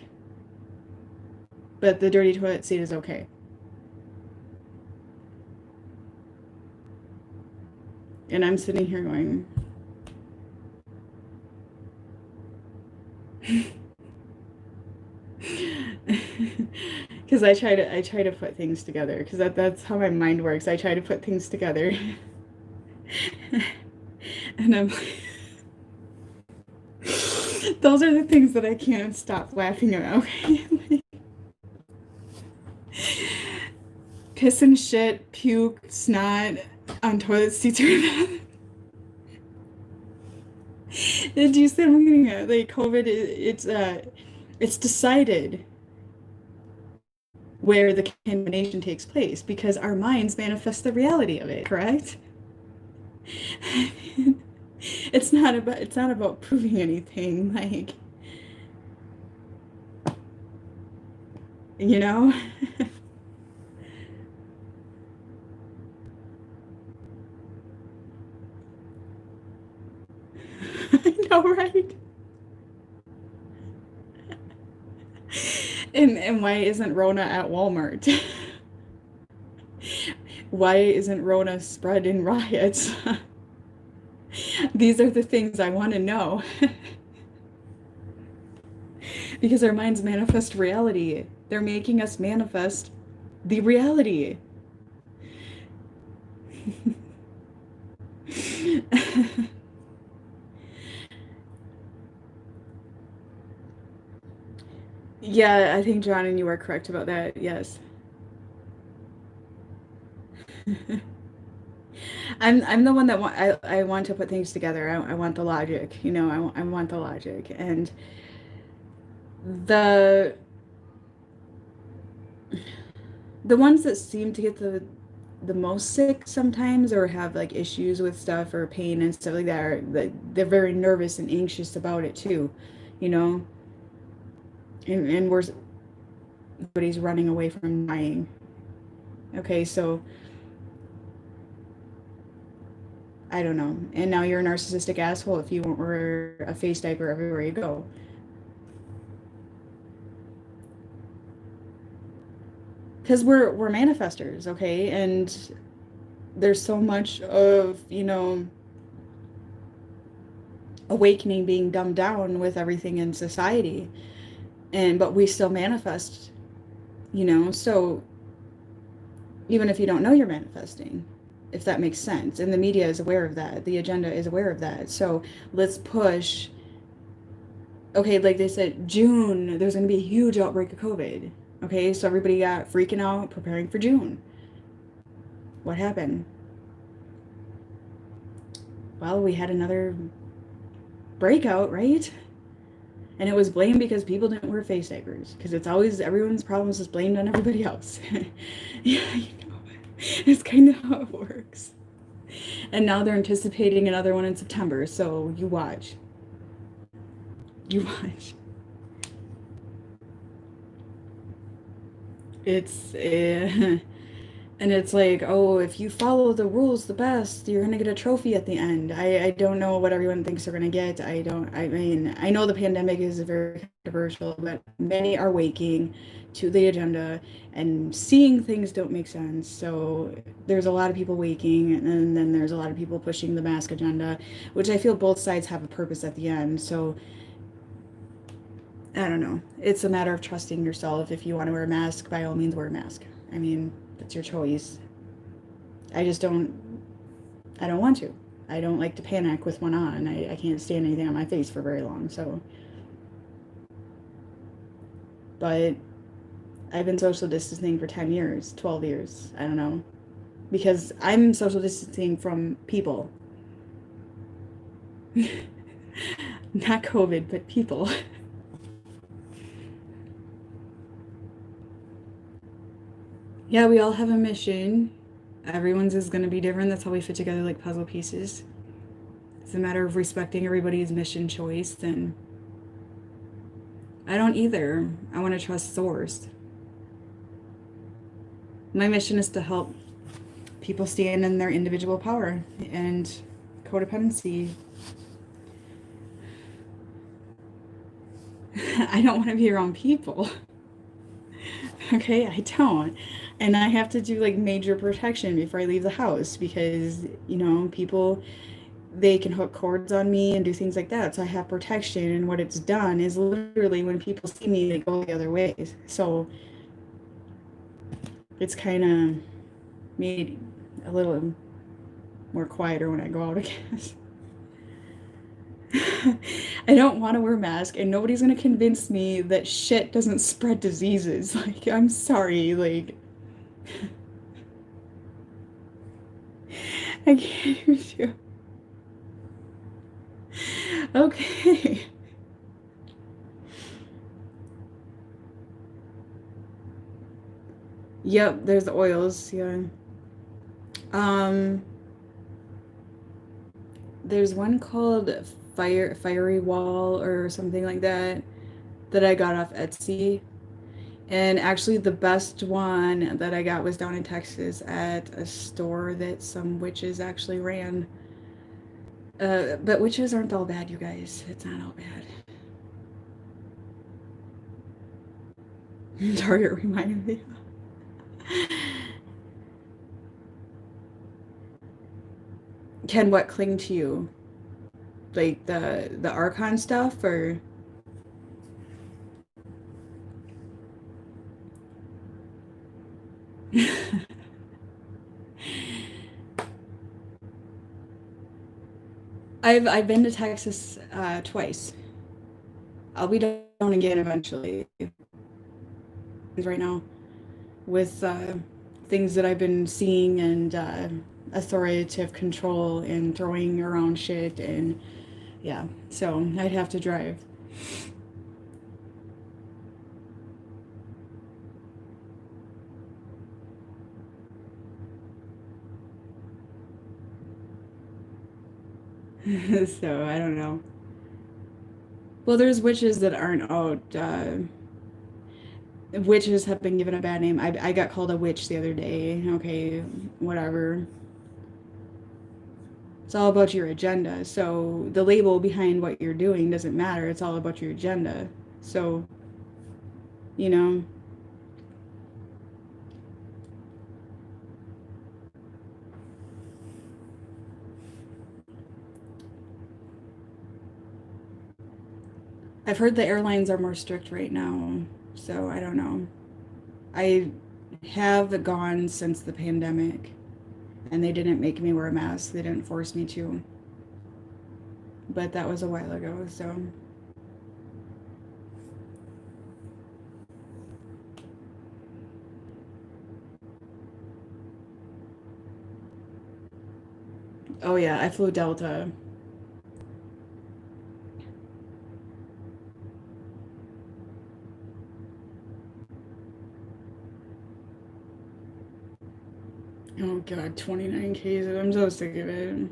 But the dirty toilet seat is okay. And I'm sitting here going, because because I try to put things together because that's how my mind works. I try to put things together. And I'm those are the things that I can't stop laughing about. Okay? Piss and shit, puke, snot on toilet seats or did you say something like COVID? It's decided where the contamination takes place because our minds manifest the reality of it. Correct? It's not about proving anything. Like, you know. I know, right? And why isn't Rona at Walmart? Why isn't Rona spread in riots? These are the things I want to know. Because our minds manifest reality. They're making us manifest the reality. Yeah, I think John and you are correct about that. Yes. I'm the one that I want to put things together. I want the logic, I want the logic. And the the ones that seem to get the most sick sometimes or have like issues with stuff or pain and stuff like that are they're very nervous and anxious about it too, you know. And we're everybody's running away from dying. Okay, so I don't know. And now you're a narcissistic asshole if you won't wear a face diaper everywhere you go. Because we're manifestors, okay? And there's so much of, awakening being dumbed down with everything in society. But we still manifest, so even if you don't know you're manifesting, if that makes sense. And the media is aware of that. The agenda is aware of that. So let's push. Okay, like they said, June, there's going to be a huge outbreak of COVID. Okay, so everybody got freaking out, preparing for June. What happened? Well, we had another breakout, right? And it was blamed because people didn't wear face diapers. Because it's always everyone's problems is blamed on everybody else. Yeah, it's kind of how it works. And now they're anticipating another one in September. So you watch. You watch. It's and it's like, oh, if you follow the rules the best, you're gonna get a trophy at the end. I don't know what everyone thinks they're gonna get. I mean, I know the pandemic is very controversial, but many are waking to the agenda and seeing things don't make sense. So there's a lot of people waking, and then there's a lot of people pushing the mask agenda, which I feel both sides have a purpose at the end. So I don't know. It's a matter of trusting yourself. If you want to wear a mask, by all means wear a mask. I mean, that's your choice. I just I don't want to. I don't like to panic with one on. I can't stand anything on my face for very long, so. But I've been social distancing for 10 years, 12 years, I don't know. Because I'm social distancing from people. Not COVID, but people. Yeah, we all have a mission. Everyone's is going to be different. That's how we fit together like puzzle pieces. It's a matter of respecting everybody's mission choice. Then I don't either. I want to trust Source. My mission is to help people stand in their individual power and codependency. I don't want to be around people. Okay, I don't. And I have to do like major protection before I leave the house because, people, they can hook cords on me and do things like that. So I have protection. And what it's done is literally when people see me, they go the other way. So It's kind of made a little more quieter when I go out again. I don't want to wear a mask, and nobody's gonna convince me that shit doesn't spread diseases. Like, I'm sorry, like, I can't even do. Okay. Yep, there's the oils, yeah. Um, there's one called Fiery Wall or something like that I got off Etsy. And actually, the best one that I got was down in Texas at a store that some witches actually ran. But witches aren't all bad, you guys. It's not all bad. Target reminded me. Can what cling to you? Like the Archon stuff, or I've been to Texas twice. I'll be down again eventually. Right now, with things that I've been seeing and authoritative control and throwing around shit and yeah, so I'd have to drive. So I don't know. Well, there's witches that aren't out. Witches have been given a bad name. I got called a witch the other day. Okay, whatever. It's all about your agenda. So the label behind what you're doing doesn't matter. It's all about your agenda. So, you know, I've heard the airlines are more strict right now. So I don't know. I have gone since the pandemic and they didn't make me wear a mask. They didn't force me to. But that was a while ago. So, oh yeah, I flew Delta. Oh god, 29 cases. I'm so sick of it.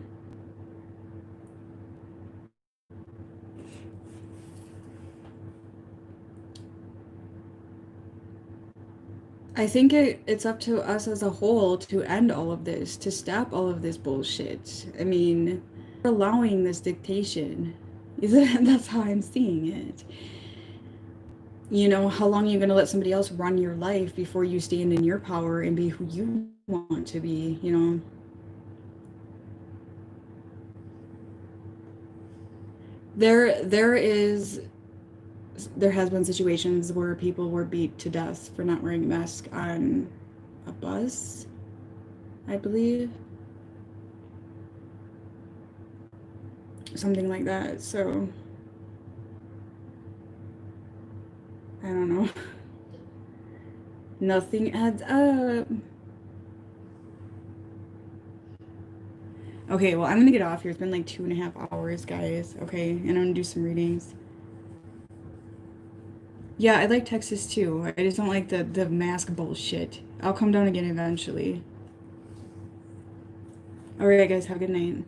I think it's up to us as a whole to end all of this, to stop all of this bullshit. I mean, we're allowing this dictation. That's how I'm seeing it. You know, how long are you going to let somebody else run your life before you stand in your power and be who you want to be, you know? There is there has been situations where people were beat to death for not wearing a mask on a bus, I believe. Something like that. So, I don't know. Nothing adds up. Okay, well, I'm gonna get off here. It's been like 2.5 hours, guys. Okay, and I'm gonna do some readings. Yeah, I like Texas too. I just don't like the mask bullshit. I'll come down again eventually. All right, guys, have a good night.